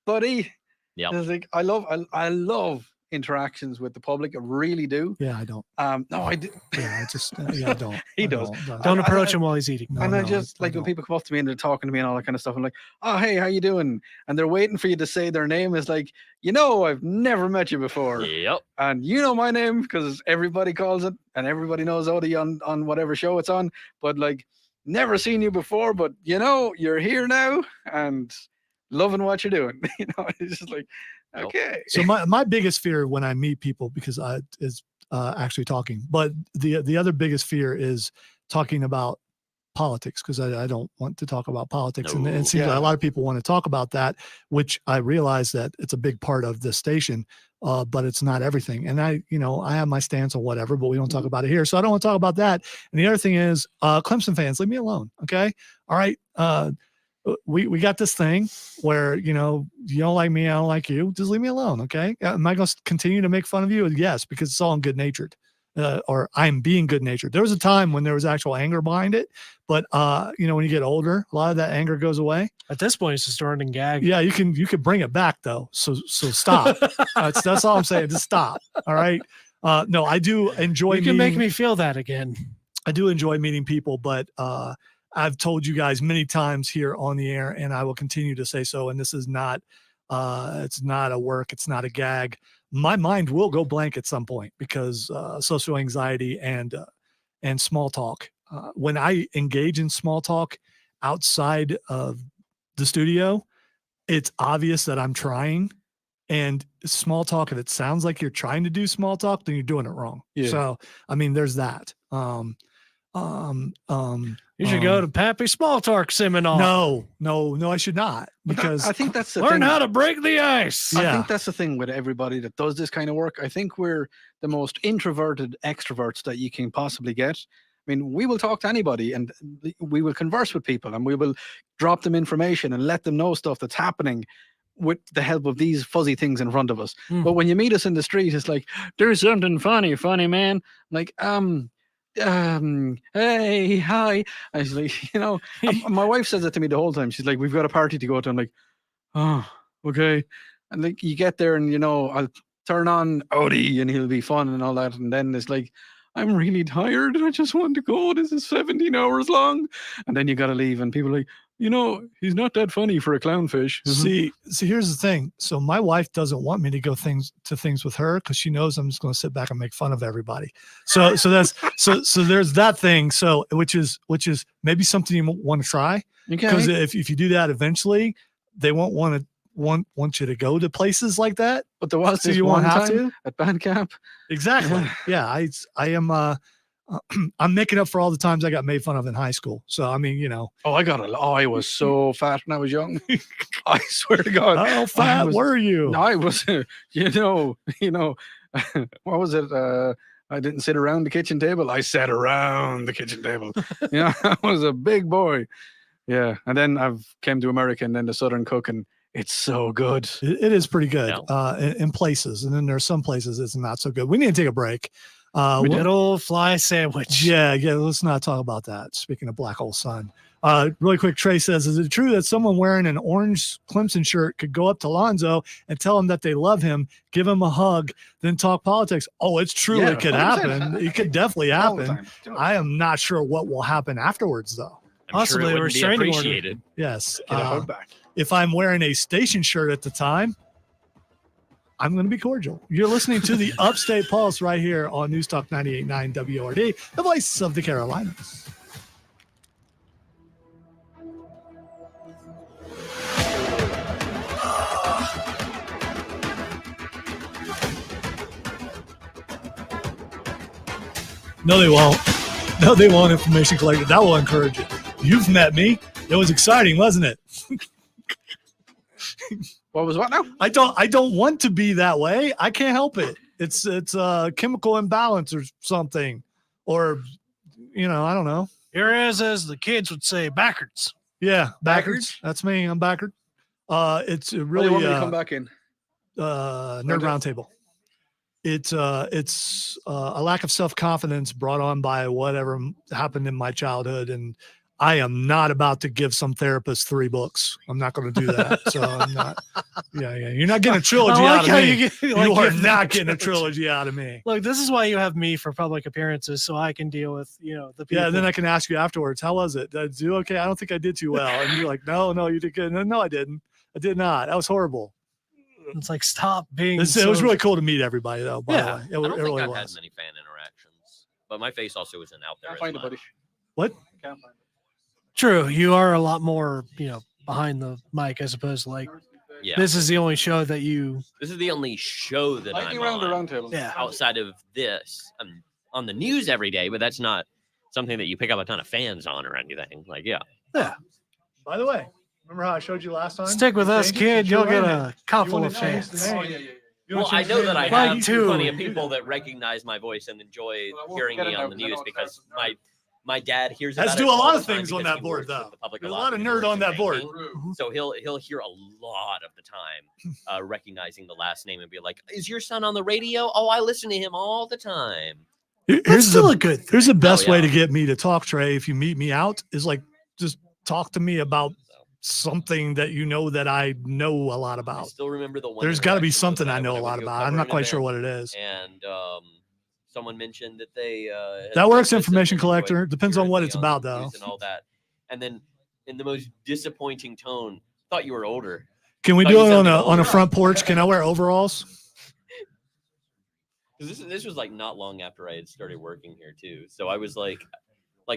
Speaker 2: buddy."
Speaker 3: Yep.
Speaker 2: It's like I love interactions with the public. I really do.
Speaker 1: Yeah, I don't.
Speaker 2: No, I do.
Speaker 1: Yeah, I just. Yeah, I don't.
Speaker 2: He
Speaker 1: I
Speaker 2: does.
Speaker 4: Don't
Speaker 2: I-
Speaker 4: approach him while he's eating.
Speaker 1: No,
Speaker 2: and I
Speaker 1: no,
Speaker 2: just like when
Speaker 1: don't.
Speaker 2: people come up to me and they're talking to me and all that kind of stuff. I'm like, "Oh, hey, how you doing?" And they're waiting for you to say their name. It's like, I've never met you before.
Speaker 3: Yep.
Speaker 2: And you know my name because everybody calls it and everybody knows Odie on whatever show it's on. But like, never seen you before, but you're here now and loving what you're doing. It's just like,
Speaker 3: Yep.
Speaker 2: okay.
Speaker 1: So my biggest fear when I meet people, because is actually talking, but the other biggest fear is talking about politics, because I don't want to talk about politics. And it seems like a lot of people want to talk about that, which I realize that it's a big part of the station, but it's not everything. And I have my stance on whatever, but we don't talk about it here. So I don't want to talk about that. And the other thing is, Clemson fans, leave me alone. Okay. All right. We got this thing where, you don't like me, I don't like you. Just leave me alone. Okay. Am I going to continue to make fun of you? Yes, because it's all good natured. Or I'm being good natured. There was a time when there was actual anger behind it, but when you get older, a lot of that anger goes away.
Speaker 4: At this point, it's just a running gag.
Speaker 1: Yeah, you can bring it back though. So stop. That's all I'm saying. Just stop. All right. No, I do enjoy.
Speaker 4: You can make me feel that again.
Speaker 1: I do enjoy meeting people, but I've told you guys many times here on the air, and I will continue to say so. And this is not, it's not a work. It's not a gag. My mind will go blank at some point because social anxiety and small talk. When I engage in small talk outside of the studio, it's obvious that I'm trying. And small talk, if it sounds like you're trying to do small talk, then you're doing it wrong.
Speaker 2: Yeah.
Speaker 1: So, I mean, there's that.
Speaker 4: You should go to Pappy Small Talk Seminar.
Speaker 1: No, I should not, because
Speaker 2: I think that's the
Speaker 4: Learn
Speaker 2: thing.
Speaker 4: how to break the ice.
Speaker 2: I
Speaker 1: Yeah.
Speaker 2: think that's the thing with everybody that does this kind of work. I think we're the most introverted extroverts that you can possibly get. I mean, we will talk to anybody and we will converse with people and we will drop them information and let them know stuff that's happening with the help of these fuzzy things in front of us.
Speaker 4: Mm.
Speaker 2: But when you meet us in the street, it's like, there's something funny, man. Like, hey, hi. I was like, my wife says that to me the whole time. She's like, we've got a party to go to. I'm like, oh, okay. And like, you get there and, I'll turn on Odie and he'll be fun and all that. And then it's like, I'm really tired and I just want to go. This is 17 hours long. And then you got to leave. And people are like, he's not that funny for a clownfish.
Speaker 1: See, here's the thing. So my wife doesn't want me to go things with her because she knows I'm just going to sit back and make fun of everybody. So there's that thing. So which is maybe something you want to try, because
Speaker 2: Okay.
Speaker 1: if you do that, eventually they won't want you to go to places like that.
Speaker 2: But there was
Speaker 1: So
Speaker 2: this
Speaker 1: you
Speaker 2: one
Speaker 1: won't have
Speaker 2: time
Speaker 1: to?
Speaker 2: at band camp.
Speaker 1: Exactly. Yeah, I am. I'm making up for all the times I got made fun of in high school. So I mean, you know,
Speaker 2: Oh, I was so fat when I was young. I swear to God.
Speaker 1: how fat
Speaker 2: was-
Speaker 1: were you?
Speaker 2: I was, what was it? I didn't sit around the kitchen table. I sat around the kitchen table. I was a big boy. Yeah. And then I've came to America and then the Southern cooking. It's so good.
Speaker 1: It is pretty good
Speaker 3: Yeah.
Speaker 1: in places, and then there are some places it's not so good. We need to take a break.
Speaker 4: Good old fly sandwich.
Speaker 1: Yeah, let's not talk about that. Speaking of black hole sun, really quick, Trey says, is it true that someone wearing an orange Clemson shirt could go up to Lonzo and tell him that they love him, give him a hug, then talk politics? Oh, it's true.
Speaker 2: Yeah,
Speaker 1: It could
Speaker 2: 100%.
Speaker 1: happen. It could definitely
Speaker 2: All the
Speaker 1: happen.
Speaker 2: time. Do it.
Speaker 1: I am not sure what will happen afterwards, though.
Speaker 3: I'm
Speaker 4: Possibly
Speaker 3: sure
Speaker 4: a
Speaker 3: it wouldn't be
Speaker 4: restraining order.
Speaker 3: appreciated.
Speaker 1: Yes.
Speaker 2: Get a hug back.
Speaker 1: If I'm wearing a station shirt at the time, I'm going to be cordial. You're listening to the Upstate Pulse right here on News Talk 98.9 WRD, the voice of the Carolinas. No, they won't. No, they won't. Information collected. That will encourage it. You've met me. It was exciting, wasn't it?
Speaker 2: What was what now?
Speaker 1: I don't want to be that way. I can't help it. It's a chemical imbalance or something, or I don't know.
Speaker 4: Here as the kids would say, backwards.
Speaker 1: Yeah, backwards.
Speaker 2: Backwards?
Speaker 1: That's me. I'm backward. It's
Speaker 2: Really
Speaker 1: really
Speaker 2: want me to come back in?
Speaker 1: nerd roundtable. It's a lack of self-confidence brought on by whatever happened in my childhood, and I am not about to give some therapist 3 books. I'm not going to do that. So I'm not. Yeah. You're not getting a trilogy out of me. You are not getting a trilogy out of me.
Speaker 4: Look, this is why you have me for public appearances, so I can deal with the people.
Speaker 1: Yeah, then I can ask you afterwards, how was it? Did I do okay? I don't think I did too well. And you're like, no, you did good. No, I didn't. I did not. That was horrible.
Speaker 4: It's like, stop being.
Speaker 1: It was really cool to meet everybody, though. By the way,
Speaker 3: I don't
Speaker 1: it
Speaker 3: think
Speaker 1: really
Speaker 3: I've
Speaker 1: was.
Speaker 3: had many fan interactions, but my face also isn't out there.
Speaker 2: Can't
Speaker 3: as
Speaker 2: find it,
Speaker 3: much.
Speaker 2: buddy.
Speaker 1: What?
Speaker 2: Can't find it.
Speaker 4: True. You are a lot more, behind the mic as opposed to like,
Speaker 3: Yeah,
Speaker 4: this is the only show that you.
Speaker 3: this is the only show that
Speaker 2: Lightning
Speaker 3: I'm
Speaker 2: round the
Speaker 3: on
Speaker 2: round table.
Speaker 4: Yeah.
Speaker 3: outside of this. I'm on the news every day, but that's not something that you pick up a ton of fans on or anything. Like, yeah.
Speaker 4: Yeah.
Speaker 1: By the way, remember how I showed you last time?
Speaker 4: Stick with us,
Speaker 1: Change it?
Speaker 4: kid. You'll get
Speaker 1: Sure.
Speaker 4: a couple
Speaker 1: wanna
Speaker 4: of
Speaker 1: change the
Speaker 4: fans.
Speaker 1: name?
Speaker 3: Well, I know that I
Speaker 4: Like
Speaker 3: have
Speaker 4: two.
Speaker 3: plenty of people that recognize my voice and enjoy
Speaker 2: Well, I won't
Speaker 3: hearing
Speaker 2: get
Speaker 3: me
Speaker 2: it
Speaker 3: on
Speaker 2: now
Speaker 3: the
Speaker 2: 'cause I
Speaker 3: news
Speaker 2: don't
Speaker 3: because
Speaker 2: have
Speaker 3: my dad hears
Speaker 1: Let's
Speaker 3: about
Speaker 1: do
Speaker 3: it
Speaker 1: a lot
Speaker 3: all
Speaker 1: of
Speaker 3: the time
Speaker 1: things on
Speaker 3: because
Speaker 1: that
Speaker 3: he
Speaker 1: board,
Speaker 3: works with
Speaker 1: though.
Speaker 3: the public
Speaker 1: There's a lot of
Speaker 3: because he
Speaker 1: nerd
Speaker 3: works
Speaker 1: on
Speaker 3: in
Speaker 1: that board.
Speaker 3: banking. So he'll hear a lot of the time recognizing the last name and be like, "Is your son on the radio? Oh, I listen to him all the time."
Speaker 4: That's
Speaker 1: Here's
Speaker 4: still
Speaker 1: the
Speaker 4: a good thing.
Speaker 1: here's the best way
Speaker 3: yeah.
Speaker 1: to get me to talk, Trey. If you meet me out, is like just talk to me about something that you know that I know a lot
Speaker 3: I
Speaker 1: about.
Speaker 3: still remember the one.
Speaker 1: There's got to be
Speaker 3: interaction was
Speaker 1: something
Speaker 3: when
Speaker 1: I know a
Speaker 3: went to
Speaker 1: lot
Speaker 3: go
Speaker 1: about.
Speaker 3: cover
Speaker 1: I'm not
Speaker 3: an
Speaker 1: quite sure
Speaker 3: event,
Speaker 1: what it is.
Speaker 3: And someone mentioned that they had
Speaker 1: That works,
Speaker 3: listened
Speaker 1: information
Speaker 3: and enjoyed
Speaker 1: collector. Depends on
Speaker 3: hearing
Speaker 1: what
Speaker 3: me
Speaker 1: it's
Speaker 3: on the
Speaker 1: about, though.
Speaker 3: news and all that. And then in the most disappointing tone, thought you were older.
Speaker 1: Can we
Speaker 3: Oh,
Speaker 1: do
Speaker 3: you
Speaker 1: it on
Speaker 3: sounded
Speaker 1: a
Speaker 3: older.
Speaker 1: front porch? Can I wear overalls?
Speaker 3: Because this was like not long after I had started working here too. So I was like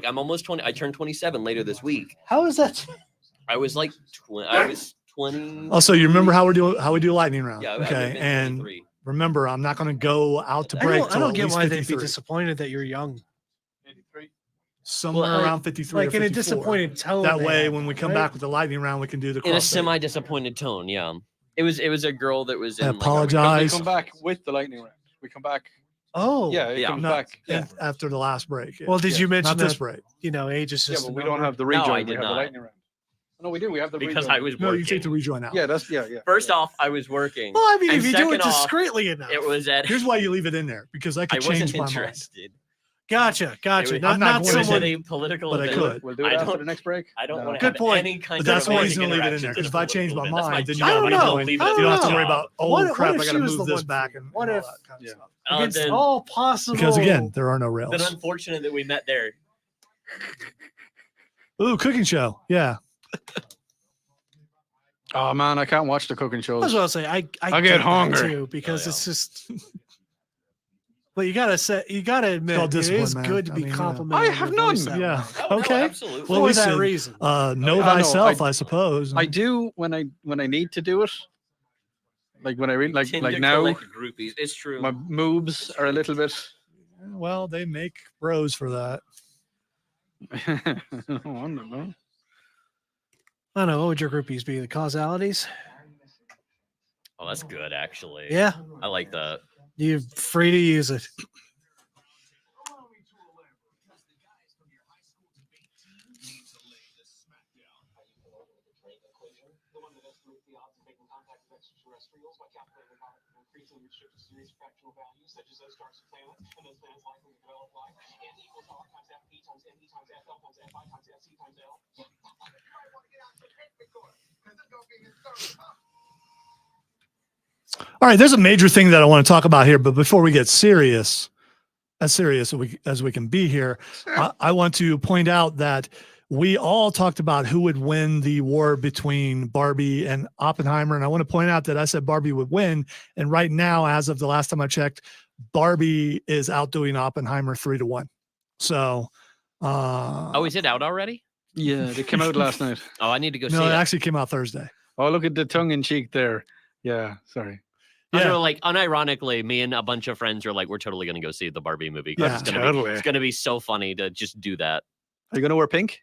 Speaker 3: I'm almost 20. I turned 27 later this week.
Speaker 4: How is that?
Speaker 3: I was like I was 20.
Speaker 1: Also, you remember how we do lightning round?
Speaker 3: Yeah, I would've
Speaker 1: okay.
Speaker 3: been
Speaker 1: And
Speaker 3: 23.
Speaker 1: remember, I'm not going to go out to
Speaker 3: I
Speaker 1: break.
Speaker 4: I
Speaker 1: till
Speaker 4: don't
Speaker 1: at
Speaker 4: get
Speaker 1: least
Speaker 4: why they'd be
Speaker 1: 53.
Speaker 4: disappointed that you're young.
Speaker 1: Somewhere
Speaker 3: Well,
Speaker 1: around 53 or
Speaker 4: Like in a
Speaker 1: 54.
Speaker 4: disappointed tone.
Speaker 1: That
Speaker 4: they
Speaker 1: way,
Speaker 4: have,
Speaker 1: when we come
Speaker 4: right?
Speaker 1: back with the lightning round, we can do the
Speaker 3: In a
Speaker 1: crossfade.
Speaker 3: semi-disappointed tone, yeah. It was a girl that was in
Speaker 1: I
Speaker 3: like,
Speaker 1: apologize.
Speaker 2: We come back with the lightning round. We come back.
Speaker 4: Oh.
Speaker 2: Yeah, it
Speaker 3: Yeah.
Speaker 2: comes
Speaker 1: No,
Speaker 2: back. Yeah.
Speaker 1: after the last break. Yeah.
Speaker 4: Well, did you mention
Speaker 1: not this
Speaker 4: that,
Speaker 1: break.
Speaker 4: age is
Speaker 2: Yeah,
Speaker 4: just
Speaker 2: but
Speaker 4: a
Speaker 2: we don't
Speaker 4: number?
Speaker 2: have the
Speaker 3: No,
Speaker 2: rejoin.
Speaker 3: I
Speaker 2: we
Speaker 3: did
Speaker 2: have the
Speaker 3: not.
Speaker 2: lightning round. No, we do. We have the
Speaker 3: because
Speaker 2: rejoin.
Speaker 3: I was
Speaker 1: No,
Speaker 3: working.
Speaker 1: you take the rejoin out.
Speaker 2: Yeah, that's yeah.
Speaker 3: First off, I was working.
Speaker 4: Well, I mean,
Speaker 3: And
Speaker 4: if you do it
Speaker 3: second off,
Speaker 4: discreetly enough.
Speaker 3: It was at.
Speaker 1: Here's why you leave it in there, because I
Speaker 3: I
Speaker 1: could
Speaker 3: wasn't
Speaker 1: change my mind.
Speaker 3: interested.
Speaker 4: Gotcha.
Speaker 3: It
Speaker 4: Not
Speaker 3: was
Speaker 1: not
Speaker 4: not
Speaker 1: going to
Speaker 4: someone.
Speaker 3: at a political
Speaker 1: But I
Speaker 3: event.
Speaker 1: could.
Speaker 2: We'll do it
Speaker 3: I
Speaker 2: after
Speaker 3: don't-
Speaker 2: the next break.
Speaker 3: I don't
Speaker 2: No.
Speaker 3: want to
Speaker 4: Good
Speaker 3: have
Speaker 4: point.
Speaker 3: any kind
Speaker 1: But that's
Speaker 3: of
Speaker 1: why
Speaker 3: romantic
Speaker 1: he's going to leave it in there.
Speaker 3: interactions
Speaker 1: Because
Speaker 3: at
Speaker 1: if
Speaker 3: a
Speaker 1: I change my
Speaker 3: political event.
Speaker 1: mind,
Speaker 3: That's
Speaker 1: then
Speaker 3: my
Speaker 1: you
Speaker 4: I
Speaker 1: don't
Speaker 4: don't
Speaker 1: have
Speaker 4: know.
Speaker 1: to
Speaker 3: Leave it
Speaker 4: I
Speaker 3: at
Speaker 1: you
Speaker 4: don't
Speaker 1: don't have to
Speaker 4: know.
Speaker 1: worry about, oh
Speaker 4: What
Speaker 1: crap,
Speaker 4: if
Speaker 1: I got
Speaker 4: she
Speaker 1: to
Speaker 4: was
Speaker 1: move
Speaker 4: the
Speaker 1: this
Speaker 4: one
Speaker 1: back
Speaker 4: for
Speaker 1: and
Speaker 4: you? What
Speaker 1: all
Speaker 4: if-
Speaker 1: that kind of
Speaker 3: Yeah.
Speaker 1: stuff.
Speaker 4: Against
Speaker 3: Then-
Speaker 4: all possible.
Speaker 1: Because again, there are no rails.
Speaker 3: Then unfortunate that we met there.
Speaker 1: Ooh, cooking show. Yeah.
Speaker 2: Oh man, I can't watch the cooking
Speaker 4: I
Speaker 2: shows.
Speaker 4: was about to say I
Speaker 2: get
Speaker 4: that
Speaker 2: hungry.
Speaker 4: too because
Speaker 3: Oh, yeah.
Speaker 4: it's just. But you gotta admit
Speaker 1: called
Speaker 4: it is
Speaker 1: discipline, man.
Speaker 4: good to
Speaker 1: I
Speaker 4: be
Speaker 1: mean,
Speaker 4: complimented.
Speaker 2: I have
Speaker 4: on your voice
Speaker 2: none.
Speaker 4: that
Speaker 1: Yeah.
Speaker 4: way.
Speaker 3: Oh, no,
Speaker 1: Okay.
Speaker 3: absolutely.
Speaker 1: Well,
Speaker 4: For
Speaker 1: listen,
Speaker 4: that reason.
Speaker 1: know
Speaker 2: I know,
Speaker 1: thyself, I suppose.
Speaker 2: I do when I need to do it. Like when I really
Speaker 3: Tend
Speaker 2: like
Speaker 3: to
Speaker 2: now,
Speaker 3: collect groupies. It's true.
Speaker 2: my moves are a little bit.
Speaker 1: Well, they make bros for that.
Speaker 2: I don't know.
Speaker 4: I don't know. What would your groupies be? The causalities?
Speaker 3: Oh, that's good, actually.
Speaker 4: Yeah.
Speaker 3: I like that.
Speaker 4: You're free to use it.
Speaker 1: All right, there's a major thing that I want to talk about here, but before we get serious as we can be here, I want to point out that we all talked about who would win the war between Barbie and Oppenheimer, and I want to point out that I said Barbie would win, and right now, as of the last time I checked, Barbie is outdoing Oppenheimer 3-1. So,
Speaker 3: Oh, is it out already?
Speaker 2: Yeah, they came out last night.
Speaker 3: Oh, I need to go
Speaker 1: no,
Speaker 3: see
Speaker 1: it
Speaker 3: it.
Speaker 1: actually came out Thursday.
Speaker 2: Oh, look at the tongue in cheek there. Yeah, sorry.
Speaker 3: Yeah.
Speaker 1: Yeah.
Speaker 3: Like unironically, me and a bunch of friends are like, we're totally gonna go see the Barbie movie. 'Cause
Speaker 1: Yeah,
Speaker 3: it's gonna be so funny to just do that.
Speaker 2: Are you gonna wear pink?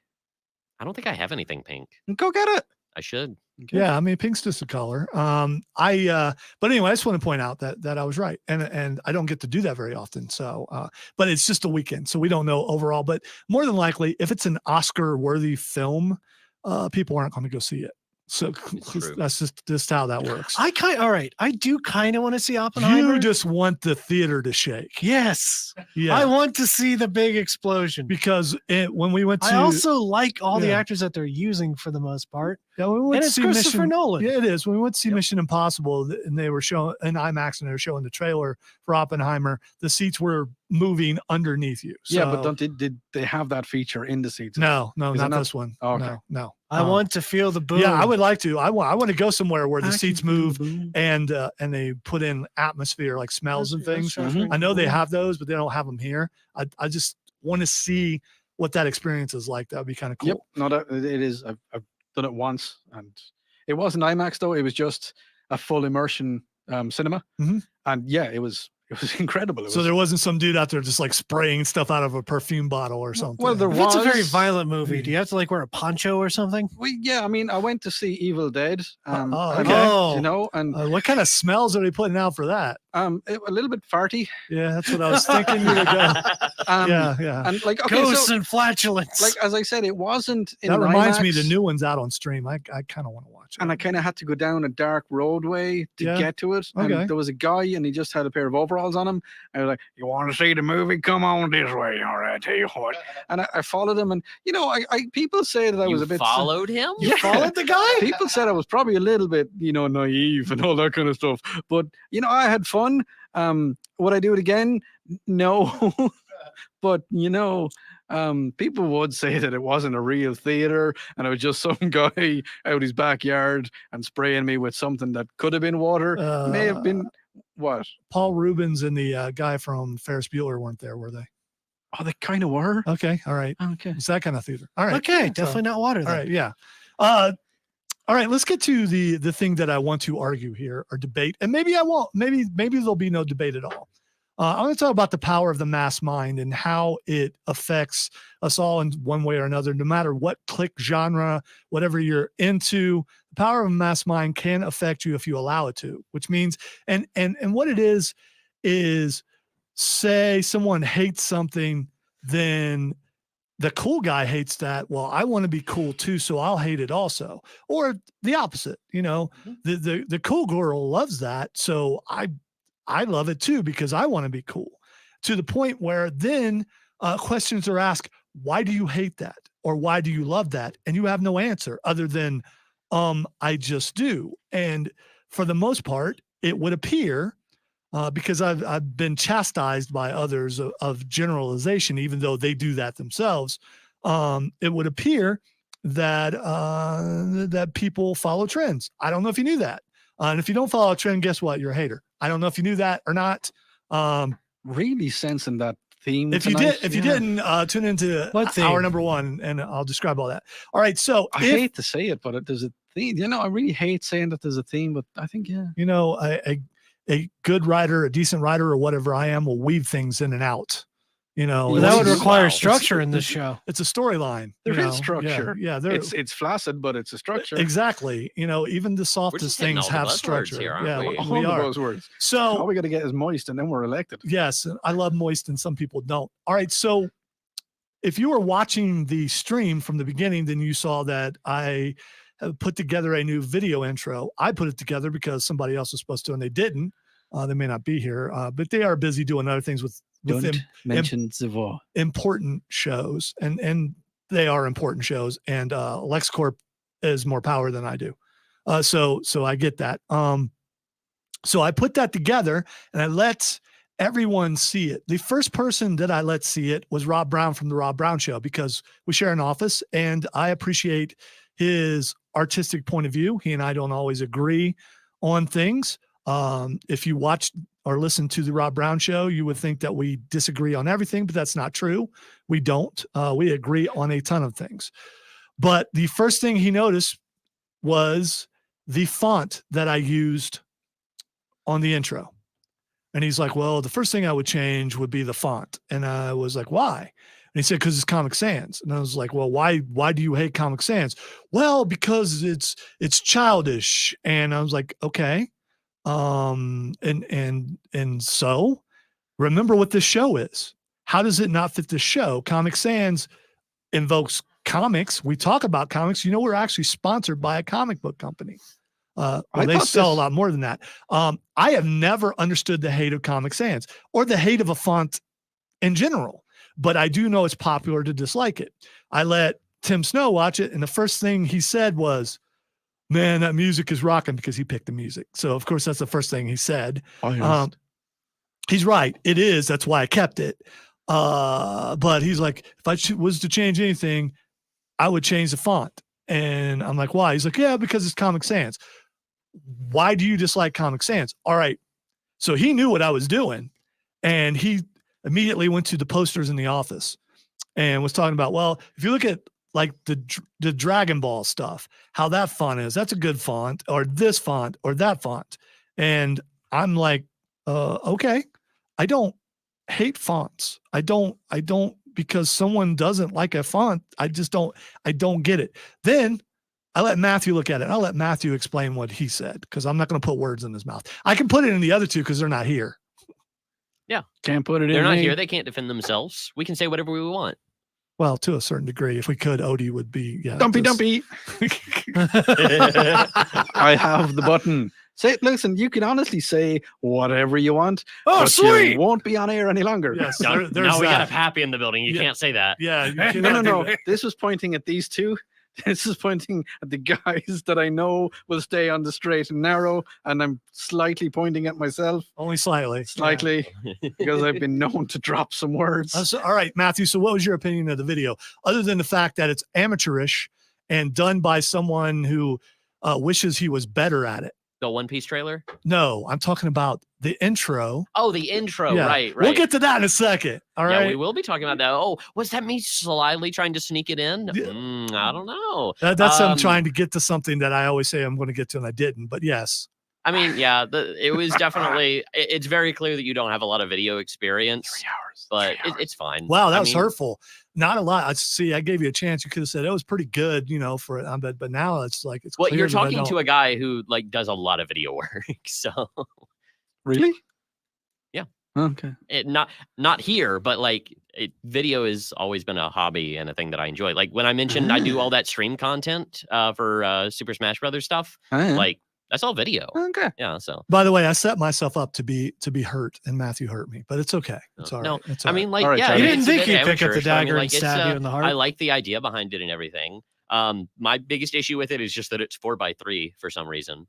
Speaker 3: I don't think I have anything pink.
Speaker 2: Go get it.
Speaker 3: I should.
Speaker 2: Okay.
Speaker 1: Yeah, I mean, pink's just a color. But anyway, I just want to point out that I was right, and I don't get to do that very often. So, but it's just a weekend, so we don't know overall. But more than likely, if it's an Oscar-worthy film, people aren't going to go see it. So
Speaker 3: true.
Speaker 1: that's just how that works.
Speaker 4: All right. I do kind of want to see Oppenheimer.
Speaker 1: You just want the theater to shake.
Speaker 4: Yes.
Speaker 1: Yeah,
Speaker 4: I want to see the big explosion.
Speaker 1: because when we went to,
Speaker 4: I also like all the
Speaker 1: Yeah.
Speaker 4: actors that they're using for the most part.
Speaker 1: yeah, when we went
Speaker 4: And
Speaker 1: to
Speaker 4: it's
Speaker 1: see
Speaker 4: Christopher
Speaker 1: Mission,
Speaker 4: Nolan.
Speaker 1: Yeah, it is. When we went to see Mission Impossible, and they were showing in IMAX, and they were showing the trailer for Oppenheimer, the seats were moving underneath you.
Speaker 2: Yeah, but
Speaker 1: So-
Speaker 2: did they have that feature in the seats?
Speaker 1: no,
Speaker 2: Is it
Speaker 1: not
Speaker 2: not?
Speaker 1: this one.
Speaker 2: Oh, okay.
Speaker 1: No.
Speaker 4: I want to feel the boom.
Speaker 1: Yeah, I would like to. I want to go somewhere where the
Speaker 4: I can
Speaker 1: seats
Speaker 4: feel the
Speaker 1: move
Speaker 4: boom.
Speaker 1: and they put in atmosphere like smells and
Speaker 4: That's
Speaker 1: things.
Speaker 4: pretty
Speaker 1: I know they
Speaker 4: cool.
Speaker 1: have those, but they don't have them here. I just want to see what that experience is like. That would be kind of cool.
Speaker 2: Yep. No, that it is. I've done it once, and it wasn't IMAX though. It was just a full immersion cinema,
Speaker 1: Mhm.
Speaker 2: and yeah, it was incredible. It
Speaker 1: So
Speaker 2: was,
Speaker 1: there wasn't some dude out there just like spraying stuff out of a perfume bottle or something.
Speaker 2: well, there
Speaker 4: If it's a very
Speaker 2: was-
Speaker 4: violent movie, do you have to like wear a poncho or something?
Speaker 2: yeah, I mean, I went to see Evil Dead.
Speaker 1: Oh,
Speaker 2: and,
Speaker 1: okay.
Speaker 2: You know, and
Speaker 1: What kind of smells are they putting out for that?
Speaker 2: a little bit farty.
Speaker 1: Yeah, that's what I was thinking. You would go. Yeah.
Speaker 2: And like, okay,
Speaker 4: Ghosts
Speaker 2: so
Speaker 4: and flatulence.
Speaker 2: like as I said, it wasn't. In
Speaker 1: That reminds me, the
Speaker 2: IMAX,
Speaker 1: new one's out on stream. I kind of want to watch it.
Speaker 2: And I kind of had to go down a dark roadway to
Speaker 1: Yeah.
Speaker 2: get to it.
Speaker 1: Okay.
Speaker 2: And there was a guy, and he just had a pair of overalls on him. I was like, "You want to see the movie? Come on this way, all right? I tell you what." And I followed him, and you know, I people say that I was
Speaker 3: You
Speaker 2: a bit.
Speaker 3: followed him?
Speaker 4: You followed the guy?
Speaker 2: People said I was probably a little bit, naive and all that kind of stuff. But I had fun. Would I do it again? No. But people would say that it wasn't a real theater, and it was just some guy out his backyard and spraying me with something that could have been water. May have been what?
Speaker 1: Paul Rubens and the guy from Ferris Bueller weren't there, were they?
Speaker 2: Oh, they kind of were.
Speaker 1: Okay, all right.
Speaker 2: Okay.
Speaker 1: It's that kind of theater. All right.
Speaker 4: Okay,
Speaker 1: So-
Speaker 4: definitely not water.
Speaker 1: All
Speaker 4: Then.
Speaker 1: right, yeah. All right, let's get to the thing that I want to argue here or debate, and maybe I won't. Maybe there'll be no debate at all. I want to talk about the power of the mass mind and how it affects us all in one way or another, no matter what clique, genre, whatever you're into. The power of a mass mind can affect you if you allow it to, which means, and what it is say someone hates something, then the cool guy hates that. Well, I want to be cool too, so I'll hate it also. Or the opposite, the cool girl loves that, so I love it too because I want to be cool. To the point where then questions are asked, why do you hate that? Or why do you love that? And you have no answer other than, I just do. And for the most part, it would appear, because I've been chastised by others of generalization, even though they do that themselves. It would appear that that people follow trends. I don't know if you knew that. And if you don't follow a trend, guess what? You're a hater. I don't know if you knew that or not.
Speaker 2: Really sensing that theme.
Speaker 1: If
Speaker 2: tonight.
Speaker 1: you didn't, tune into
Speaker 4: What
Speaker 1: hour
Speaker 4: theme?
Speaker 1: number 1, and I'll describe all that. All right. So
Speaker 2: I hate to say it, but there's a theme. I really hate saying that there's a theme, but I think
Speaker 1: a good writer, a decent writer, or whatever I am, will weave things in and out. You know,
Speaker 2: Well,
Speaker 4: But that would
Speaker 2: Wow.
Speaker 4: require
Speaker 2: It's-
Speaker 4: structure in this show.
Speaker 1: it's a storyline.
Speaker 2: There
Speaker 1: you
Speaker 2: is
Speaker 1: know?
Speaker 2: structure.
Speaker 1: Yeah, there
Speaker 2: It's flaccid, but it's a structure.
Speaker 1: exactly. You know, even the
Speaker 3: We're
Speaker 1: softest
Speaker 3: just hitting
Speaker 1: things
Speaker 3: all the
Speaker 1: have
Speaker 3: buzzwords
Speaker 1: structure.
Speaker 3: here, aren't
Speaker 1: yeah,
Speaker 3: we?
Speaker 2: All
Speaker 1: we
Speaker 2: the
Speaker 1: are.
Speaker 2: buzzwords. All
Speaker 1: So
Speaker 2: we got to get is moist, and then we're elected.
Speaker 1: yes, and I love moist, and some people don't. All right, so if you were watching the stream from the beginning, then you saw that I have put together a new video intro. I put it together because somebody else was supposed to, and they didn't. They may not be here, but they are busy doing other things with
Speaker 2: Don't
Speaker 1: them
Speaker 2: mention Zavor.
Speaker 1: important shows, and they are important shows. And LexCorp is more power than I do, so I get that. So I put that together, and I let everyone see it. The first person that I let see it was Rob Brown from the Rob Brown Show, because we share an office, and I appreciate his artistic point of view. He and I don't always agree on things. If you watch or listen to the Rob Brown Show, you would think that we disagree on everything, but that's not true. We don't. We agree on a ton of things. But the first thing he noticed was the font that I used on the intro. And he's like, well, the first thing I would change would be the font. And I was like, why? And he said, because it's Comic Sans. And I was like, well, why do you hate Comic Sans? Well, because it's childish. And I was like, okay. And so remember what this show is. How does it not fit the show? Comic Sans invokes comics. We talk about comics. You know, we're actually sponsored by a comic book company. Well, they
Speaker 2: thought
Speaker 1: sell a
Speaker 2: this-
Speaker 1: lot more than that. I have never understood the hate of Comic Sans or the hate of a font in general, but I do know it's popular to dislike it. I let Tim Snow watch it, and the first thing he said was, man, that music is rocking, because he picked the music. So of course, that's the first thing he said. He's right. It is. That's why I kept it. But he's like, if I was to change anything, I would change the font. And I'm like, why? He's like, yeah, because it's Comic Sans. Why do you dislike Comic Sans? All right. So he knew what I was doing, and he immediately went to the posters in the office and was talking about, well, if you look at like the Dragon Ball stuff, how that font is, that's a good font, or this font or that font. And I'm like, okay, I don't hate fonts. I don't because someone doesn't like a font. I don't get it. Then I let Matthew look at it. I'll let Matthew explain what he said, because I'm not going to put words in his mouth. I can put it in the other two because they're not here.
Speaker 2: Can't put it in.
Speaker 3: They're not
Speaker 2: me.
Speaker 3: here. They can't defend themselves. We can say whatever we want.
Speaker 1: Well, to a certain degree, if we could, Odie would be, yeah.
Speaker 2: Dumpy,
Speaker 1: just-
Speaker 2: dumpy. I have the button. Say, listen, you can honestly say whatever you want.
Speaker 4: Oh,
Speaker 2: but
Speaker 4: sweet.
Speaker 2: You won't be on air any longer.
Speaker 1: Yes,
Speaker 3: Now,
Speaker 1: there's
Speaker 3: now we got a
Speaker 1: that.
Speaker 3: Pappy in the building. You
Speaker 1: Yeah.
Speaker 3: can't say that.
Speaker 1: Yeah. you
Speaker 4: No,
Speaker 1: cannot
Speaker 2: No,
Speaker 1: do
Speaker 2: no. This was pointing at these two. This is pointing at the guys that I know will stay on the straight and narrow, and I'm slightly pointing at myself,
Speaker 1: Only slightly.
Speaker 2: slightly, because I've been known to drop some words.
Speaker 1: All right, Matthew. So what was your opinion of the video, other than the fact that it's amateurish and done by someone who wishes he was better at it?
Speaker 3: The One Piece trailer.
Speaker 1: No, I'm talking about the intro.
Speaker 3: Oh, the intro.
Speaker 1: Yeah.
Speaker 3: Right.
Speaker 1: We'll get to that in a second. All
Speaker 3: Yeah,
Speaker 1: right.
Speaker 3: we will be talking about that. Oh, was that me slyly trying to sneak it in?
Speaker 1: Yeah.
Speaker 3: I don't know.
Speaker 1: That's I'm
Speaker 3: Um,
Speaker 1: trying to get to something that I always say I'm going to get to, and I didn't. But yes.
Speaker 3: I mean, yeah, it was definitely. It's very clear that you don't have a lot of video experience,
Speaker 2: 3 hours.
Speaker 3: but
Speaker 2: 3 hours.
Speaker 3: it's fine.
Speaker 1: Wow, that
Speaker 3: I
Speaker 1: was
Speaker 3: mean,
Speaker 1: hurtful. Not a lot. I see. I gave you a chance. You could have said it was pretty good, for it. But now it's like it's.
Speaker 3: Well,
Speaker 1: clear
Speaker 3: you're
Speaker 1: that I
Speaker 3: talking to
Speaker 1: don't.
Speaker 3: a guy who like does a lot of video work, so
Speaker 2: Really?
Speaker 3: Yeah.
Speaker 2: Okay.
Speaker 3: not here, but like video has always been a hobby and a thing that I enjoy. Like when I mentioned I do all that stream content for Super Smash Brothers stuff, like that's all video.
Speaker 2: Okay.
Speaker 3: Yeah, so
Speaker 1: By the way, I set myself up to be hurt, and Matthew hurt me, but it's okay. It's all
Speaker 3: No,
Speaker 1: right. It's
Speaker 3: I
Speaker 1: all
Speaker 3: mean, like,
Speaker 2: All right,
Speaker 3: yeah,
Speaker 2: Charlie.
Speaker 4: You
Speaker 3: it's
Speaker 4: didn't
Speaker 3: a
Speaker 4: think
Speaker 3: bit
Speaker 4: he'd pick up the
Speaker 3: amateurish, but I mean,
Speaker 4: dagger
Speaker 3: like,
Speaker 4: and
Speaker 3: it's,
Speaker 4: stab you in the heart?
Speaker 3: I like the idea behind it and everything. My biggest issue with it is just that it's 4:3 for some reason,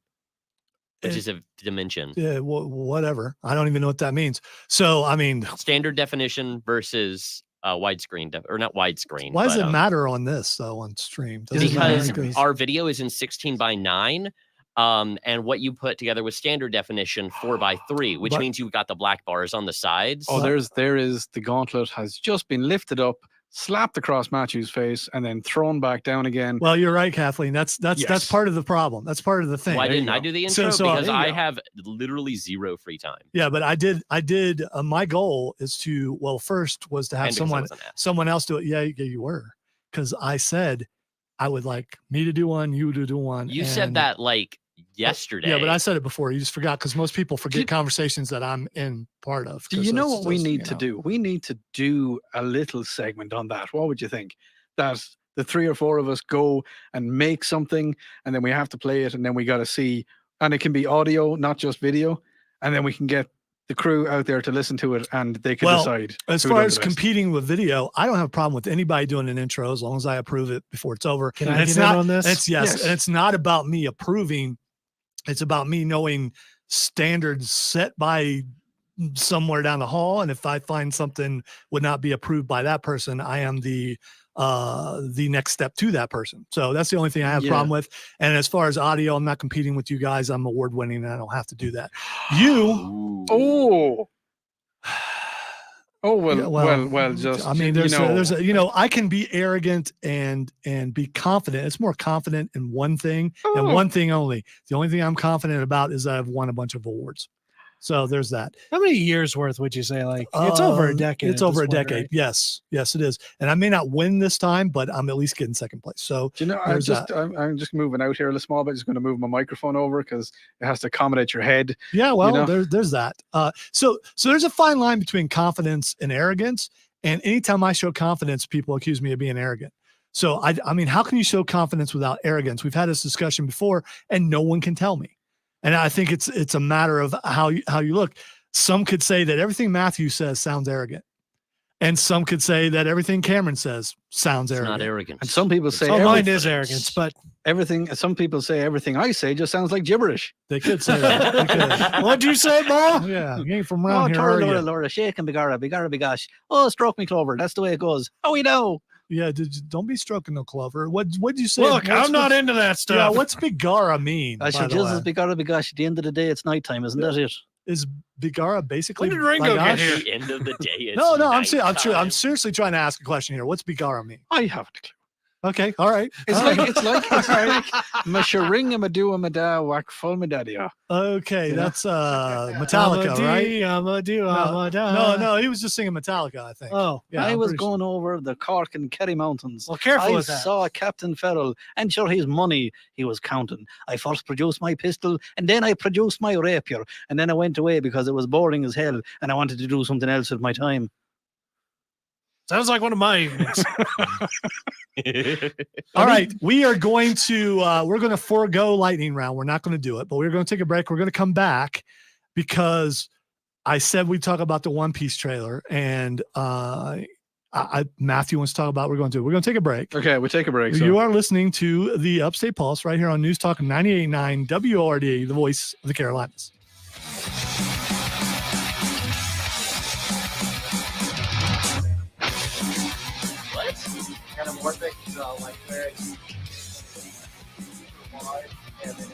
Speaker 3: which
Speaker 1: Eh,
Speaker 3: is a dimension.
Speaker 1: Yeah, whatever. I don't even know what that means. So, I mean,
Speaker 3: Standard definition versus widescreen, or not widescreen.
Speaker 1: why does
Speaker 3: but,
Speaker 1: it matter on this though on stream? Does it matter?
Speaker 3: Because our video is in 16:9. And what you put together with standard definition 4:3, which
Speaker 1: But-
Speaker 3: means you've got the black bars on the sides.
Speaker 2: Oh, there is the gauntlet has just been lifted up slapped across Matthew's face, and then thrown back down again.
Speaker 1: Well, you're right, Kathleen. That's
Speaker 2: Yes.
Speaker 1: part of the problem. That's part of the thing.
Speaker 3: Why
Speaker 2: There you
Speaker 3: didn't I
Speaker 2: go.
Speaker 3: do the
Speaker 1: So-
Speaker 3: intro?
Speaker 1: so-
Speaker 3: Because
Speaker 1: there you
Speaker 3: I
Speaker 1: go.
Speaker 3: have literally zero free time.
Speaker 1: Yeah, but I did. My goal is to, well, first was to have
Speaker 3: And because I
Speaker 1: someone
Speaker 3: wasn't asked.
Speaker 1: someone else do it. Yeah, you were, because I said I would like me to do one, you to do one.
Speaker 3: You said
Speaker 1: and-
Speaker 3: that like yesterday.
Speaker 1: Yeah, but I said it before. You just forgot, because most people forget
Speaker 2: Do-
Speaker 1: conversations that I'm in part of.
Speaker 2: Do
Speaker 1: 'cause
Speaker 2: you know
Speaker 1: that's
Speaker 2: what we
Speaker 1: just,
Speaker 2: need
Speaker 1: you
Speaker 2: to
Speaker 1: know.
Speaker 2: do? We need to do a little segment on that. What would you think? That the 3 or 4 of us go and make something, and then we have to play it, and then we got to see, and it can be audio, not just video, and then we can get the crew out there to listen to it, and they can
Speaker 1: Well,
Speaker 2: decide.
Speaker 1: As
Speaker 2: who
Speaker 1: far
Speaker 2: does
Speaker 1: as
Speaker 2: the best.
Speaker 1: competing with video, I don't have a problem with anybody doing an intro as long as I approve it before it's over.
Speaker 4: Can
Speaker 1: And
Speaker 4: I
Speaker 1: it's
Speaker 4: get in
Speaker 1: not
Speaker 4: on this?
Speaker 1: It's yes,
Speaker 2: Yes.
Speaker 1: and it's not about me approving. It's about me knowing standards set by somewhere down the hall, and if I find something would not be approved by that person, I am the next step to that person. So that's the only thing I have a problem with. And as far as audio, I'm not competing with you guys. I'm award winning, and I don't have to do that. You.
Speaker 3: Ooh.
Speaker 2: Oh. Oh well,
Speaker 1: Yeah,
Speaker 2: well, just
Speaker 1: I mean,
Speaker 2: you know,
Speaker 1: I can be arrogant and be confident. It's more confident in one thing and
Speaker 2: Oh.
Speaker 1: one thing only. The only thing I'm confident about is that I've won a bunch of awards. So there's that.
Speaker 4: How many years worth would you say? Like it's over a decade.
Speaker 1: It's
Speaker 4: at
Speaker 1: over a
Speaker 4: this point,
Speaker 1: decade.
Speaker 4: right?
Speaker 1: Yes, it is. And I may not win this time, but I'm at least getting second place. So
Speaker 2: do you know,
Speaker 1: there's
Speaker 2: I'm just moving out here a small bit. Just going to move my microphone over because it has to accommodate your head.
Speaker 1: yeah, well,
Speaker 2: know?
Speaker 1: there's that. So there's a fine line between confidence and arrogance. And anytime I show confidence, people accuse me of being arrogant. So I mean, how can you show confidence without arrogance? We've had this discussion before, and no one can tell me. And I think it's a matter of how you look. Some could say that everything Matthew says sounds arrogant, and some could say that everything Cameron says sounds
Speaker 3: It's
Speaker 1: arrogant.
Speaker 3: not arrogance.
Speaker 2: And some people say
Speaker 4: Oh, mine
Speaker 2: everything,
Speaker 4: is arrogance, but
Speaker 2: some people say everything I say just sounds like gibberish.
Speaker 1: They could say that. They could.
Speaker 4: what'd you say, Mo?
Speaker 1: Yeah, you ain't from around here, are you?
Speaker 2: Laura, shake and bigara, bigosh. Oh, stroke me, Clover. That's the way it goes. Oh, we know.
Speaker 1: Yeah, don't be stroking no clover. What'd you say?
Speaker 4: Look,
Speaker 1: What's
Speaker 4: I'm not
Speaker 1: the-
Speaker 4: into that
Speaker 1: Yeah,
Speaker 4: stuff.
Speaker 1: what's Bigara mean?
Speaker 2: I
Speaker 1: by
Speaker 2: should
Speaker 1: the
Speaker 2: just
Speaker 1: way?
Speaker 2: as bigara, bigosh. At the end of the day, it's nighttime, isn't that it?
Speaker 1: Is Bigara basically?
Speaker 4: When did Ringo
Speaker 1: like
Speaker 4: get
Speaker 1: us?
Speaker 4: here?
Speaker 3: At the end of the day, it's
Speaker 1: No, I'm
Speaker 3: nighttime.
Speaker 1: seriously trying to ask a question here. What's Bigara mean?
Speaker 2: I haven't a clue.
Speaker 1: Okay, all right.
Speaker 2: It's
Speaker 1: all
Speaker 2: like
Speaker 1: right.
Speaker 2: it's like Masharing and Madua Mada Wak Full Medadia.
Speaker 1: Okay,
Speaker 2: Yeah.
Speaker 1: that's Metallica, right? No, he was just singing Metallica, I think.
Speaker 4: Oh,
Speaker 1: Yeah,
Speaker 2: I
Speaker 1: I'm
Speaker 2: was
Speaker 1: pretty sure.
Speaker 2: going over the Cork and Kerry Mountains.
Speaker 4: well, careful
Speaker 2: I
Speaker 4: with that.
Speaker 2: saw Captain Farrell, and sure, his money he was counting. I first produced my pistol, and then I produced my rapier, and then I went away because it was boring as hell, and I wanted to do something else with my time.
Speaker 4: Sounds like one of my evenings.
Speaker 1: All right, we are going to we're going to forego lightning round. We're not going to do it, but we're going to take a break. We're going to come back because I said we'd talk about the One Piece trailer, and Matthew wants to talk about what we're going to do. We're going to take a break.
Speaker 2: Okay, we take a break.
Speaker 1: You are listening to the Upstate Pulse right here on News Talk 98.9 WORD, the voice of the Carolinas.
Speaker 5: Anamorphic, so like where it's super wide and then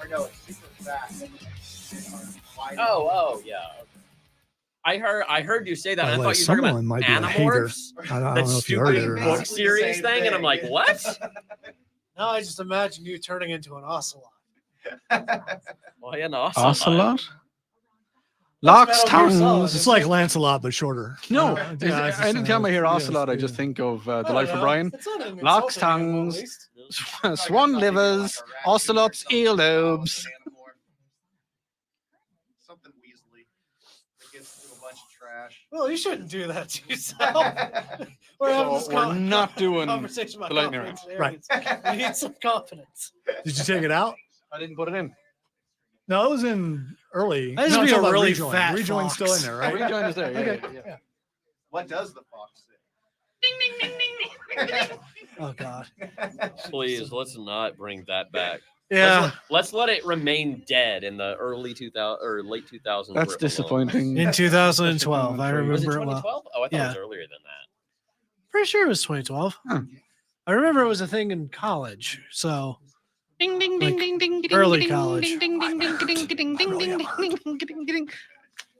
Speaker 5: or no, it's super fat and then it's wide.
Speaker 3: Oh, yeah. I heard you say that.
Speaker 1: By
Speaker 3: And
Speaker 1: the
Speaker 3: I
Speaker 1: way,
Speaker 3: thought you were talking
Speaker 1: someone might
Speaker 3: about
Speaker 1: be a hater.
Speaker 3: Animorphs.
Speaker 1: I don't
Speaker 3: That
Speaker 1: know if you heard it
Speaker 3: stupid
Speaker 1: or
Speaker 3: book
Speaker 1: not.
Speaker 5: Basically the
Speaker 3: series
Speaker 5: same
Speaker 3: thing, and I'm
Speaker 5: thing.
Speaker 3: like, what?
Speaker 4: Now I just imagine you turning into an ocelot.
Speaker 3: Well, yeah, no.
Speaker 2: Ocelot? Locks,
Speaker 4: Metal Gear Solid.
Speaker 2: tongues.
Speaker 1: It's like Lancelot, but shorter.
Speaker 2: No,
Speaker 1: Yeah, it's just,
Speaker 2: anytime I hear
Speaker 1: yeah,
Speaker 2: Ocelot, I just
Speaker 1: yeah.
Speaker 2: think of The
Speaker 4: I
Speaker 2: Life
Speaker 4: don't
Speaker 2: of
Speaker 4: know.
Speaker 2: Brian.
Speaker 4: It's not an
Speaker 2: Locks,
Speaker 4: insulting animal, at
Speaker 2: tongues.
Speaker 4: least.
Speaker 2: Swan livers, ocelots, earlobes.
Speaker 5: Something Weasley that gets through a bunch of trash.
Speaker 4: Well, you shouldn't do that to yourself. We're having this
Speaker 2: We're not doing
Speaker 4: conversation about
Speaker 2: the lightning
Speaker 4: confidence and
Speaker 1: Right.
Speaker 4: arrogance. We need some confidence.
Speaker 1: Did you take it out?
Speaker 2: I didn't put it in.
Speaker 1: No, it was in early.
Speaker 4: That used to
Speaker 1: I'm
Speaker 4: be a
Speaker 1: talking about
Speaker 4: really
Speaker 1: rejoin.
Speaker 4: fat
Speaker 1: Rejoin's still
Speaker 4: fox.
Speaker 1: in there,
Speaker 2: Oh,
Speaker 1: right?
Speaker 2: rejoin is there.
Speaker 1: Okay.
Speaker 2: Yeah.
Speaker 5: What does the fox say?
Speaker 4: Oh God.
Speaker 3: Please, let's not bring that back.
Speaker 4: Yeah.
Speaker 3: Let's let it remain dead in the early 2000 or late 2000s.
Speaker 2: That's disappointing.
Speaker 4: In 2012, I
Speaker 3: Was it
Speaker 4: remember it well.
Speaker 3: 2012? Oh, I thought it
Speaker 4: Yeah.
Speaker 3: was earlier than that.
Speaker 4: Pretty sure it was 2012.
Speaker 2: Huh.
Speaker 4: I remember it was a thing in college. So
Speaker 7: Ding ding
Speaker 4: Like
Speaker 7: ding ding ding
Speaker 4: early
Speaker 7: ding
Speaker 4: college.
Speaker 7: ding ding ding ding ding ding ding ding ding ding.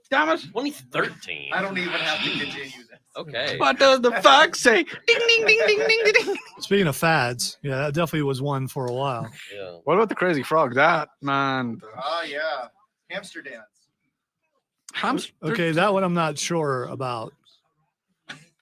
Speaker 2: Damn it.
Speaker 3: Only 13.
Speaker 5: I don't even have to continue this.
Speaker 3: Okay.
Speaker 2: What does the fox say? Ding, ding, ding, ding, ding, ding, ding.
Speaker 1: Speaking of fads, yeah, that definitely was one for a while.
Speaker 3: Yeah.
Speaker 2: What about the crazy frog? That, man.
Speaker 5: Oh, yeah. Hamster dance.
Speaker 2: Hamster.
Speaker 1: Okay, that one I'm not sure about.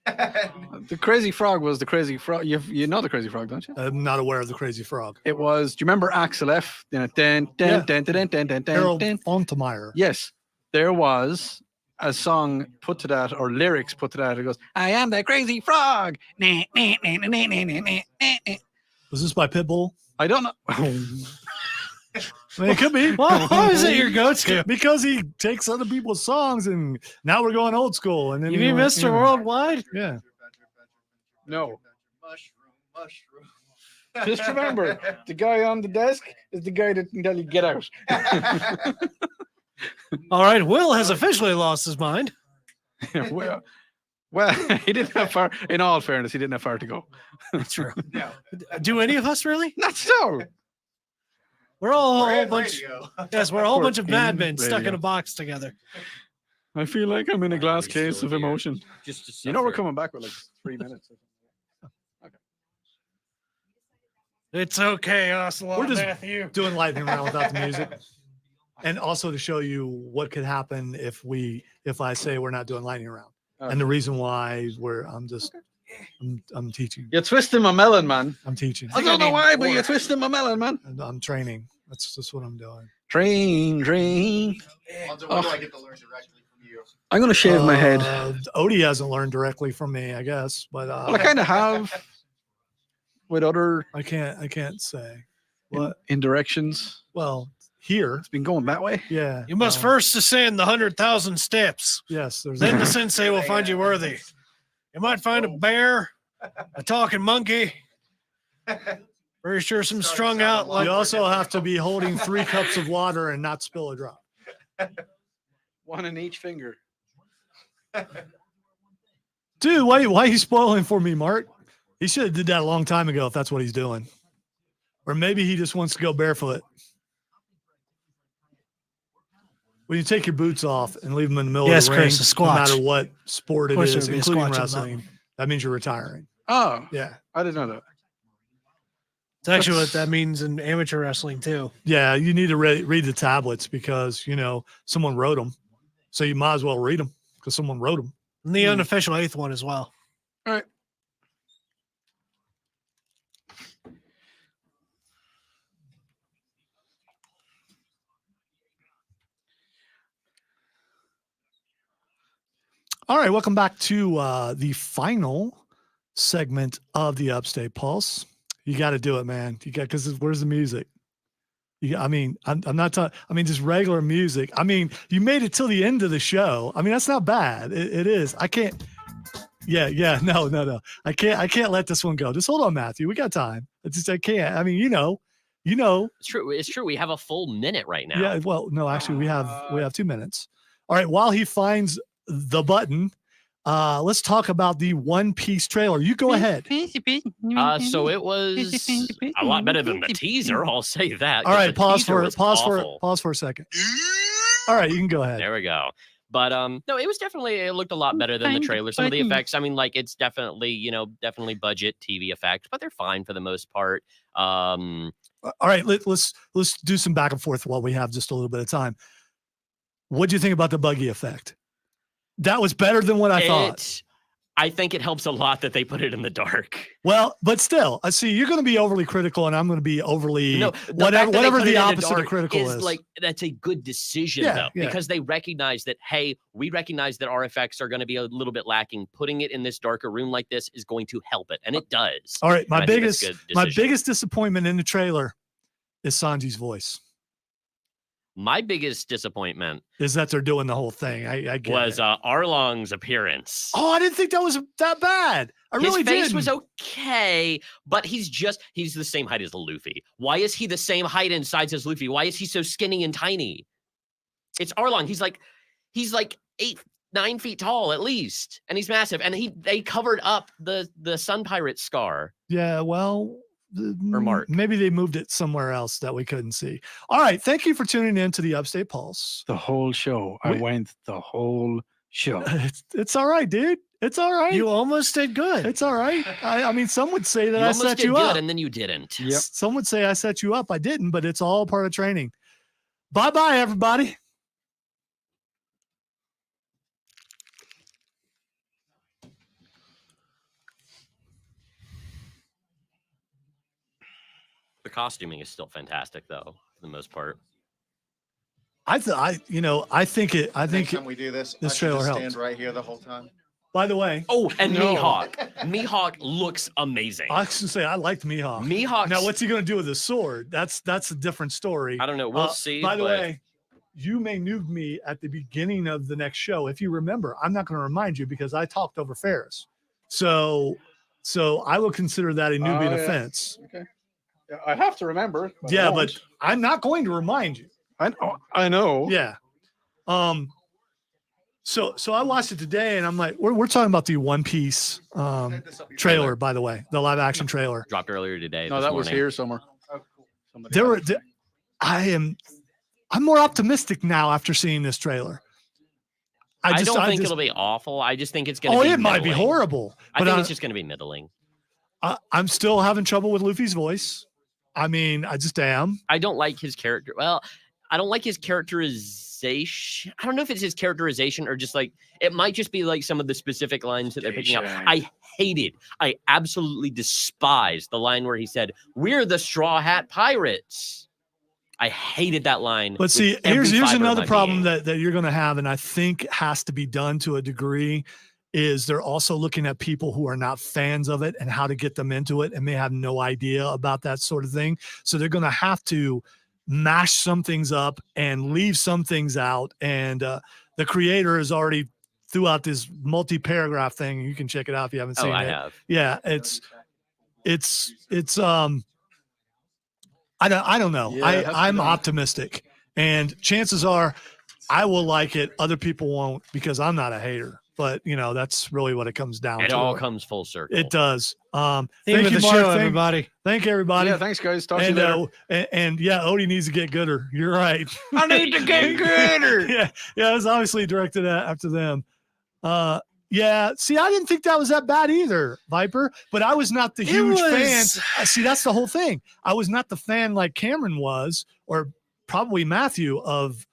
Speaker 2: The crazy frog was the crazy frog. You know the crazy frog, don't you?
Speaker 1: I'm not aware of the Crazy Frog.
Speaker 2: It was. Do you remember Axel F?
Speaker 1: Yeah.
Speaker 2: Harold.
Speaker 1: Harold Fontemeyer.
Speaker 2: Yes, there was a song put to that, or lyrics put to that. It goes, "I am the crazy frog." I
Speaker 1: Was this by Pitbull?
Speaker 2: don't know.
Speaker 1: I mean, it could be.
Speaker 4: Why is it your go-to?
Speaker 1: Because he takes other people's songs, and now we're going old school. And then
Speaker 4: You
Speaker 1: he
Speaker 4: mean
Speaker 1: went,
Speaker 4: Mr. Worldwide?
Speaker 1: Yeah.
Speaker 2: No.
Speaker 5: Mushroom.
Speaker 2: Just remember, the guy on the desk is the guy that can tell you get out.
Speaker 4: All right, Will has officially lost his mind.
Speaker 2: well, he didn't have far. In all fairness, he didn't have far to go.
Speaker 4: That's true.
Speaker 5: No.
Speaker 4: Do any of us really?
Speaker 2: Not so.
Speaker 4: We're all a
Speaker 5: We're
Speaker 4: whole
Speaker 5: in
Speaker 4: bunch.
Speaker 5: radio.
Speaker 4: Yes, we're a whole
Speaker 2: We're
Speaker 4: bunch of
Speaker 2: in
Speaker 4: madmen stuck in
Speaker 2: radio.
Speaker 4: a box together.
Speaker 2: I feel like I'm in a glass
Speaker 3: He's
Speaker 2: case
Speaker 3: still
Speaker 2: of
Speaker 3: here.
Speaker 2: emotion.
Speaker 3: Just to
Speaker 2: You know, we're
Speaker 3: suffer.
Speaker 2: coming back with like 3 minutes.
Speaker 4: It's okay, Ocelot
Speaker 1: We're just-
Speaker 4: Matthew.
Speaker 1: Doing lightning round without the music. And also to show you what could happen if I say we're not doing lightning round.
Speaker 2: Okay.
Speaker 1: And the reason why I'm teaching.
Speaker 2: You're twisting my melon, man.
Speaker 1: I'm teaching.
Speaker 2: I don't know why, but you're twisting my melon, man.
Speaker 1: And I'm training. That's just what I'm doing.
Speaker 2: Train.
Speaker 5: Alonzo, what do I get to learn directly from you?
Speaker 2: I'm going to shave my head.
Speaker 1: Odie hasn't learned directly from me, I guess, but
Speaker 2: Well, I kind of have with other
Speaker 1: I can't say. What?
Speaker 2: in directions.
Speaker 1: Well, here,
Speaker 2: It's been going that way.
Speaker 1: yeah.
Speaker 4: You must first ascend the 100,000 steps.
Speaker 1: Yes, there's
Speaker 4: Then the
Speaker 1: that.
Speaker 4: sensei will find you worthy. You might find a bear, a talking monkey. Very sure some strung out like
Speaker 1: You also have to be holding 3 cups of water and not spill a drop.
Speaker 2: One in each finger.
Speaker 1: Dude, why are you spoiling for me, Mark? He should have did that a long time ago if that's what he's doing. Or maybe he just wants to go barefoot. When you take your boots off and leave them in the middle
Speaker 4: Yes,
Speaker 1: of the ring,
Speaker 4: Chris, a squatch.
Speaker 1: no matter what sport
Speaker 4: Of
Speaker 1: it
Speaker 4: course
Speaker 1: is,
Speaker 4: there would be a
Speaker 1: including
Speaker 4: squatch in that
Speaker 1: wrestling, that means you're retiring.
Speaker 2: Oh,
Speaker 1: Yeah.
Speaker 2: I didn't know that.
Speaker 4: It's actually what that means in amateur wrestling too.
Speaker 1: Yeah, you need to read the tablets because, someone wrote them. So you might as well read them because someone wrote them.
Speaker 4: And the unofficial 8th one as well.
Speaker 2: All right.
Speaker 1: All right, welcome back to the final segment of the Upstate Pulse. You got to do it, man. You got because where's the music? I'm not talking. I mean, just regular music. I mean, you made it till the end of the show. I mean, that's not bad. It is. I can't. Yeah. No. I can't let this one go. Just hold on, Matthew. We got time. I can't. I mean, you know.
Speaker 3: It's true. We have a full minute right now.
Speaker 1: Yeah. Well, no, actually, we have 2 minutes. All right. While he finds the button, let's talk about the One Piece trailer. You go ahead.
Speaker 3: So it was a lot better than the teaser. I'll say that.
Speaker 1: All
Speaker 3: 'cause
Speaker 1: right.
Speaker 3: the
Speaker 1: Pause
Speaker 3: teaser
Speaker 1: for
Speaker 3: was
Speaker 1: pause
Speaker 3: awful.
Speaker 1: for a second. All right. You can go ahead.
Speaker 3: There we go. But no, it looked a lot better than the trailer. Some of the effects, I mean, like it's definitely, definitely budget TV effects, but they're fine for the most part.
Speaker 1: All right. Let's do some back and forth while we have just a little bit of time. What do you think about the buggy effect? That was better than what I thought.
Speaker 3: I think it helps a lot that they put it in the dark.
Speaker 1: Well, but still, I see you're going to be overly critical, and I'm going to be overly
Speaker 3: No,
Speaker 1: whatever the opposite of critical is.
Speaker 3: Like that's a good decision
Speaker 1: Yeah,
Speaker 3: though,
Speaker 1: yeah.
Speaker 3: because they recognize that we recognize that our effects are going to be a little bit lacking. Putting it in this darker room like this is going to help it, and it does.
Speaker 1: All right,
Speaker 3: And I think that's a good
Speaker 1: my
Speaker 3: decision.
Speaker 1: biggest disappointment in the trailer is Sanji's voice.
Speaker 3: My biggest disappointment
Speaker 1: Is that they're doing the whole thing. I get
Speaker 3: was
Speaker 1: it.
Speaker 3: Arlong's appearance.
Speaker 1: Oh, I didn't think that was that bad. I
Speaker 3: His
Speaker 1: really
Speaker 3: face
Speaker 1: didn't.
Speaker 3: was okay, but he's the same height as Luffy. Why is he the same height and size as Luffy? Why is he so skinny and tiny? It's Arlong. He's like 9 feet tall at least, and he's massive. And they covered up the Sun Pirate scar.
Speaker 1: Yeah, well,
Speaker 3: Mark.
Speaker 1: Maybe they moved it somewhere else that we couldn't see. All right. Thank you for tuning in to the Upstate Pulse.
Speaker 2: The whole show. I went the whole show.
Speaker 1: It's all right, dude. It's all right.
Speaker 4: You almost did good.
Speaker 1: It's all right. I mean, some would say that
Speaker 3: You
Speaker 1: I
Speaker 3: almost
Speaker 1: set
Speaker 3: did
Speaker 1: you
Speaker 3: good,
Speaker 1: up.
Speaker 3: and then you didn't.
Speaker 2: Yep.
Speaker 1: Some would say I set you up. I didn't, but it's all part of training. Bye-bye, everybody.
Speaker 3: The costuming is still fantastic, though, for the most part.
Speaker 1: I think
Speaker 5: Next time we do this,
Speaker 1: this
Speaker 5: I should
Speaker 1: trailer
Speaker 5: just
Speaker 1: helps.
Speaker 5: stand right here the whole time.
Speaker 1: by the way,
Speaker 3: Oh, and
Speaker 2: No.
Speaker 3: Mihawk. Mihawk looks amazing.
Speaker 1: I was gonna say I liked Mihawk.
Speaker 3: Mihawk.
Speaker 1: Now, what's he gonna do with his sword? That's a different story.
Speaker 3: I don't know. We'll see.
Speaker 1: By the
Speaker 3: but
Speaker 1: way, you may noob me at the beginning of the next show. If you remember, I'm not going to remind you because I talked over Ferris. So I will consider that a newbie
Speaker 2: Oh, yeah.
Speaker 1: offense.
Speaker 2: Okay. Yeah, I have to remember. I
Speaker 1: Yeah,
Speaker 2: won't.
Speaker 1: but I'm not going to remind you.
Speaker 2: I know.
Speaker 1: Yeah. So I watched it today and I'm like, we're talking about the One Piece trailer, by the way, the live action trailer.
Speaker 3: dropped earlier today.
Speaker 2: No,
Speaker 3: this
Speaker 2: that was
Speaker 3: morning.
Speaker 2: here somewhere.
Speaker 5: Oh, cool.
Speaker 2: Somebody
Speaker 1: There
Speaker 2: had
Speaker 1: were
Speaker 2: it.
Speaker 1: I'm more optimistic now after seeing this trailer.
Speaker 3: I don't think it'll be awful. I just think it's going to
Speaker 1: Oh,
Speaker 3: be
Speaker 1: it might be
Speaker 3: middling.
Speaker 1: horrible.
Speaker 3: I
Speaker 1: But
Speaker 3: think it's just going to be middling.
Speaker 1: I'm still having trouble with Luffy's voice. I mean, I just am.
Speaker 3: I don't like his character. Well, I don't like his characterization. I don't know if it's his characterization or just like it might just be like some of the specific lines that they're picking up. I absolutely despise the line where he said, "We're the Straw Hat Pirates." I hated that line.
Speaker 1: But see,
Speaker 3: with every
Speaker 1: here's
Speaker 3: fiber of
Speaker 1: another
Speaker 3: my
Speaker 1: problem
Speaker 3: being.
Speaker 1: that you're going to have, and I think has to be done to a degree, is they're also looking at people who are not fans of it and how to get them into it, and may have no idea about that sort of thing. So they're going to have to mash some things up and leave some things out. And the creator has already threw out this multi-paragraph thing. You can check it out if you haven't seen
Speaker 3: Oh, I
Speaker 1: it.
Speaker 3: have.
Speaker 1: Yeah, I don't know.
Speaker 2: Yeah, it has to be
Speaker 1: I'm
Speaker 2: done.
Speaker 1: optimistic, and chances are I will like it. Other people won't because I'm not a hater. But that's really what it comes down
Speaker 3: It
Speaker 1: to.
Speaker 3: all comes full circle.
Speaker 1: It does.
Speaker 4: Theme
Speaker 1: Thank
Speaker 4: of
Speaker 1: you,
Speaker 4: the
Speaker 1: Mark.
Speaker 4: show,
Speaker 1: Thank
Speaker 4: everybody.
Speaker 1: everybody.
Speaker 2: Yeah, thanks, guys. Talk to you
Speaker 1: And,
Speaker 2: later.
Speaker 1: and yeah, Odie needs to get gooder. You're right.
Speaker 2: I need to get gooder.
Speaker 1: yeah, it's obviously directed after them. Yeah. See, I didn't think that was that bad either, Viper. But I was not the huge fan. See, that's the whole thing. I was not the fan like Cameron was, or probably Matthew of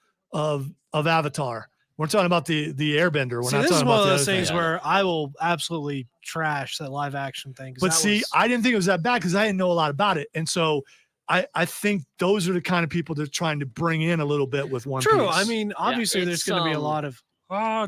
Speaker 1: Avatar. We're talking about the Airbender. We're
Speaker 4: See,
Speaker 1: not
Speaker 4: this is
Speaker 1: talking
Speaker 4: one
Speaker 1: about
Speaker 4: of
Speaker 1: the
Speaker 4: those
Speaker 1: other
Speaker 4: things
Speaker 1: thing.
Speaker 4: where I will absolutely trash that live action thing. 'cause
Speaker 1: But
Speaker 4: that
Speaker 1: see,
Speaker 4: was-
Speaker 1: I didn't think it was that bad because I didn't know a lot about it, and so I think those are the kind of people they're trying to bring in a little bit with One
Speaker 4: true.
Speaker 1: Piece.
Speaker 4: I mean, obviously, there's
Speaker 3: it's,
Speaker 4: going to be a lot of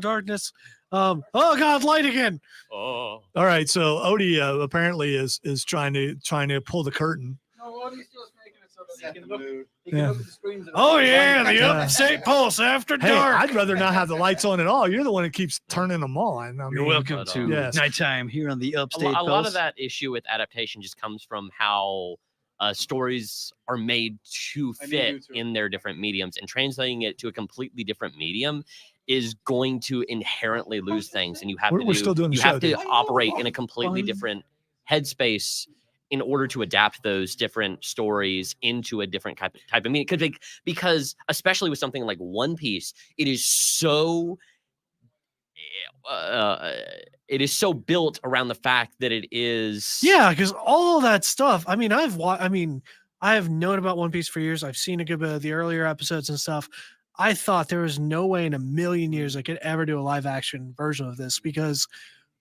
Speaker 4: darkness. Oh God, light again.
Speaker 3: Oh.
Speaker 1: All right, so Odie apparently is trying to pull the curtain.
Speaker 2: No, Odie's just making it so that
Speaker 5: Set
Speaker 2: he
Speaker 5: the
Speaker 2: can look.
Speaker 5: mood.
Speaker 2: He can
Speaker 1: Yeah.
Speaker 2: look at the screens. and
Speaker 4: Oh
Speaker 2: find
Speaker 4: yeah,
Speaker 2: things.
Speaker 4: the Upstate Pulse after
Speaker 1: Hey,
Speaker 4: dark.
Speaker 1: I'd rather not have the lights on at all. You're the one that keeps turning them on. I
Speaker 2: You're
Speaker 1: mean,
Speaker 2: welcome
Speaker 3: But,
Speaker 2: to
Speaker 1: Yes.
Speaker 2: nighttime here on the
Speaker 3: A
Speaker 2: Upstate
Speaker 3: lot
Speaker 2: Pulse.
Speaker 3: of that issue with adaptation just comes from how stories are made to
Speaker 2: I need
Speaker 3: fit
Speaker 2: you to-
Speaker 3: in their different mediums, and translating it to a completely different medium is going to inherently lose things. And you have
Speaker 1: We're still doing the
Speaker 3: you
Speaker 1: show,
Speaker 3: have to
Speaker 1: dude.
Speaker 3: operate in a completely different headspace in order to adapt those different stories into a different type of meaning. Because especially with something like One Piece, it is so built around the fact that it is
Speaker 4: Yeah, because all that stuff. I mean, I have known about One Piece for years. I've seen a good bit of the earlier episodes and stuff. I thought there was no way in a million years I could ever do a live action version of this because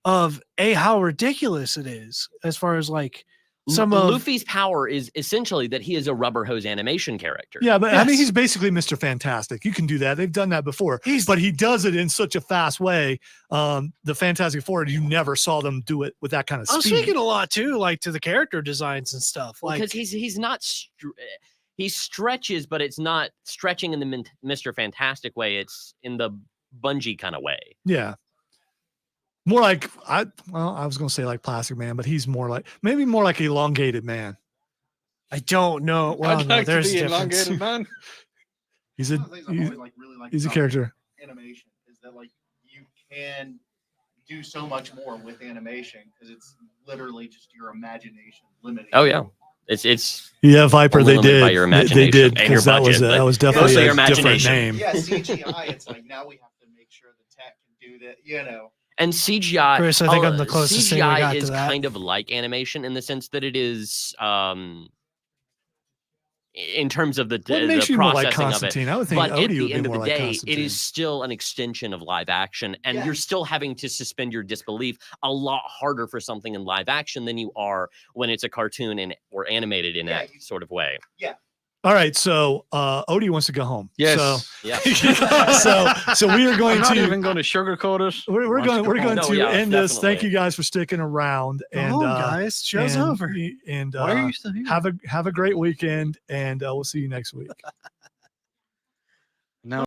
Speaker 4: of how ridiculous it is as far as like some of
Speaker 3: Luffy's power is essentially that he is a rubber hose animation character.
Speaker 1: Yeah, but I mean,
Speaker 4: Yes.
Speaker 1: he's basically Mr. Fantastic. You can do that. They've done that before.
Speaker 4: He's-
Speaker 1: But he does it in such a fast way. The Fantastic Four, you never saw them do it with that kind of
Speaker 4: I'm
Speaker 1: speed.
Speaker 4: speaking a lot too, like to the character designs and stuff. Like
Speaker 3: because he's not he stretches, but it's not stretching in the Mr. Fantastic way. It's in the Bungie kind of way.
Speaker 1: Yeah. More like I was gonna say like Plastic Man, but he's maybe more like elongated man.
Speaker 4: I don't know. Well,
Speaker 2: I'd
Speaker 4: no,
Speaker 2: like
Speaker 4: there's
Speaker 2: to
Speaker 4: a
Speaker 2: be
Speaker 4: difference.
Speaker 2: elongated, man.
Speaker 1: He's
Speaker 5: One
Speaker 1: a
Speaker 5: of the things I've always really liked
Speaker 1: he's a
Speaker 5: about
Speaker 1: character.
Speaker 5: animation is that you can do so much more with animation because it's literally just your imagination limiting.
Speaker 3: Oh, yeah. It's
Speaker 1: Yeah, Viper,
Speaker 3: a
Speaker 1: they
Speaker 3: little bit by
Speaker 1: did.
Speaker 3: your
Speaker 1: They
Speaker 3: imagination
Speaker 1: did,
Speaker 3: and your
Speaker 1: because that was
Speaker 3: budget,
Speaker 1: that
Speaker 3: but
Speaker 1: was definitely
Speaker 3: mostly
Speaker 1: a
Speaker 3: your
Speaker 1: different
Speaker 3: imagination.
Speaker 1: name.
Speaker 5: Yeah, CGI. It's like now we have to make sure the tech can do that. You know.
Speaker 3: And CGI,
Speaker 4: Chris, I think I'm the closest thing we
Speaker 3: CGI
Speaker 4: got to
Speaker 3: is
Speaker 4: that.
Speaker 3: kind of like animation in the sense that it is, in terms of the
Speaker 1: What makes you more like
Speaker 3: processing of it.
Speaker 1: Constantine? I would think
Speaker 3: But at
Speaker 1: Odie
Speaker 3: the
Speaker 1: would be
Speaker 3: end of
Speaker 1: more
Speaker 3: the
Speaker 1: like
Speaker 3: day,
Speaker 1: Constantine.
Speaker 3: it is still an extension of live action, and
Speaker 5: Yeah.
Speaker 3: you're still having to suspend your disbelief a lot harder for something in live action than you are when it's a cartoon and or animated in
Speaker 5: Yeah,
Speaker 3: that sort of way.
Speaker 1: All right, so Odie wants to go home.
Speaker 2: Yes.
Speaker 3: Yeah.
Speaker 1: So we are going
Speaker 2: I'm not
Speaker 1: to
Speaker 2: even going to sugarcoat it.
Speaker 1: we're
Speaker 2: Wants
Speaker 1: going
Speaker 2: to
Speaker 1: we're
Speaker 2: go
Speaker 1: going
Speaker 2: home.
Speaker 3: No,
Speaker 1: to
Speaker 3: yeah,
Speaker 1: end this. Thank
Speaker 3: definitely.
Speaker 1: you guys for sticking around.
Speaker 4: Go
Speaker 1: And
Speaker 4: home, guys. Show's
Speaker 1: and-
Speaker 4: over.
Speaker 1: And
Speaker 2: Why are you still here?
Speaker 1: have a great weekend, and we'll see you next week.